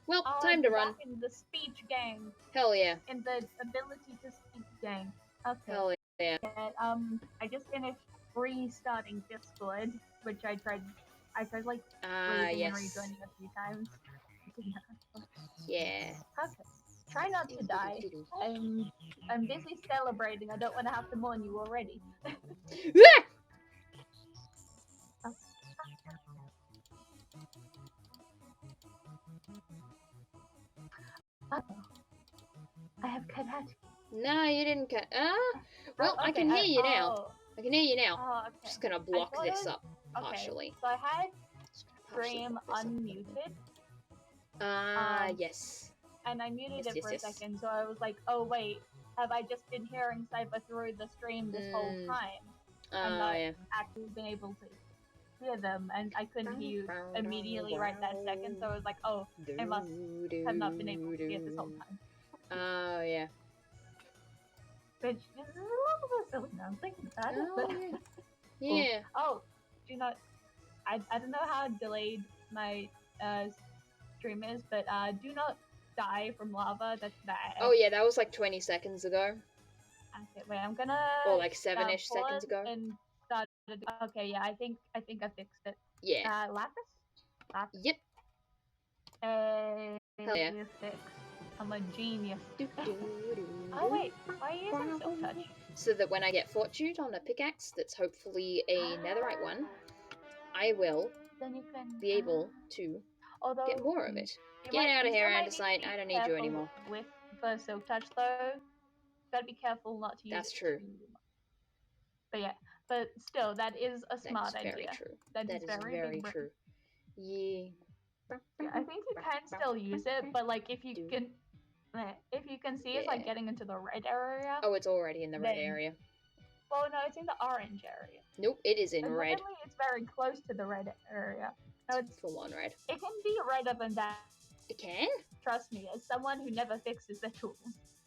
Well, time to run. In the speech game. Hell yeah. In the ability to speak game. Okay. Hell yeah. And, I just finished restarting Discord, which I tried like leaving and rejoining a few times. Yeah. Okay. Try not to die. I'm busy celebrating. I don't want to have to mourn you already. I have cut out. No, you didn't cut. Well, okay. I can hear you now. I can hear you now. Oh, okay. Just gonna block this up partially. So I had stream unmuted. Yes. And I muted it for a second, so I was like, oh wait, have I just been hearing Cypher through the stream this whole time? And not actually been able to hear them, and I couldn't hear you immediately right that second, so I was like, oh, I must have not been able to hear this whole time. Oh, yeah. Which is a little bit silly now, I'm thinking about it, but... Yeah. Oh, do not... I don't know how delayed my stream is, but do not die from lava. That's bad. Oh yeah, that was like 20 seconds ago. Okay, wait, I'm gonna... Or like 7-ish seconds ago. And start... Okay, yeah, I think I fixed it. Yeah. Lapis? Yep. Hell yeah. I'm a genius. Oh wait, why are you using Silk Touch? So that when I get fortune on a pickaxe that's hopefully a netherite one, I will be able to get more of it. Get out of here, Andesite. I don't need you anymore. With the Silk Touch though, gotta be careful not to use That's true. But yeah, but still, that is a smart idea. Very true. That is very true. Yeah. Yeah, I think you can still use it, but like if you can see it's like getting into the red area. Oh, it's already in the red area. Well, no, it's in the orange area. Nope, it is in red. It's very close to the red area. No, it's full on red. It can be redder than that. It can? Trust me, as someone who never fixes their tools.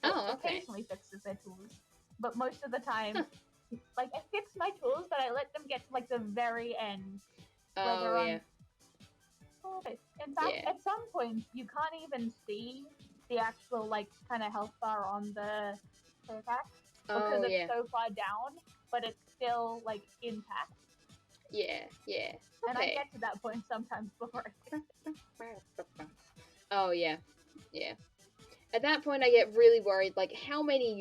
Oh, okay. Occasionally fixes their tools, but most of the time Like, I fix my tools, but I let them get to like the very end where Oh they're yeah. on. In fact, Yeah. at some points you can't even see the actual like kind of health bar on the pickaxe because Oh it's yeah. so far down, but it's still like intact. Yeah. Yeah. And I Okay. get to that point sometimes before I fix it. Oh yeah. Yeah. At that point, I get really worried. Like, how many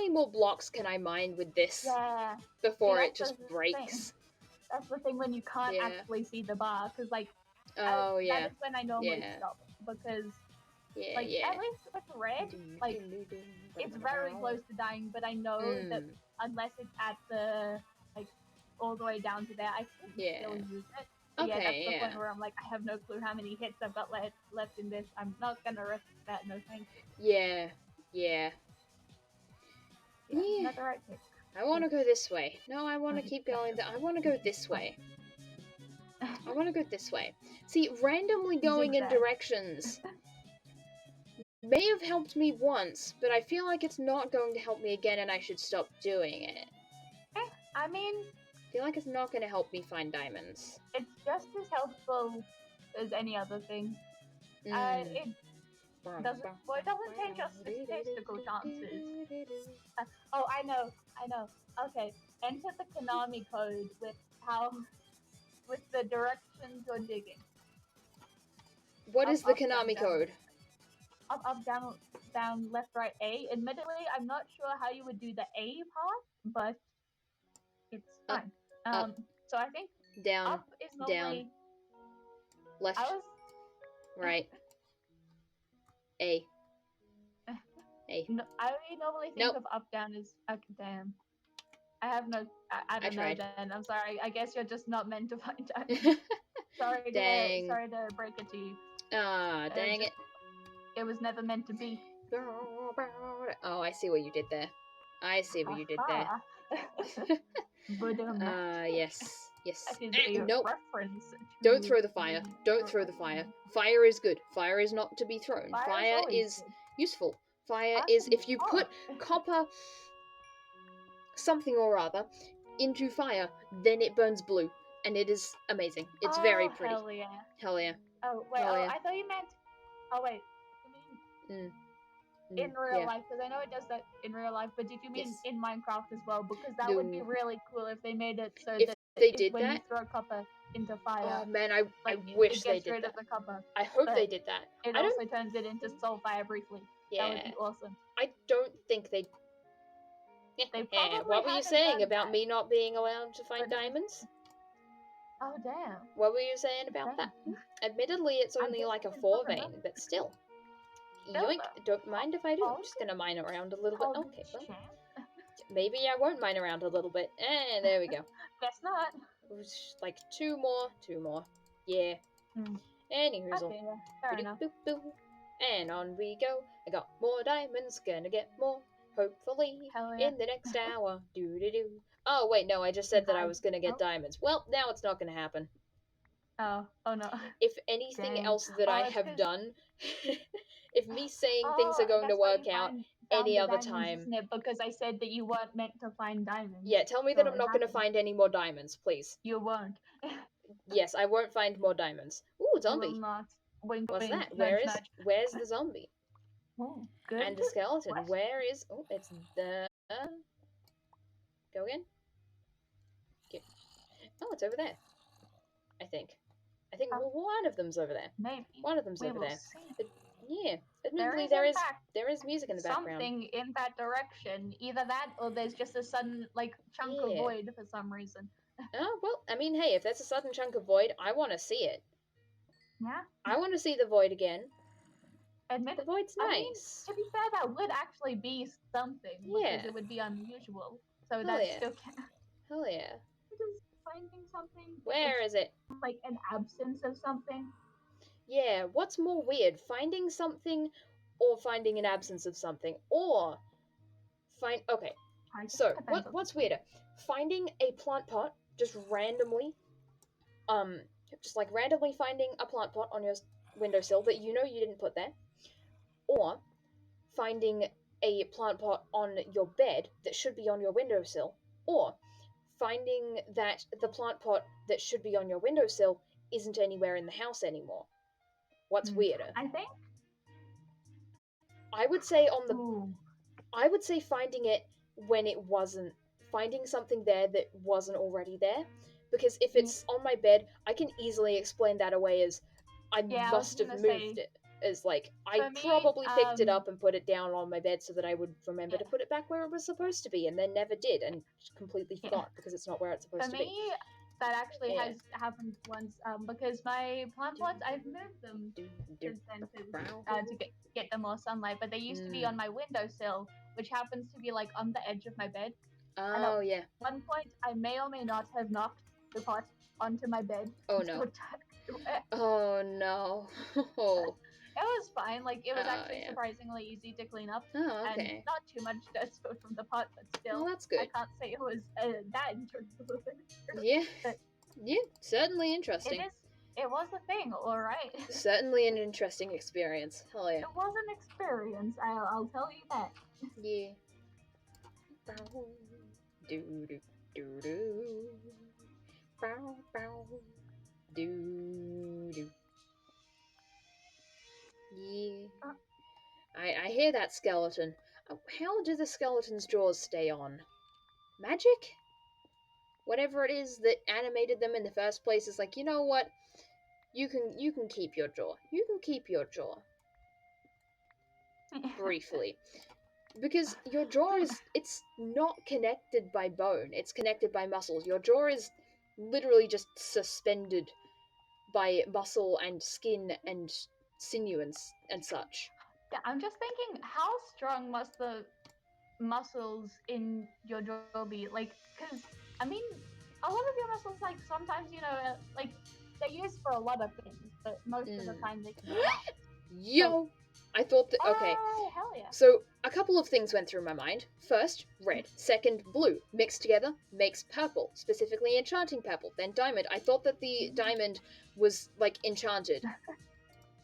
more blocks can I mine with this Yeah. See, before it that's just the thing. breaks? That's the thing when you can't Yeah. actually see the bar, because like Oh that yeah. is when I normally Yeah. stop because Yeah. like Yeah. at least with red, like it's very close to dying, but I know that unless it's at the like all the way down to there, I can Yeah. still use it. But yeah, that's Okay. the Yeah. point where I'm like, I have no clue how many hits I've got left in this. I'm not gonna risk that. No thanks. Yeah. Yeah. Yeah, Yeah. not the right pick. I want to go this way. No, I want to keep going. I want to go this way. I want to go this way. See, randomly going in Zigzag. directions may have helped me once, but I feel like it's not going to help me again and I should stop doing it. I mean, I feel like it's not going to help me find diamonds. it's just as helpful as any other thing. It doesn't change your statistical chances. Oh, I know. Okay, enter the Konami code with the directions you're digging. What Up, is the up, down, Konami down, code? up, down, left, right, A. Admittedly, I'm not sure how you would do the A part, but it's fine. Up, So I think down, up is normally left, I was right, A. A. no, I normally think Nope. of up down as damn. I have no. I don't know. Then I'm sorry. I guess you're just not meant to find diamonds. Dang. Sorry to break it to you. Ah, dang it. It was never meant to be. Oh, I see what you did there. I see what you did there. Yes. Yes. That is a Nope. reference. Don't throw the fire. Don't throw the fire. Fire is good. Fire is not to be thrown. Fire is useful. Fire is if you put copper something or other into fire, then it burns blue. And it is amazing. It's very pretty. Hell yeah. Hell yeah. Oh, wait. Hell yeah. I thought you meant. Oh, wait. You mean in real life? Because I know it does that in real life, but did you mean in Minecraft as well? Because that would be really cool if they made it so that they did when that, you throw copper into fire. Oh man, I it wish they gets did rid that. of the copper. I hope they did that. It also turns it into soulfire briefly. Yeah. That would be awesome. I don't think they. What were you saying about me not being allowed to find diamonds? Oh damn. What were you saying about that? Admittedly, it's only like a 4 vein, but still. Yoink! Don't mind if I do. I'm just gonna mine around a little bit. Okay, well. Maybe I won't mine around a little bit. There we go. Guess not. Like 2 more. Yeah. Anywho, okay, yeah, fair enough. And on we go. I got more diamonds, gonna get more. Hopefully, in the next hour. Do. Oh, wait, no, I just said that I was gonna get diamonds. Well, now it's not gonna happen. Oh no. If anything else that I have done, if me saying things are going to work out any other time. Isn't it? Because I said that you weren't meant to find diamonds. Yeah, tell me that I'm not going to find any more diamonds, please. You won't. Yes, I won't find more diamonds. Ooh, zombie. You will not. Wink, What's wink, that? nudge. Where's the zombie? Oh, good. And the skeleton. What? Where is? Oh, it's the. Go again. Okay. Oh, it's over there. I think one of them's over there. Maybe. One of them's over there. Yeah. Admittedly, there is music in the background. Something in that direction. Either that, or there's just a sudden chunk of void for some reason. Oh well, I mean, hey, if that's a sudden chunk of void, I want to see it. Yeah. I want to see the void again. The void's nice. To be fair, that would actually be something because it would be unusual. So that still can. Hell yeah. Just finding something. Where is it? Like an absence of something. Yeah. What's more weird, finding something, or finding an absence of something, or Okay. So what's weirder, finding a plant pot just randomly, just like randomly finding a plant pot on your windowsill that you know you didn't put there, or finding a plant pot on your bed that should be on your windowsill Or finding that the plant pot that should be on your windowsill isn't anywhere in the house anymore. What's weirder? I think. I would say on the Ooh. I would say finding it when it wasn't, finding something there that wasn't already there. Because if Yeah, it's on my bed, I can easily explain that away as I yeah, I was must have gonna moved say it. As like, I for me, probably picked it up and put it down on my bed so that I would remember yeah, to put it back where it was supposed to be, and then never did and completely yeah. forgot because it's not where it's For supposed to me, be. that actually Yeah. has happened once because my plant pots, I've moved them since then to get them more sunlight, but they used to be on my windowsill, which happens to be like on the edge of my bed. And at Oh, yeah. one point, I may or may not have knocked the pot onto my bed Oh, and no. still touched it. Oh, no. Oh, It was fine. Like it was actually yeah. surprisingly easy to clean up, Oh, and okay. not too much dirt spilled from the pot, but Well, still, that's I good. can't say it was that enjoyable. Yeah. But Yeah, certainly it interesting. is. It was a thing, all right. Certainly an interesting experience. Hell yeah. It was an experience. I'll tell you that. Yeah. Bow. Do do do do. Bow bow. Do do. Yeah. Uh, I hear that skeleton. How do the skeleton's jaws stay on? Magic? Whatever it is that animated them in the first place is like, you know what? You can keep your jaw. You can keep your jaw. Briefly. Because your jaw is, it's not connected by bone, it's connected by muscles. Your jaw is literally just suspended by muscle and skin and sinew and such. yeah, I'm just thinking, how strong must the muscles in your jaw be? Like, because I mean, a lot of your muscles, like sometimes like they're used for a lot of things, but most of the time they can relax. So, Yo, I thought that, okay, oh hell yeah! so a couple of things went through my mind. First, red. Second, blue. Mixed together makes purple, specifically enchanting purple. Then diamond. I thought that the diamond was like enchanted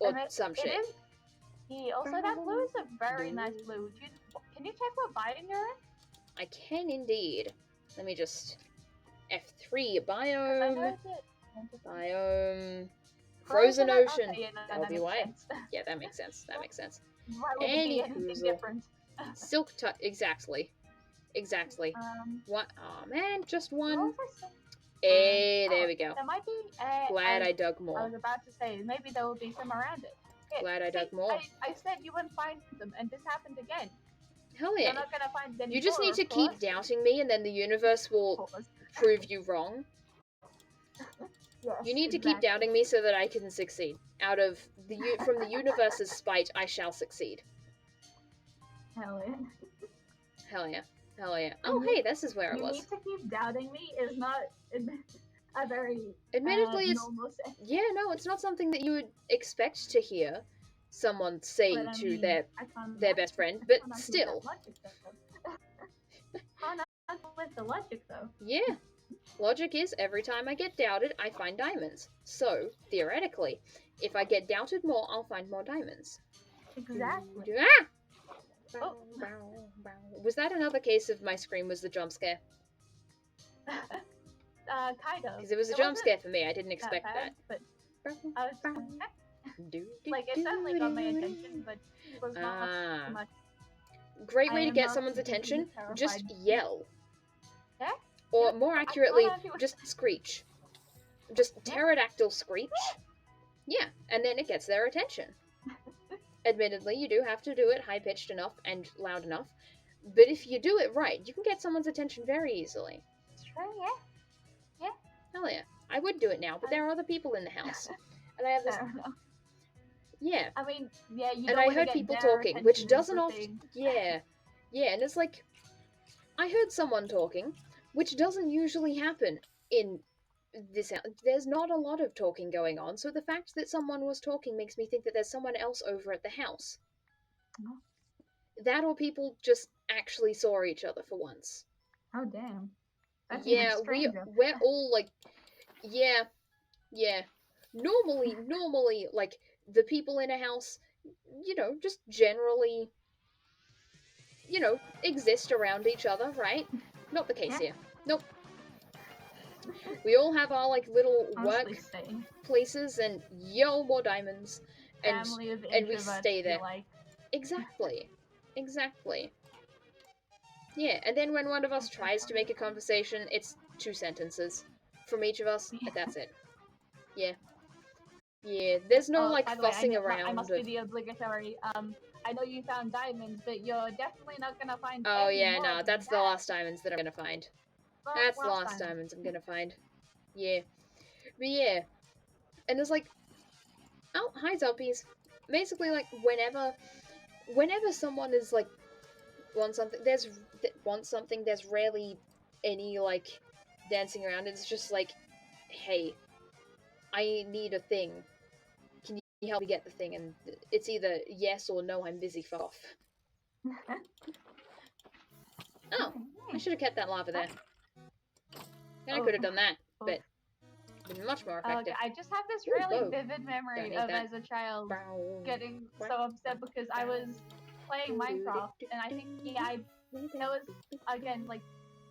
or And some it shit. is. Also, that blue is a very nice blue. Can you check what biome you're in? I can indeed. Let me just F3 Because I biome. noticed it. Biome. Frozen ocean. Okay, yeah, no, That'll that be makes why. sense. Yeah, that makes sense. That makes sense. Why would it be Any anything hoozle. different? Silk touch. Exactly. Exactly. What? Oh man, just one. Hey, there we go. There might be. Glad I dug I more. was about to say maybe there will be some around it. Yeah, Glad I see, dug more. I said you wouldn't find them, and this happened again. Hell You're yeah. not gonna find them. You just need to keep doubting me, and then the universe will prove you wrong. Yes, You need to keep doubting me so that I can succeed. Out of from the universe's spite, I shall succeed. Hell yeah. Hell yeah. Hell yeah. Oh hey, this is where it was. You need to keep doubting me is not a very admittedly it's normal sense. Yeah, no, it's not something that you would expect to hear someone say But, to their best friend, but still. Can't with the logic though. Yeah. Logic is every time I get doubted, I find diamonds. So, theoretically, if I get doubted more, I'll find more diamonds. Exactly. Ah! Oh. Was that another case of my scream was the jump scare? Kind of. Because it was a jump scare for me. I didn't expect that. But I was like, it certainly got my attention, but it was not too much. Great way to get someone's attention, just yell. Yeah? Or more accurately, just screech. Just pterodactyl screech. Yeah, and then it gets their attention. Admittedly, you do have to do it high-pitched enough and loud enough, but if you do it right, you can get someone's attention very easily. Sure, yeah. Yeah. Hell yeah. I would do it now, but there are other people in the house. And I have this... Yeah. I mean, yeah, you and I heard people talking, which doesn't often... Yeah. Yeah, and it's like... I heard someone talking, which doesn't usually happen in this house. There's not a lot of talking going on, so the fact that someone was talking makes me think that there's someone else over at the house. Oh. That or people just actually saw each other for once. Oh, damn. That's yeah, we're all like... Yeah. Normally, like, the people in a house, just generally, exist around each other, right? Not the case here. Nope. We all have our like little Honestly, work staying. places, and yo, more diamonds, Family of and we introverts stay there. feel like. Exactly. Exactly. Yeah, and then when one of us tries to make a conversation, it's 2 sentences from each of us, and that's it. Yeah. Yeah, there's no like By the way, fussing I around must be of. the obligatory. I know you found diamonds, but you're definitely not gonna find Oh any yeah, more no, than that's the that. last diamonds that I'm gonna find. Well, That's the last last diamond. diamonds I'm gonna find. Yeah. But yeah. And it's like, oh, hi zombies. Basically, like whenever someone is like wants something, there's rarely any like dancing around. It's just like, hey, I need a thing. Can you help me get the thing? And it's either yes or no. I'm busy. Fuck off. Oh, I should have kept that lava there. And I could have done that, but been much more effective. I just have this Ooh, really bow. vivid memory of that. as a child getting so upset because I was playing Minecraft, and I think that was again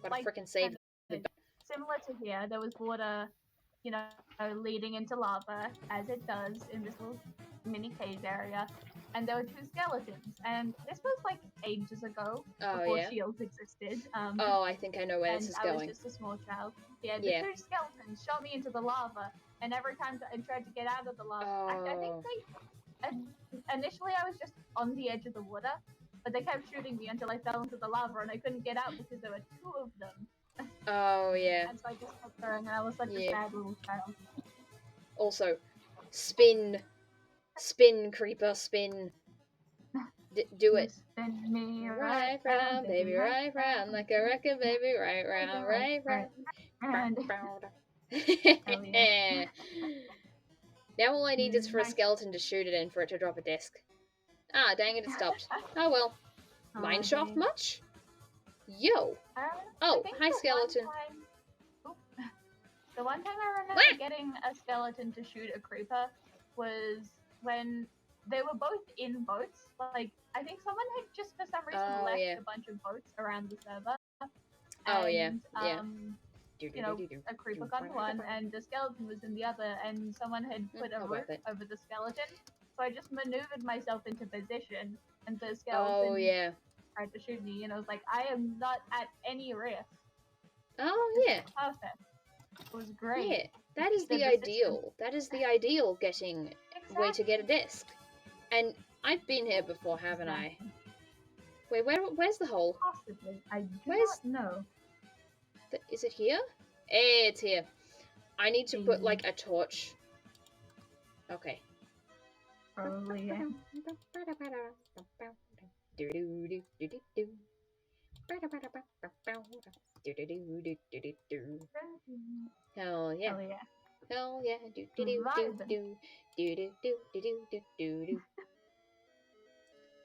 Gotta frickin' save. similar to here. There was water, you know, leading into lava as it does in this little mini cave area, and there were 2 skeletons. And this was like ages ago, before shields existed. Oh, I think I know where this is going. I was just a small child. Yeah, the Yeah. 2 skeletons shot me into the lava, and every time I tried to get out of the lava, I think initially I was just on the edge of the water, but they kept shooting me until I fell into the lava, and I couldn't get out because there were 2 of them. Oh yeah. And so I just kept throwing, and I was such a sad little child. Also, spin, creeper, spin. Do it. Spin me Right round, baby, right round, like a record, baby, right round, right round. Hell yeah. Now all I need is for a skeleton to shoot it in for it to drop a disc. Ah, dang it, it stopped. Oh well. Mineshaft much? Yo. Oh, hi skeleton. The one time I remember getting a skeleton to shoot a creeper was when they were both in boats. Like, I think someone had just for some reason left a bunch of boats around the server. And, you know, a creeper got one and the skeleton was in the other, and someone had put a roof over the skeleton. So I just maneuvered myself into position, and the skeleton tried to shoot me, and I was like, I am not at any risk. Oh, this is perfect. It was great. Yeah, that is the ideal. That is the ideal getting way to get a disc. And I've been here before, haven't I? Wait, where's the hole? Possibly. I do not know. Is it here? Hey, it's here. I need to put like a torch. Okay. Probably, yeah. Hell yeah. Hell yeah. Hell yeah. Do do do do do do do do do do do.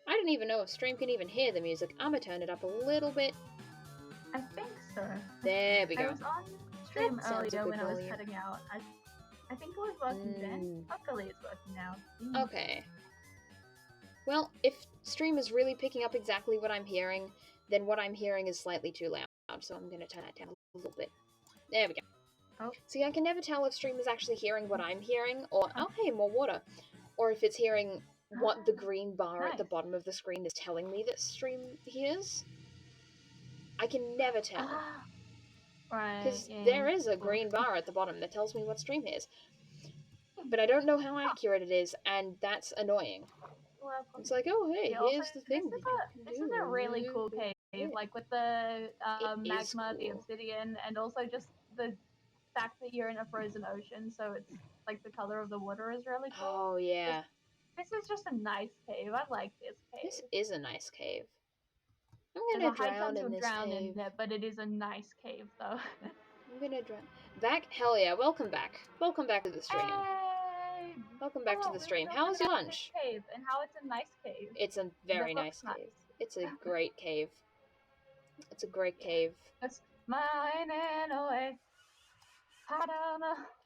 I don't even know if stream can even hear the music. I'm gonna turn it up a little bit. I think so. There we go. I was on stream earlier when I was cutting out. I think it was working then. Luckily it's working now. Okay. Well, if stream is really picking up exactly what I'm hearing, then what I'm hearing is slightly too loud, so I'm gonna turn that down a little bit. There we go. Oh. See, I can never tell if stream is actually hearing what I'm hearing, or oh hey, more water, or if it's hearing what the green bar at the bottom of the screen is telling me that stream hears. I can never tell. Right. Because there is a green bar at the bottom that tells me what stream is. But I don't know how accurate it is, and that's annoying. It's like, oh hey, here's the thing. This is a really cool cave, like with the magma, the obsidian, and also just the fact that you're in a frozen ocean, so it's like the color of the water is really cool. Oh yeah. This is just a nice cave. I like this cave. This is a nice cave. I'm gonna drown in this cave. But it is a nice cave, though. I'm gonna drown. Back? Hell yeah! Welcome back. Welcome back to the stream. Hey! Welcome back to the stream. How was your lunch? Cave and how it's a nice cave. It's a very nice cave. It's a great cave. It's a great cave. It's mining away.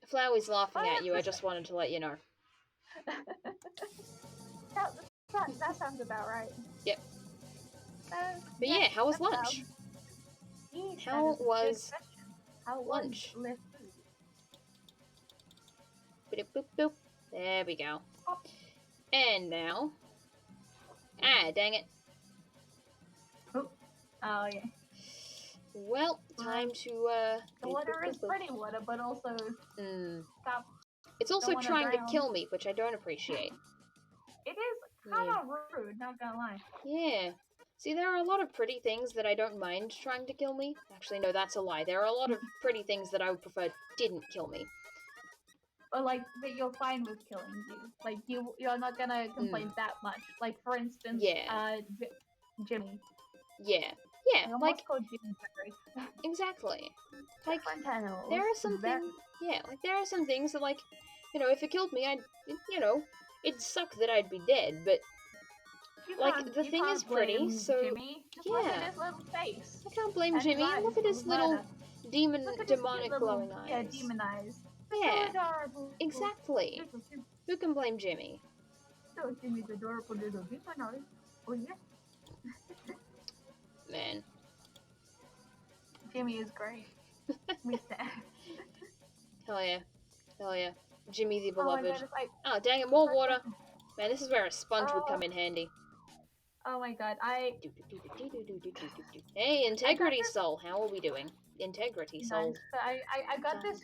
Flowey's laughing at you. I just wanted to let you know. That sounds about right. Yep. But yeah, how was lunch? How was How Lunch. live food? Boop, boop, boop. There we go. Pop. And now... Ah, dang it. Oh, yeah. Well, time to, The water is pretty water, but also... Stop. It's also trying to kill me, which I don't appreciate. It is kind of rude, not gonna lie. Yeah. See, there are a lot of pretty things that I don't mind trying to kill me. Actually, no, that's a lie. There are a lot of pretty things that I would prefer didn't kill me. But like, that you're fine with killing you. Like, you're not gonna complain that much. Like, for instance, Jimmy. Yeah. Yeah, I almost called Jimmy Jerry. Exactly. Like, different animals. there are some things... Yeah, like, there are some things that, like, you know, if it killed me, it'd suck that I'd be dead, but... Like, the thing is pretty, so... Jimmy. Just look at his little face. I can't blame Jimmy. Look at his little demonic glowing eyes. Yeah, demon eyes. Yeah, So adorable. exactly. Who can blame Jimmy? So Jimmy's adorable little demon eyes. Oh yeah. Man. Jimmy is great. Me sad. Hell yeah. Hell yeah. Jimmy the Oh my beloved. God, like, oh dang it, more water. Man, this is where a sponge would come in handy. Oh my God, Hey, Integrity Soul, how are we doing? Integrity Soul. Nice. So I got this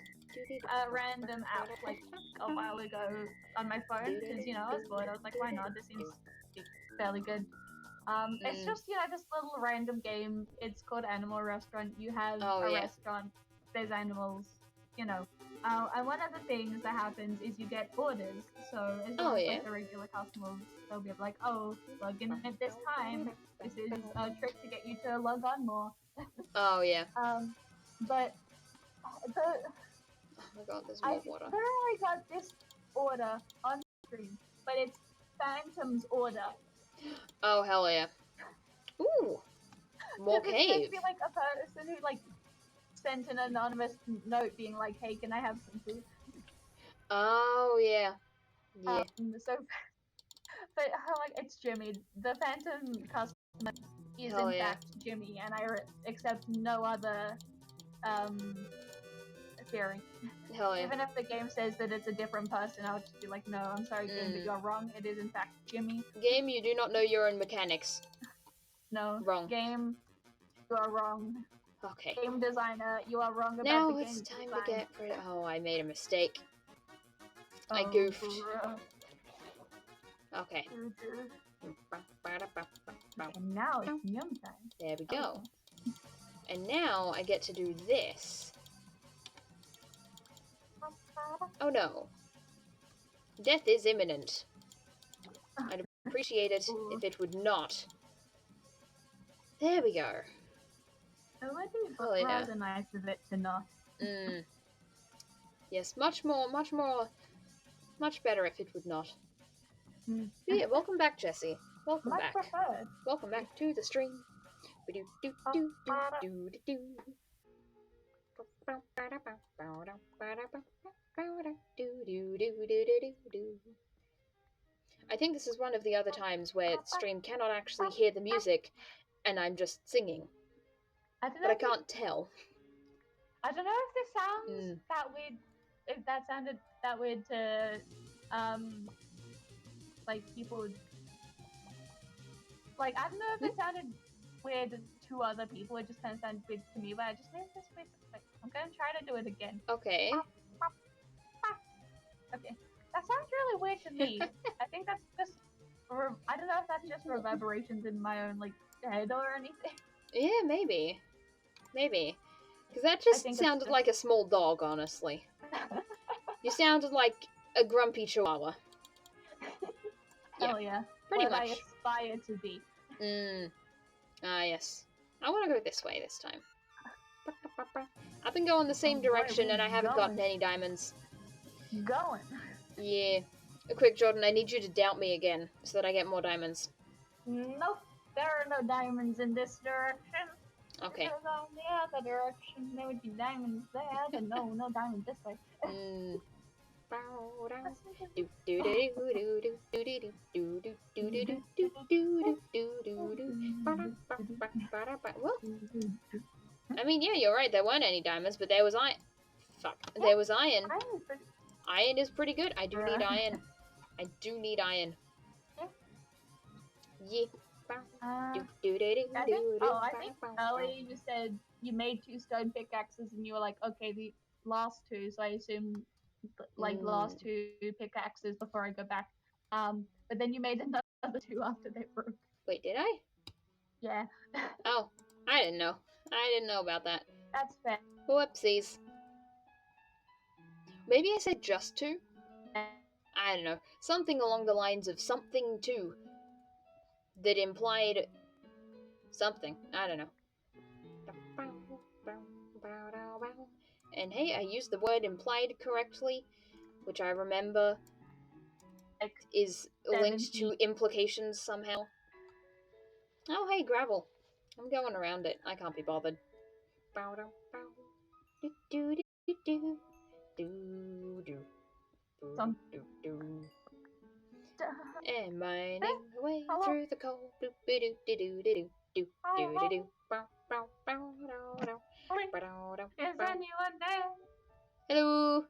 random app like a while ago on my phone because I was bored. I was like, why not? This seems fairly good. It's just this little random game. It's called Animal Restaurant. You have a restaurant. There's animals. And one of the things that happens is you get orders. So as well as like the regular customers, they'll be like, oh, log in at this time. This is a trick to get you to log on more. Oh yeah. But the oh my God, there's more water. I literally got this order on screen, but it's Phantom's order. Oh hell yeah! Ooh, more caves. It's be like a person who like sent an anonymous note being like, "Hey, can I have some food?" Oh yeah. Yeah. But like it's Jimmy. The Phantom customer is in fact Jimmy, and I accept no other theory. Hell yeah. Even if the game says that it's a different person, I'll just be like, no, I'm sorry, game, but you're wrong. It is in fact Jimmy. Game, you do not know your own mechanics. No. Wrong. Game, you are wrong. Okay. Game designer, you are wrong about now the game. Now it's time to get rid of... Oh, I made a mistake. I goofed. Okay. And now it's yum time. There we go. And now I get to do this. Oh no. Death is imminent. I'd appreciate it if it would not. There we go. It would be rather nice of it to not. Yes, much better if it would not. Yeah, welcome back, Jesse. Welcome back. Preferred. Welcome back to the stream. I think this is one of the other times where stream cannot actually hear the music and I'm just singing. But I can't tell. I don't know if this sounds that weird, if that sounded that weird to, like, people, like, I don't know if it sounded weird to other people, it just kind of sounded weird to me, but I just made this weird, like, I'm gonna try to do it again. Okay. Okay. That sounds really weird to me. I think that's just, I don't know if that's just reverberations in my own, like, head or anything. Yeah, maybe. Maybe. Because that just sounded like a small dog, honestly. You sounded like a grumpy chihuahua. Hell yeah. Pretty what much. I aspire to be. Ah, yes. I want to go this way this time. I've been going the same direction and I haven't gotten any diamonds. Going. Yeah. Quick, Jordan, I need you to doubt me again so that I get more diamonds. Nope. There are no diamonds in this direction. Okay. If it was on the other direction, there would be diamonds there, but no diamonds this way. Well, I mean, yeah, you're right. There weren't any diamonds, but there was iron. Fuck. Yeah, There was iron. iron is pretty. Iron is pretty good. I do need Bruh. iron. I do need iron. Yeah. Yeah. I think. Oh, I think earlier you said you made 2 stone pickaxes, and you were like, okay, the last 2. So I assume like the last 2 pickaxes before I go back. But then you made another 2 after they broke. Wait, did I? Yeah. Oh, I didn't know. I didn't know about that. That's fair. Whoopsies. Maybe I said just 2? I don't know. Something along the lines of something 2 that implied something. I don't know. And hey, I used the word implied correctly, which I remember Like is linked to implications somehow. Oh, hey, gravel. I'm going around it. I can't be bothered. some. And mining away through the coal. Is anyone there? Hello.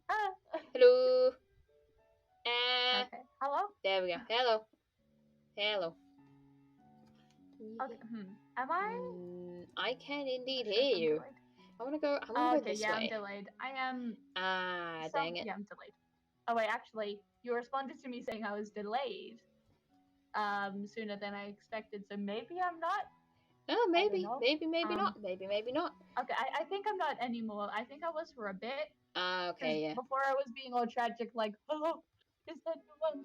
Ah. Hello. Okay. Hello. There we go. Hello. Hello. Okay. Am I? I can indeed hear you. Delayed. I want to go. Okay, this yeah, way. I'm delayed. I am. Dang it. Yeah, I'm delayed. Oh wait, actually, you responded to me saying I was delayed. Sooner than I expected. So maybe I'm not. Oh, maybe not. Maybe not. Okay, I think I'm not anymore. I think I was for a bit. Okay, yeah. Before I was being all tragic, like, hello, is that the one?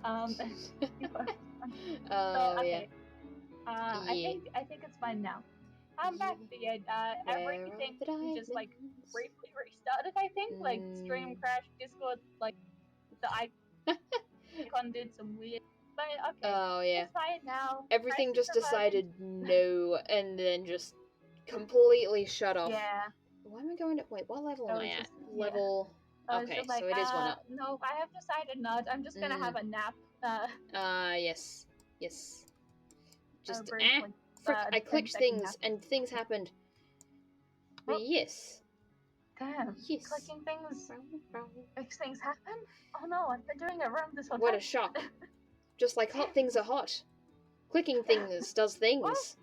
Oh, okay. yeah. I think it's fine now. I'm back at the end. Everything just like briefly restarted. I think like stream crashed, Discord like the icon did some weird. But okay, oh yeah, it's fine now. Everything just decided no, and then just completely shut off. Yeah. Why am I going to? Wait, what level am I at? Level. Okay, like, so it is one up. No, I have decided not. I'm just gonna have a nap. Yes. Just brief, frick! I clicked things nap. and things happened. But yes. Damn. Yes. Clicking things makes things happen. Oh no, I've been doing it wrong this whole time. What a shock! Just like hot things are hot. Clicking things does things. What?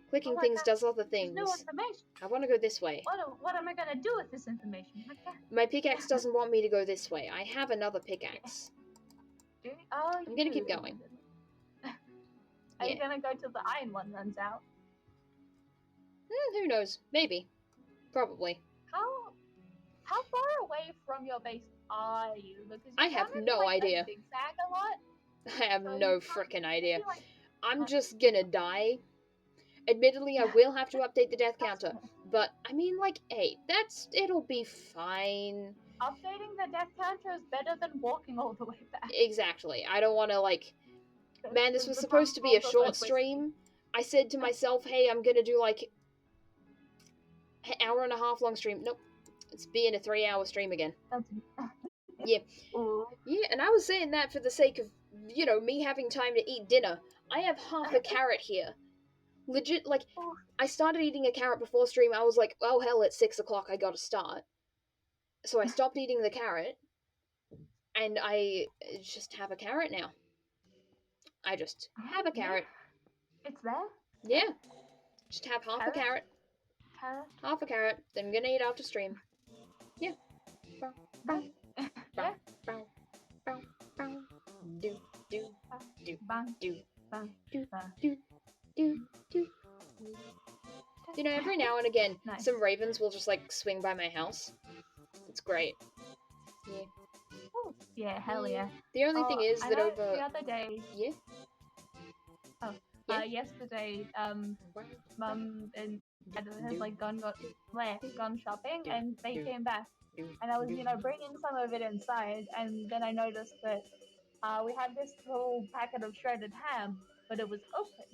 Clicking things does other things. New information. I want to go this way. What am I gonna do with this information? My pickaxe doesn't want me to go this way. I have another pickaxe. I'm gonna keep going. Are you gonna go till the iron one runs out? Who knows? Maybe. Probably. How far away from your base are you? Because I have no idea. Zigzag a lot. I have no frickin' idea. I'm just gonna die. Admittedly, I will have to update the death counter, but I mean, like, hey, it'll be fine. Updating the death counter is better than walking all the way back. Exactly. I don't want to, like, man, this was supposed to be a short stream. I said to myself, hey, I'm gonna do, like, an hour and a half long stream. Nope. It's being a 3-hour stream again. Yeah. Yeah, and I was saying that for the sake of, me having time to eat dinner. I have half a carrot here. Legit, like, I started eating a carrot before stream. I was like, oh hell, it's 6 o'clock, I gotta start. So I stopped eating the carrot, and I just have a carrot now. I just have a carrot. It's there? Yeah. Just have half a carrot. Half a carrot, then I'm gonna eat after stream. Yeah. Every now and again, some ravens will just, like, swing by my house. It's great. Yeah. Oh, yeah, hell yeah. The only thing is that over... the other day... Yeah? Yesterday, Mum and Dad has, like, gone shopping, and they came back. And I was, bringing some of it inside, and then I noticed that we had this little packet of shredded ham, but it was open.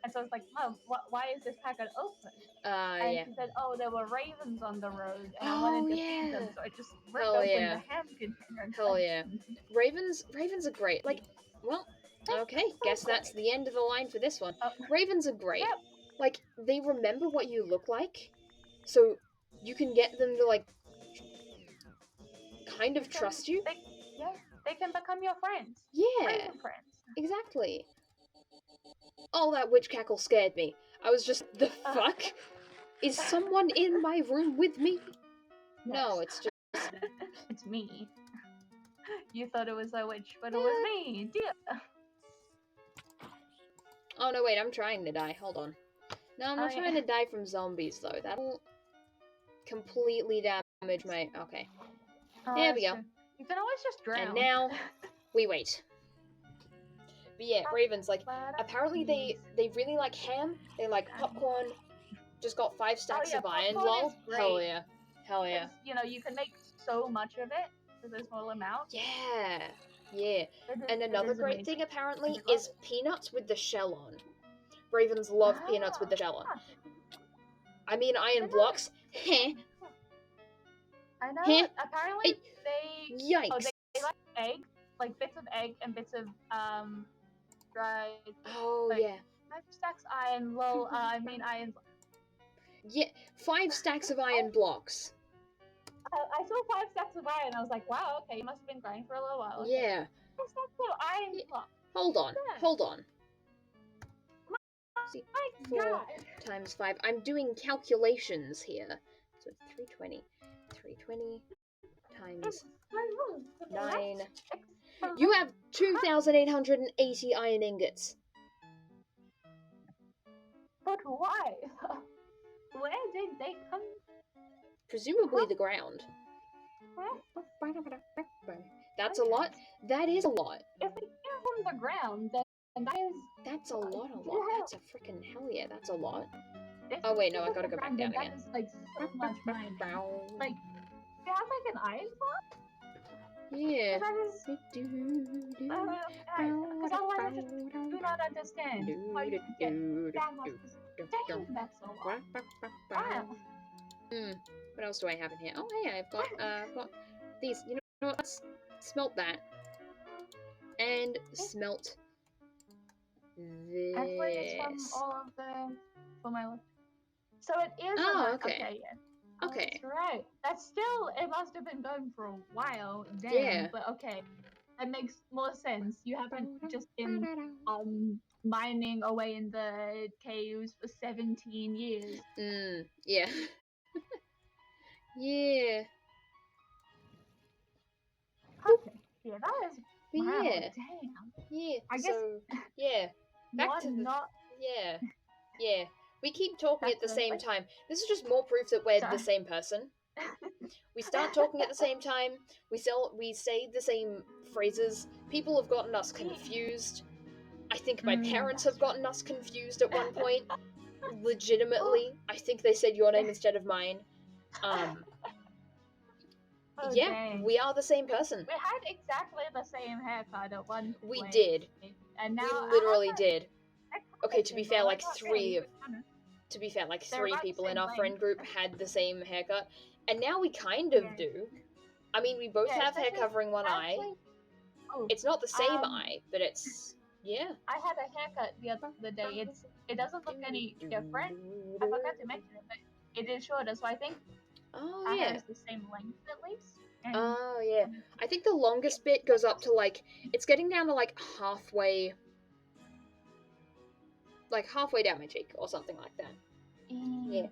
And so I was like, Mom, why is this packet open? And she said, oh, there were ravens on the road, and I wanted to feed them, so I just ripped open the ham container. Hell yeah. Ravens are great. Like, well, okay, guess that's the end of the line for this one. Ravens are great. Yep. like, they remember what you look like, so you can get them to, like, kind of trust you. They can become your friends. Yeah, Friends. exactly. Oh, that witch cackle scared me. I was just, the fuck? Is someone in my room with me? Yes. No, it's just... It's me. You thought it was a witch, but it was me, dear. Oh, no, wait, I'm trying to die. Hold on. No, I'm not trying to die from zombies, though. That'll completely damage my... Okay. There we go. True. You can always just drown. And now, we wait. But yeah, Ravens, like, apparently they really like ham, they like popcorn, just got 5 stacks of iron, lol. Hell yeah. Hell yeah. You know, you can make so much of it with a small amount. Yeah. Yeah. And another great thing, apparently, is peanuts with the shell on. Ravens love peanuts with the shell on. I mean, iron blocks. Heh. I know. Heh. Apparently, they... Yikes. Oh, they like egg, like bits of egg and bits of, dried... Oh, like, yeah. 5 stacks iron, lol, I mean iron... Yeah, 5 stacks of iron blocks. I saw 5 stacks of iron, I was like, wow, okay, you must have been grinding for a little while. Okay. Yeah. 5 stacks of iron blocks. Hold on, hold on. See, My 4 God. times 5. I'm doing calculations here. So it's 320. 320 times 9. You have 2,880 iron ingots. But why? Where did they come? Presumably the ground. That's a lot. That is a lot. If they came from the ground, then that is... That's a lot. That's a freaking hell yeah. That's a lot. Oh wait, no, I gotta go back down again. That is like so much mining. Like, they have like an iron block? Yeah. Because otherwise I just do not understand how you can get that much. Dang, that's so long. Wow. What else do I have in here? Oh hey, I've got these. You know what? Let's smelt that. And smelt this. Actually, it's from all of the... for my list. So it is... Oh, okay. Okay, yeah. Okay. That's right. That's still... It must have been going for a while. Damn. Yeah. But okay. That makes more sense. You haven't just been mining away in the caves for 17 years. Yeah. Yeah. Okay. Yeah, that is... Wow, yeah. Damn. Yeah. I guess... So, yeah. Back to the... Yeah. Yeah. We keep talking at the same time. This is just more proof that we're the same person. We start talking at the same time. We say the same phrases. People have gotten us confused. I think my parents have gotten us confused at one point. Legitimately. I think they said your name instead of mine. Yeah, dang. We are the same person. We had exactly the same haircut at one point. We did. And now we literally did. Okay, to be fair, like three people in our friend group had the same haircut. And now we kind of do. I mean, we both have hair covering one eye. It's not the same eye, but it's... Yeah. I had a haircut the other day. It doesn't look any different. I forgot to mention it, but it is shorter, so I think it has the same length at least. And oh, yeah. I think the longest bit goes up to, like... It's getting down to, like, halfway... Like, halfway down my cheek, or something like that. Yeah.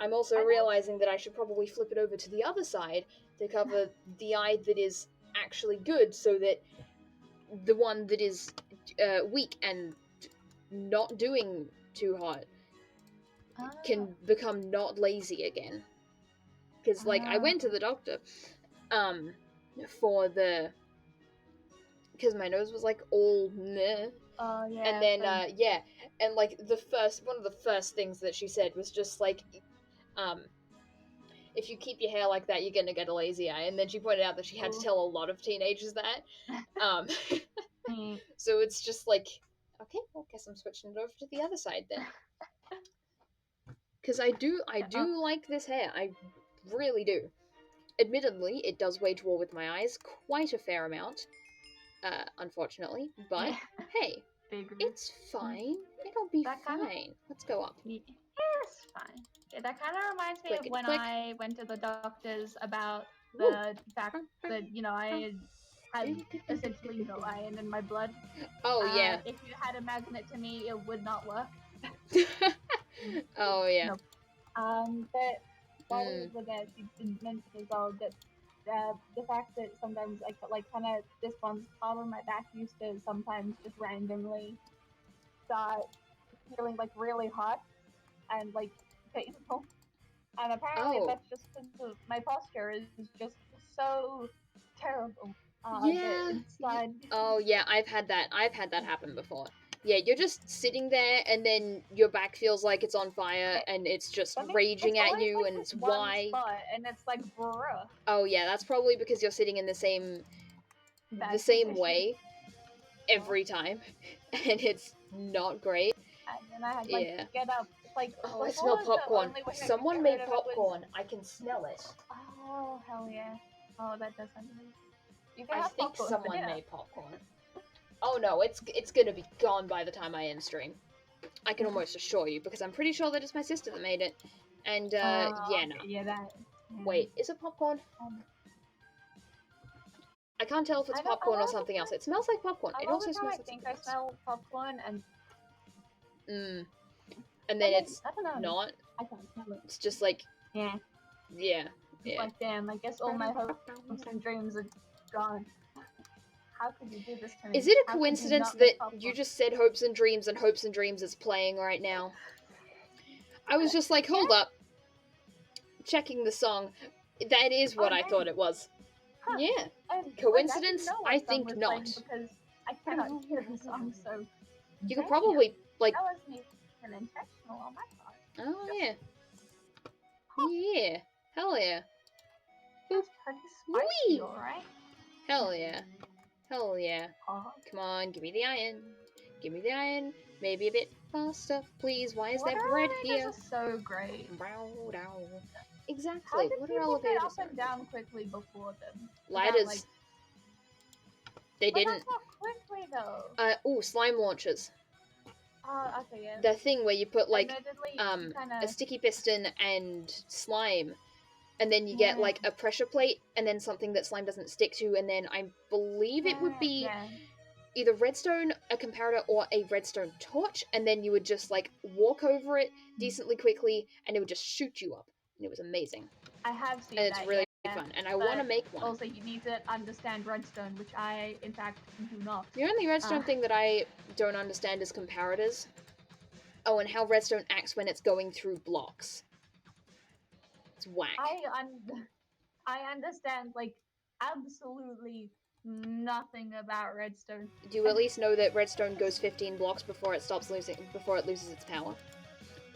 I'm also realizing that I should probably flip it over to the other side to cover the eye that is actually good, so that the one that is weak and not doing too hot can become not lazy again. Because, like, I went to the doctor for the... Because my nose was, like, all meh. Oh, yeah. And then, yeah. And, like, one of the first things that she said was just, like, if you keep your hair like that, you're gonna get a lazy eye. And then she pointed out that she had to tell a lot of teenagers that. So it's just like, okay, well, I guess I'm switching it over to the other side then. Because I do like this hair. I really do. Admittedly, it does wage war with my eyes quite a fair amount. Unfortunately. But, hey, it's fine. I'll be That fine. kinda- Let's go up. Yeah, it's fine. Yeah, that kind of reminds me of Clickety when click. I went to the doctors about Woo. the fact that, you know, I had essentially no iron in my blood. Oh, yeah. If you had a magnet to me, it would not work. Oh, yeah. Nope. But while we were there, she did mention as well that the fact that sometimes like kind of this one part of my back used to sometimes just randomly start feeling like really hot and like painful. And apparently Oh. that's just because my posture is just so terrible. Yeah. That instead. Oh, yeah, I've had that happen before. Yeah, you're just sitting there, and then your back feels like it's on fire, and it's just raging at you, like and it's one why. spot, and it's like, bruh. Oh, yeah, that's probably because you're sitting in the same Position. way every time, and it's not great. And then I had to get up. It's like, Oh, I smell popcorn. Someone made popcorn. Was... I can smell it. Oh, hell yeah. Oh, that does sound amazing. You can I have think popcorn someone made popcorn. Oh no, it's gonna be gone by the time I end stream. I can almost assure you, because I'm pretty sure that it's my sister that made it. And, yeah, no. Yeah, that. Yeah. Wait, is it popcorn? I can't tell if it's popcorn or something else. It smells like popcorn. It also smells like something else. I smell popcorn and... And then it's not. I can't smell it. It's just like... Yeah. Yeah. It's like, damn, I guess all my hopes and dreams are gone. How could you do this to me? Is it a coincidence that you just said hopes and dreams is playing right now? I was just like, hold up. Checking the song. That is what I thought it was. Huh. Yeah. Coincidence? I think not. Because I cannot hear the song, so... You could probably, like... That wasn't even intentional on my part. Oh, yeah. Yeah. Hell yeah. That's pretty spicy, alright? Hell yeah. Hell yeah. Come on, give me the iron. Give me the iron. Maybe a bit faster, please. Why is there bread here? This is so great. Exactly. How did people get up and down quickly before them? Ladders. They didn't. That's not quickly though. Oh, slime launchers. Okay, yeah. The thing where you put like a sticky piston and slime, and then you get like a pressure plate, and then something that slime doesn't stick to, and then I believe it would be either redstone, a comparator, or a redstone torch, and then you would just like walk over it decently quickly, and it would just shoot you up, and it was amazing. I have seen and it's really fun, and I want to make one. Also, you need to understand redstone, which I, in fact, do not. The only redstone thing that I don't understand is comparators. Oh, and how redstone acts when it's going through blocks. It's whack. I understand, like, absolutely nothing about redstone. Do you at least know that redstone goes 15 blocks before it loses its power?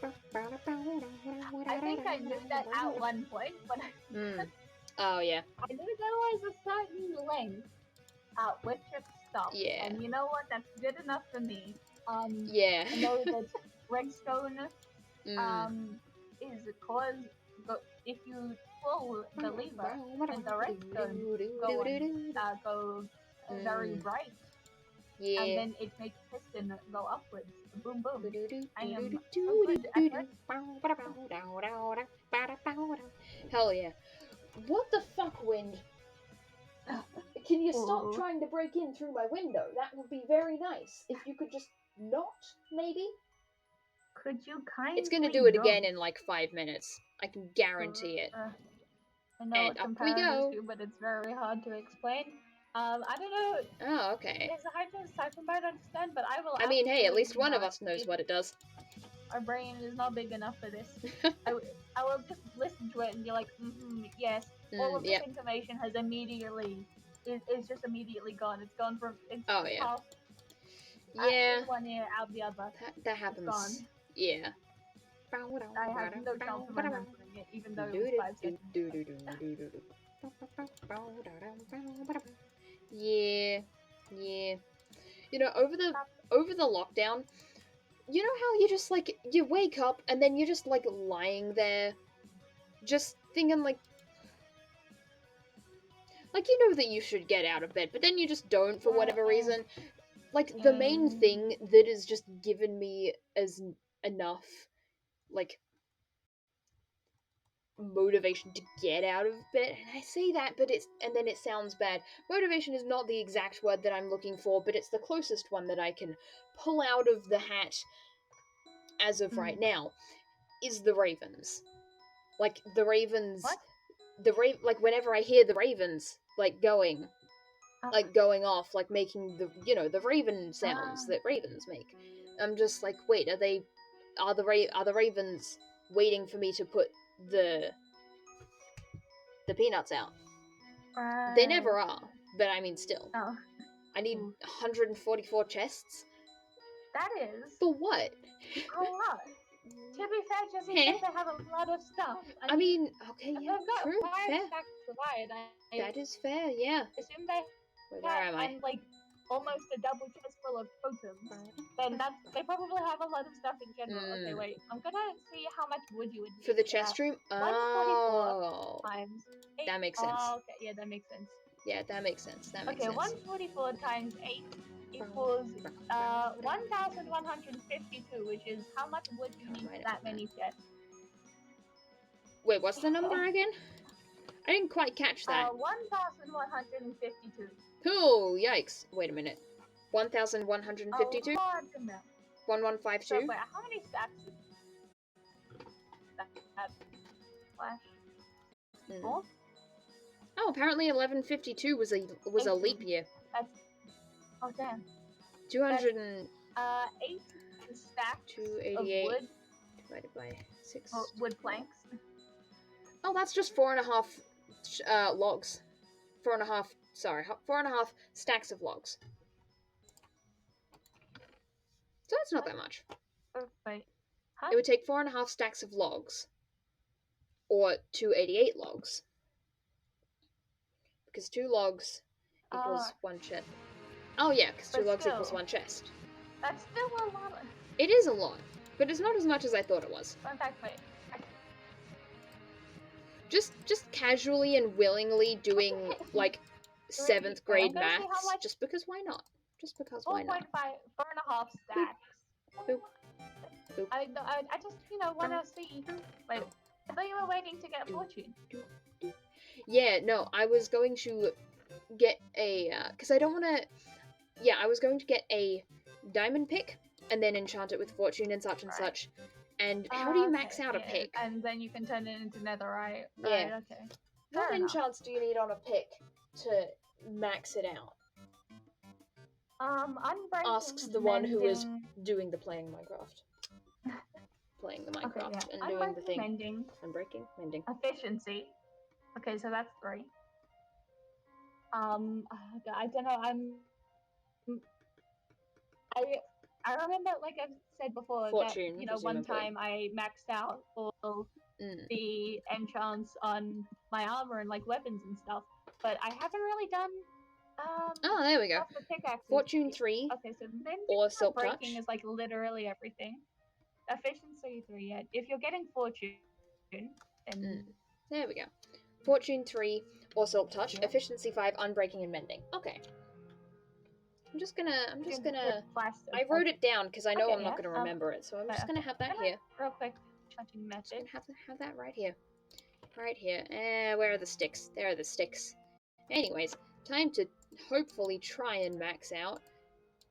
I think I knew that at one point, but oh yeah. I knew there was a certain length at which it stopped. Yeah. And you know what? That's good enough for me. Yeah. I know that redstone is caused, but if you pull the lever and the redstone go very bright. Yeah. And then it makes piston go upwards. Boom, boom. I am so good at Hell yeah. What the fuck, Wind? Can you stop trying to break in through my window? That would be very nice. If you could just not, maybe? Could you kindly It's gonna do it again in like 5 minutes. I can guarantee it. I know and up we go. But it's very hard to explain. I don't know. Oh, okay. It's hard to decipher to understand, but I will. I mean, hey, at least one of us knows what it does. Our brain is not big enough for this. I will just listen to it and be like, yes. All of this information has immediately is just immediately gone. It's gone from half. Yeah. One ear out the other. That happens. It's gone. Yeah. I have no chance of remembering it, even though it was 5 seconds. Yeah. You know, over the lockdown, you know how you just like you wake up and then you're just like lying there, just thinking like you know that you should get out of bed, but then you just don't for whatever reason. like, the main thing that has just given me as enough, like, motivation to get out of bed, and I say that, but and then it sounds bad. Motivation is not the exact word that I'm looking for, but it's the closest one that I can pull out of the hat as of right now, is the Ravens. Like, the Ravens... What? Like, whenever I hear the Ravens, like, going off, like, making the, the raven sounds that ravens make, I'm just like, wait, are the Ravens waiting for me to put the peanuts out? They never are, but I mean, still. Oh. I need 144 chests. That is for what? a lot. To be fair, just in case they have a lot of stuff. I mean, okay, if yeah, they've got true, 5 fair. stacks of iron, That is fair, yeah. assume they Where am I? and like almost a double chest full of totems. Then they probably have a lot of stuff in general. Okay, wait. I'm gonna see how much wood you would need For the chest room? 144 times 8. That makes sense. Oh, okay, yeah, that makes sense. Yeah, that makes sense. That makes okay, sense. 144 times 8 equals 1,152, which is how much wood you need for that many chests. Wait, what's the number again? I didn't quite catch that. 1,152. Oh, yikes. Wait a minute. 1,152? 1152? So, wait, how many stacks is that? Flash? 4? Oh, apparently 1152 was a leap year. That's... Oh, damn. 200 and... 8 stacks 288 of wood. Divided by 6. Wood planks. Oh, that's just 4.5 logs. 4.5 stacks of logs. So that's not that much. Wait. Huh? It would take 4.5 stacks of logs. Or 288 logs. Because 2 logs equals 1 chest. Oh yeah, because 2 logs equals 1 chest. That's still a lot. It is a lot, but it's not as much as I thought it was. In fact, wait. Just casually and willingly doing, like, 7th grade maths, just because why not? Just because why not? 4.5 stacks. Boop. Boop. I just, want to see. Wait, I thought you were waiting to get fortune. Yeah, no, I was going to get a, because I don't want to, yeah, I was going to get a diamond pick, and then enchant it with fortune and such and such. And how do you max out a pick? And then you can turn it into netherite. Yeah. Right, okay. What enchants do you need on a pick to max it out? Unbreaking, asks the one who is doing the playing Minecraft. Playing the Minecraft and doing the thing. Unbreaking, mending. Efficiency. Okay, so that's 3. I don't know. I remember, like I've said before, fortune, that one time I maxed out all the enchants on my armor and like weapons and stuff, but I haven't really done. Oh, there we go. The pickaxe. Fortune 3. Okay, so then or silk touch. Breaking is like literally everything. Efficiency 3. Yeah, if you're getting fortune, then there we go. Fortune 3 or silk touch. Yeah. Efficiency 5. Unbreaking and mending. Okay. I'm just gonna. I wrote it down because I know I'm not gonna remember it, so I'm just gonna have that here. Real quick, enchanting method. Just gonna have that right here. Right here. Where are the sticks? There are the sticks. Anyways, time to hopefully try and max out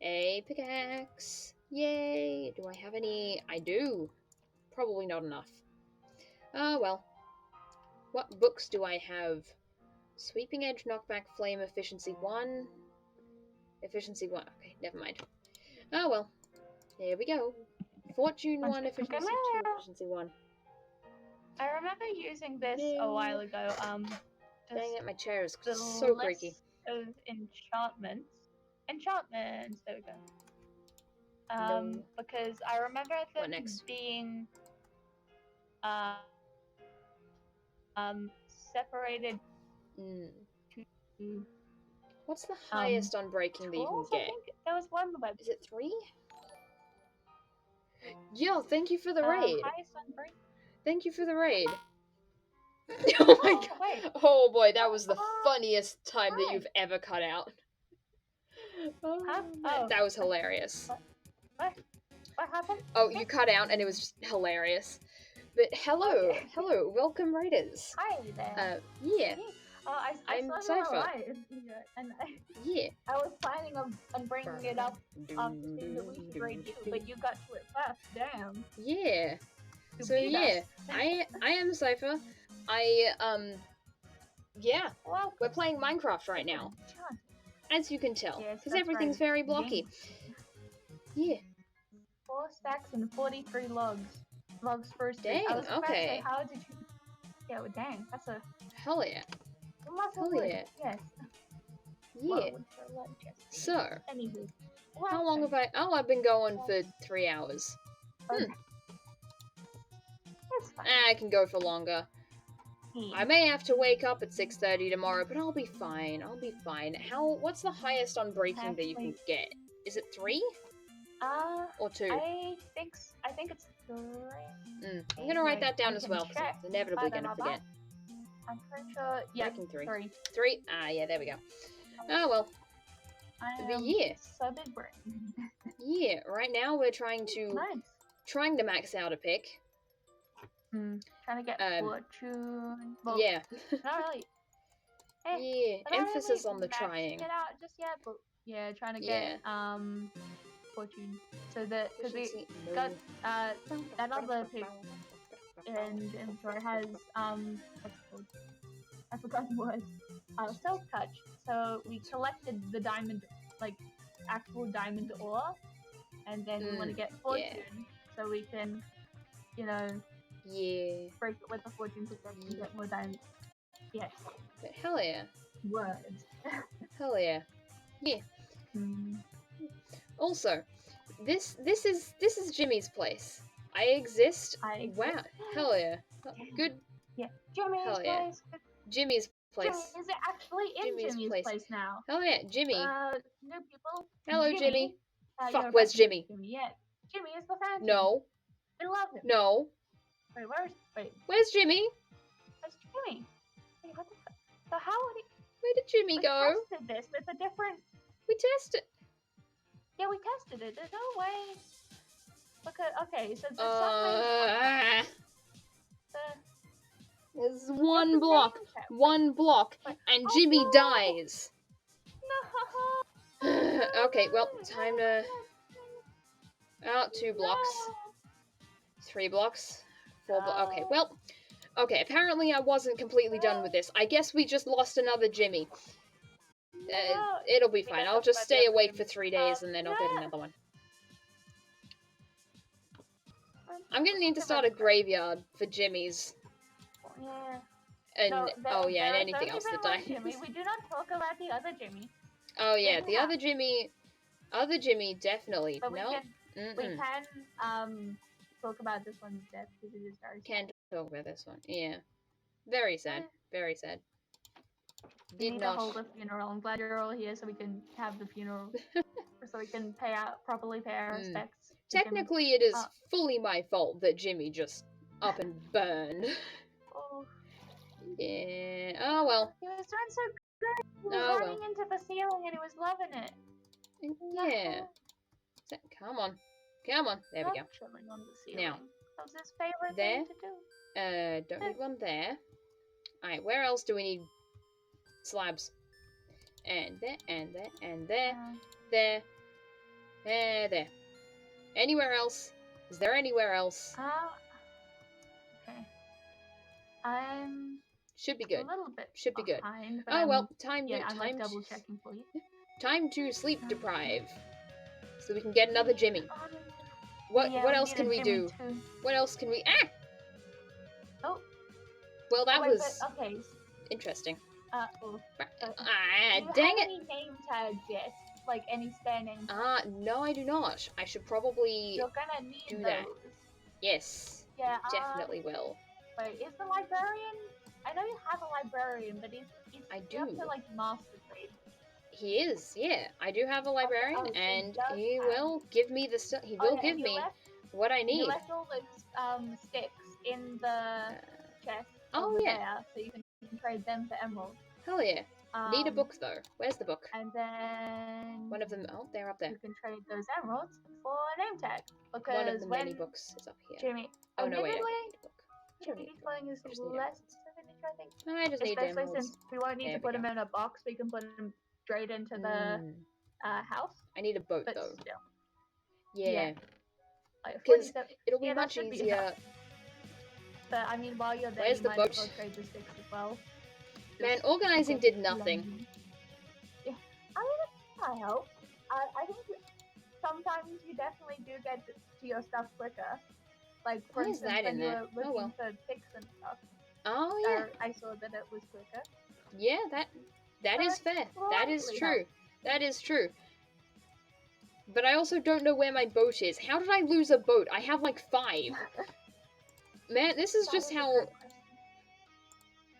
a pickaxe. Yay! Do I have any? I do. Probably not enough. Oh well. What books do I have? Sweeping Edge, Knockback, Flame, Efficiency 1. Efficiency 1. Okay, never mind. Oh well. Here we go. Fortune 1, Efficiency 2, Efficiency 1. I remember using this a while ago. Dang it, my chair is so creaky. Of enchantments. Enchantments, there we go. Because I remember them being separated to what's the highest on breaking that you can get? I think there was one web. Is it 3? Yo, thank you for the raid. Highest on breaking. Thank you for the raid. Oh my god. Wait. Oh boy, that was the funniest time that you've ever cut out. Huh? That was hilarious. What happened? Oh, you cut out and it was just hilarious. But hello, Okay. hello, welcome raiders. Hi there. Yeah, I I'm saw you Cypher. live, and Yeah. I was planning on bringing it up seeing that we should raid you, but you got to it first. Damn. Yeah. You So beat yeah, us. I am Cypher. Yeah, Welcome. we're playing Minecraft right now, as you can tell, Yes, because that's everything's right. very blocky. Yeah. 4 stacks and 43 logs. Logs first. Dang. I was about to say, Okay. how did you? Yeah, well, dang, that's a Hell yeah. lots of Hell wood. yeah. Yes. Yeah. Wood for a lot of chests. So, Anywho, how long have I? Oh, I've been going for 3 hours. Okay. That's fine. I can go for longer. Yeah. I may have to wake up at 6:30 tomorrow, but I'll be fine. I'll be fine. What's the highest on breaking that you can get? Is it 3? Or 2? I think it's 3. I'm gonna write that down as well, because I'm inevitably gonna forget. I'm pretty sure, yeah, Breaking 3. 3. 3? Ah, yeah, there we go. Oh, well. But yeah. So big brain. Yeah, right now we're trying to max out a pick. Trying to get fortune. Well, yeah. not really. Yeah, emphasis on the trying. Get out just yet, but yeah, trying to get fortune. So that because we got that other pick and so it has what's it called? I forgot the word. Self touch. So we collected the diamond, like actual diamond ore, and then we want to get fortune, so we can, you know, break it with the fortune to get more diamonds. Yes. But hell yeah. Words. Hell yeah. Yeah. Also, this is Jimmy's place. I exist. Wow. Hell yeah. Good. Yeah. Jimmy's hell yeah. place. Jimmy's place. Jimmy, is it actually in Jimmy's place now? Hell yeah, Jimmy. New people. Hello, Jimmy. Fuck, where's Jimmy? Yeah. Jimmy is the phantom. No. I love him. No. Where's Jimmy? Where's Jimmy? Wait, what the fuck? So how would he... Where did Jimmy go? We tested this with a different... We tested... Yeah, we tested it. There's no way... Okay, so there's There's one block. One block. And Jimmy dies. No. Okay, well, time to... 2 blocks. 3 blocks. 4 blocks. Okay, well... Okay, apparently I wasn't completely done with this. I guess we just lost another Jimmy. It'll be fine. I'll just stay awake for 3 days and then I'll get another one. I'm gonna need to start a graveyard for Jimmys. Yeah. And and anything else that dies. We do not talk about the other Jimmy. Oh yeah, the other Jimmy definitely. But no. We can talk about this one's death because it is very sad. Can't talk about this one. Yeah. Very sad. Very sad. We need to hold a funeral. I'm glad you're all here so we can have the funeral. So we can properly pay our respects. Technically, it is fully my fault that Jimmy just up and burned. Oh. Yeah. Oh well. He was doing so good. He was running into the ceiling and he was loving it. Yeah. Come on. Come on. There we go. On the ceiling. Now. That was his favorite thing to do. Don't need one there. Alright, where else do we need slabs? And there, and there, and there. There. There. Anywhere else? Is there anywhere else? Okay. I'm... Should be good. A little bit Should be good. behind, oh well, time I'm like double checking for you. Time to sleep deprive. So we can get another Jimmy. What else can we do? Too. What else can we Oh. Well, that was okay. Interesting. Do dang you have it. any name tags yet? Like any spare names? No, I do not. I should probably You're gonna need do those. that. Yes. Yeah. Definitely will. Wait, is the librarian? I know you have a librarian, but I do. You have to like master grade. He is, yeah. I do have a librarian, and he will give me the stuff. He will give me what I need. You left all those sticks in the chest. Oh yeah. So you can trade them for emeralds. Hell yeah. Need a book though. Where's the book? And then one of them. Oh, they're up there. You can trade those emeralds for a name tag. Because one of the many books is up here. Jimmy, oh no, wait, I admittedly, need a book. detailing is less of an issue, I think. I just need Especially emeralds. since we won't need to put them in a box, we can put them straight into the house. I need a boat but though. Still. Yeah. Because it'll be much easier. But I mean, while you're there, Where's you the might boat? as well trade the sticks as well. Man, organizing did nothing. Yeah. I mean, it might help. I think sometimes you definitely do get to your stuff quicker. Like, for Why is instance, that when in you there? were looking Oh well. for picks and stuff. Oh yeah. I saw that it was quicker. Yeah, that is fair. That is true. That is true. But I also don't know where my boat is. How did I lose a boat? I have like 5. Man, this is just how...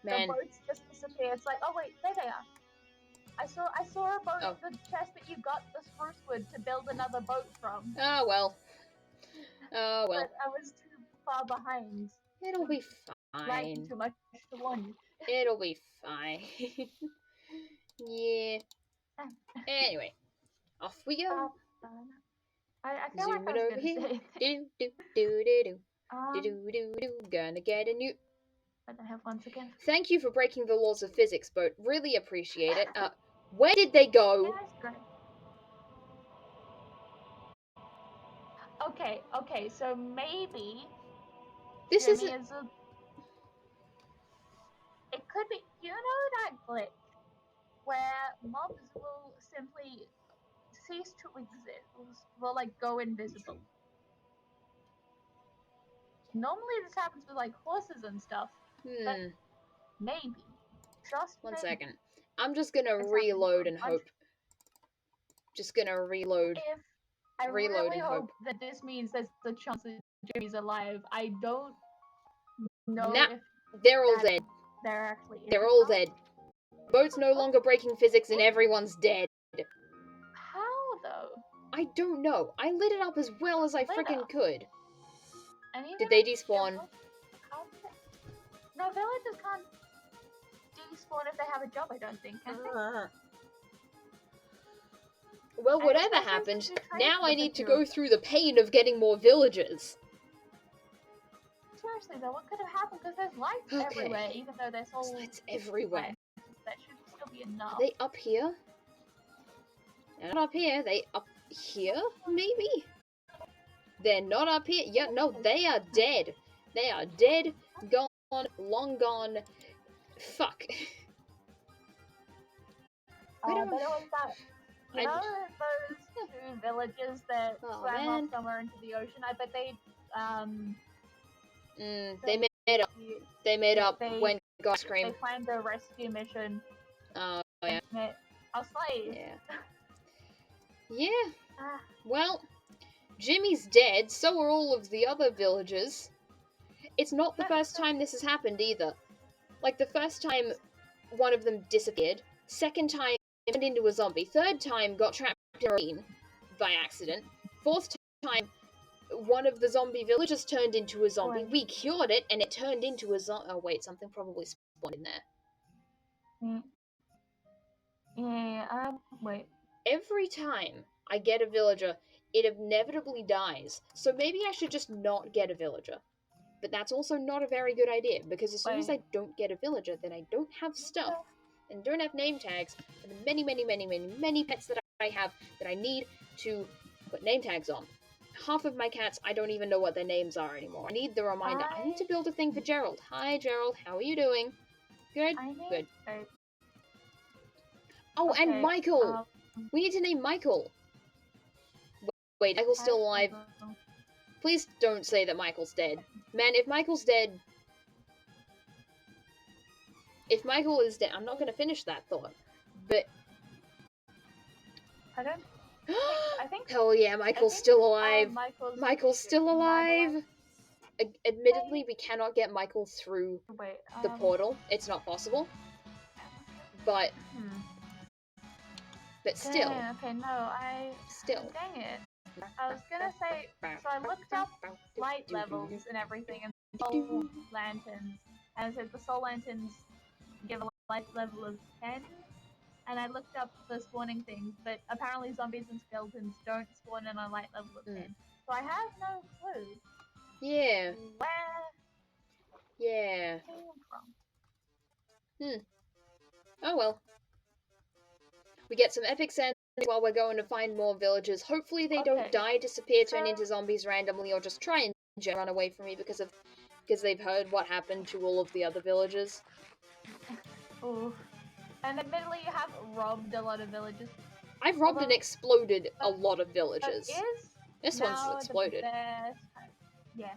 Man. The boats just disappear. It's like, oh wait, there they are. I saw a boat in the chest that you got the spruce wood to build another boat from. Oh well. Oh well. But I was too far behind. It'll be fine. Lagging too much to warn you. It'll be fine. Yeah. Anyway, off we go. I feel like I was over here. say Gonna get a new. But I have once again. Thank you for breaking the laws of physics, boat. Really appreciate it. Where did they go? Yeah, that's great. Okay, so maybe this Jimmy isn't... is a... It could be, you know, that glitch where mobs will simply cease to exist, will like go invisible. Normally this happens with like horses and stuff, but maybe, just one maybe. second. I'm just gonna reload and hope. Just gonna reload. I really hope that this means there's a chance that Jimmy's alive. I don't know if they're all dead. They're actually They're all dead. Boat's no longer breaking physics and everyone's dead. How though? I don't know. I lit it up as well as I freaking could. Did they despawn? No, villagers can't despawn if they have a job, I don't think, can they? Well, whatever happened, now I need to go through the pain of getting more villagers. Seriously though, what could have happened? Because there's lights everywhere, even though there's all... There's lights everywhere. That should still be enough. Are they up here? They're not up here. They up here, maybe? They're not up here. Yeah, no, they are dead. They are dead, gone, long gone. Fuck. But it was that... You know those 2 villages that swam off somewhere into the ocean? I bet they, they made up. They made up when God screamed. They planned a rescue mission. Oh, yeah. Our slaves. Yeah. Yeah. Well, Jimmy's dead, so are all of the other villagers. It's not the first time this has happened either. Like, the first time, one of them disappeared. Second time, turned into a zombie. Third time, got trapped in a ravine by accident. Fourth time, one of the zombie villagers turned into a zombie. We cured it, and it turned into a zombie. Oh, wait, something probably spawned in there. Yeah, wait. Every time I get a villager, it inevitably dies. So maybe I should just not get a villager. But that's also not a very good idea, because as soon as I don't get a villager, then I don't have stuff, and don't have name tags, and the many pets that I have that I need to put name tags on. Half of my cats, I don't even know what their names are anymore. I need the reminder. I need to build a thing for Gerald. Hi, Gerald. How are you doing? Good? Good. Oh, and Michael! We need to name Michael. Wait, Michael's still alive. Please don't say that Michael's dead. Man, if Michael's dead... If Michael is dead... I'm not going to finish that thought. But... I think... Hell yeah, Michael's still alive. Michael's still alive. Admittedly, we cannot get Michael through the portal. It's not possible. But... But still. Still. Dang it. I was gonna say, so I looked up light levels and everything, and soul lanterns, and it said the soul lanterns give a light level of 10, and I looked up the spawning things, but apparently zombies and skeletons don't spawn in a light level of 10. So I have no clue. Yeah. Where? Yeah. Came from. Oh well. We get some epic sand while we're going to find more villagers. Hopefully they don't die, disappear, turn into zombies randomly, or just try and run away from me because they've heard what happened to all of the other villagers. Ooh. And admittedly, you have robbed a lot of villagers. I've robbed and exploded a lot of villagers. This one's exploded. Yeah.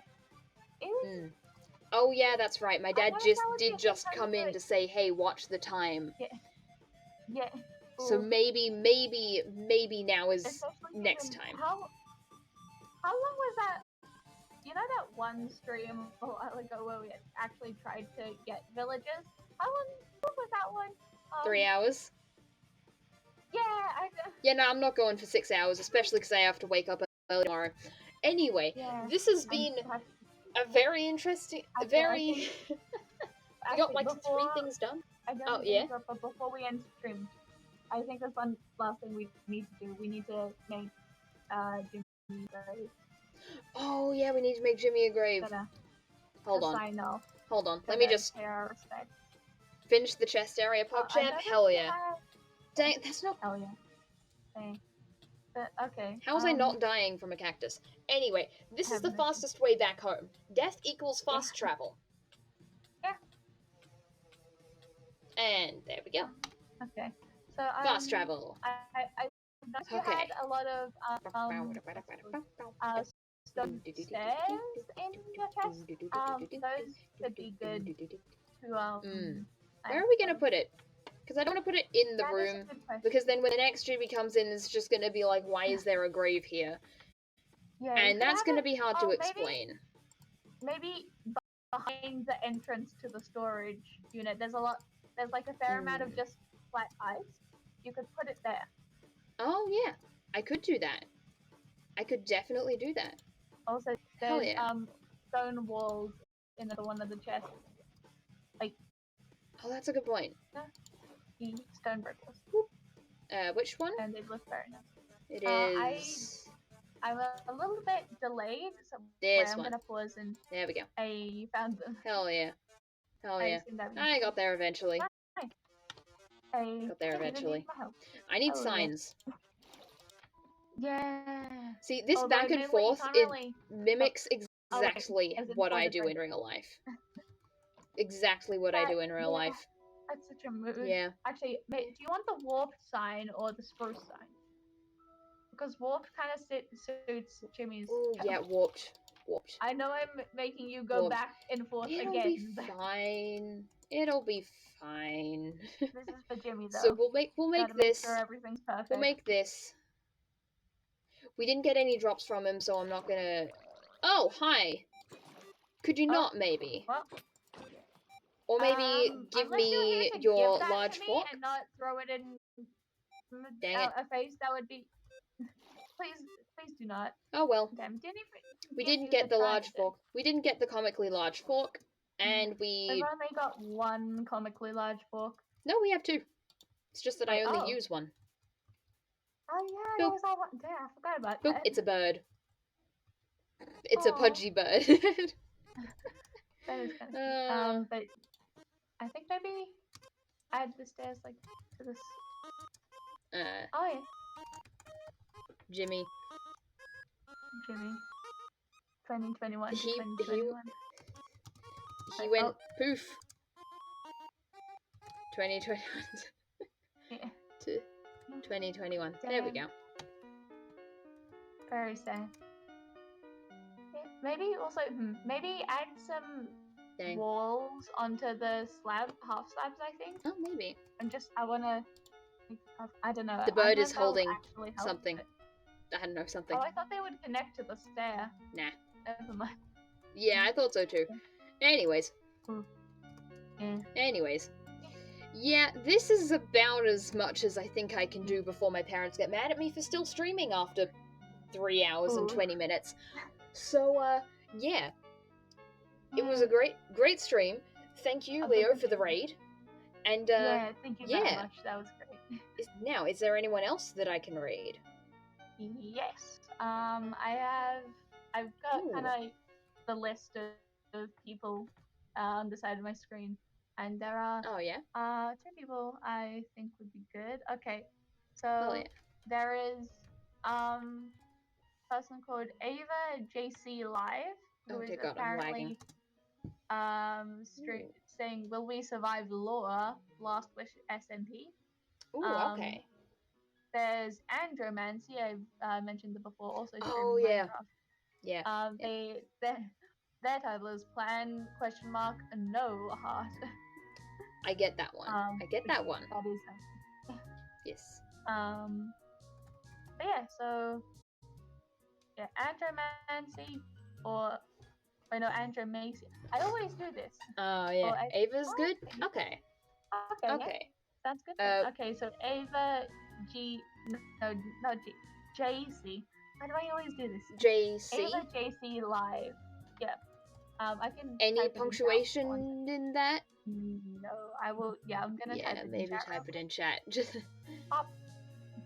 Oh yeah, that's right. My dad did just come in to say, "Hey, watch the time." Yeah. So maybe now is next time. How long was that? You know that one stream a while ago where we actually tried to get villagers? How long was that one? 3 hours. Yeah, no, I'm not going for 6 hours, especially because I have to wake up early tomorrow. Anyway, this has been a very interesting, we got like 3 things done. Oh yeah. But before we end stream, I think there's one last thing we need to do. We need to make Jimmy a grave. Oh yeah, we need to make Jimmy a grave. Hold on. Let me just finish the chest area. PogChamp, hell yeah. Dang, that's not. Hell yeah. Okay. How was I not dying from a cactus? Anyway, this is the fastest way back home. Death equals fast travel. Yeah. And there we go. Okay. So fast travel. I you had a lot of stone stairs in your chest. Those could be good to Where are we gonna put it? Because I don't want to put it in the room, because then when the next Jimmy comes in, it's just going to be like, why is there a grave here? Yeah, and that's going to be hard to explain. Maybe behind the entrance to the storage unit, there's like a fair amount of just flat ice. You could put it there. Oh yeah, I could do that. I could definitely do that. Also, there's stone walls in the one of the chests. Oh, that's a good point. Stone bricks. Which one? And they look very nice. It is. I'm a little bit delayed, so this I'm one. Gonna pause and. There we go. I found them. Hell yeah. Hell yeah. I got there eventually. Got there eventually. I need signs. Yeah. See, this back and forth, it mimics exactly what I do in real life. Exactly what I do in real life. That's such a mood. Yeah. Actually, do you want the warped sign or the spruce sign? Because warped kind of suits Jimmy's. Oh yeah, warped. I know I'm making you go back and forth again. It'll be fine. It'll be fine. This is for Jimmy though. So we'll make this. Make sure everything's perfect. We'll make this. We didn't get any drops from him, so I'm not gonna. Oh, hi. Could you not maybe? Well, or maybe give me your large fork and not throw it in a face. That would be. Please do not. Oh well. Damn, we didn't get the large fork. We didn't get the comically large fork, and we've only got one comically large fork. No, we have two. It's just that I only use one. Oh yeah, I forgot about that. It's a bird. It's a pudgy bird. That is kind of but I think maybe add the stairs like to this. Oh yeah. Jimmy. 2021. He went poof. 2021 to 2021. Damn. There we go. Very sad. Yeah, maybe also maybe add some walls onto the half slabs. I think. Oh, maybe. And just I wanna. I don't know. The bird is holding something. I don't know, something. Oh, I thought they would connect to the stair. Nah. Never mind. Yeah, I thought so too. Anyways. Yeah. Anyways. Yeah, this is about as much as I think I can do before my parents get mad at me for still streaming after 3 hours and 20 minutes. So, yeah. It was a great stream. Thank you, Leo, for the raid. And, yeah, thank you very much. That was great. Is there anyone else that I can read? Yes. I've got kind of the list of people on the side of my screen, and there are two people I think would be good. Okay, so there is a person called Ava JC Live, who is apparently saying, "Will we survive Laura? Last wish SMP." Okay. There's Andromancy, I've mentioned it before, also streaming Minecraft. Yeah. Their title is Plan ? No heart. I get that one. I get that one. That is yes. But yeah, so yeah, Andromancy or Andromacy. I always do this. Oh yeah. Ava's good? Okay. Okay. Yeah. Sounds good. Okay, so Ava JC. Why do I always do this? JC. Ava JC Live. Yeah. I can. Any punctuation in that? No, I will. Yeah, I'm gonna type it in chat. Maybe type it in chat. Just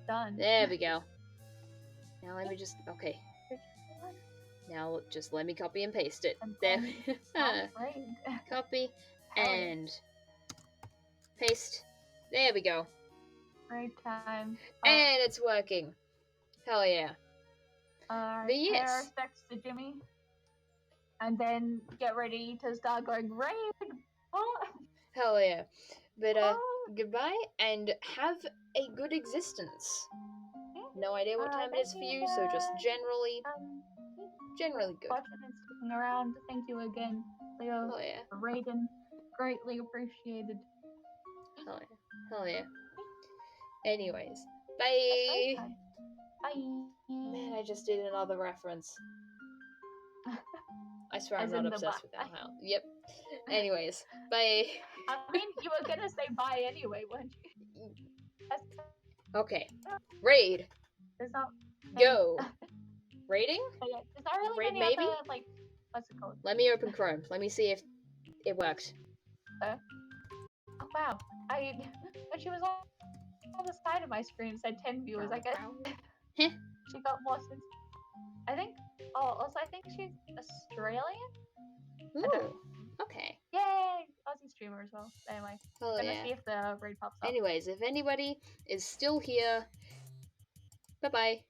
done. There we go. Now let me just Now just let me copy and paste it. There. Copy and paste. There we go. Great time. And it's working. Hell yeah. But yes. Respects to Jimmy. And then get ready to start going raid. Hell yeah. But goodbye and have a good existence. No idea what time it is for you, so just generally good. Watching and sticking around. Thank you again, Leo. Hell yeah. Raiden. Greatly appreciated. Hell yeah. Anyways, bye. Bye. Man, I just did another reference. I swear I'm not obsessed with that now. Yep. Anyways, bye. I mean, you were gonna say bye anyway, weren't you? Okay. Raid. Go. Rating? Is that really Raid many maybe? other, like, what's it called? Let me open Chrome. Let me see if it worked. Oh wow. When she was on the side of my screen, it said 10 viewers. I guess she got more since. I think. Oh, also I think she's Australian. Ooh. Okay. Yay! Aussie streamer as well. Anyway, gonna see if the raid pops up. Anyways, if anybody is still here, bye bye.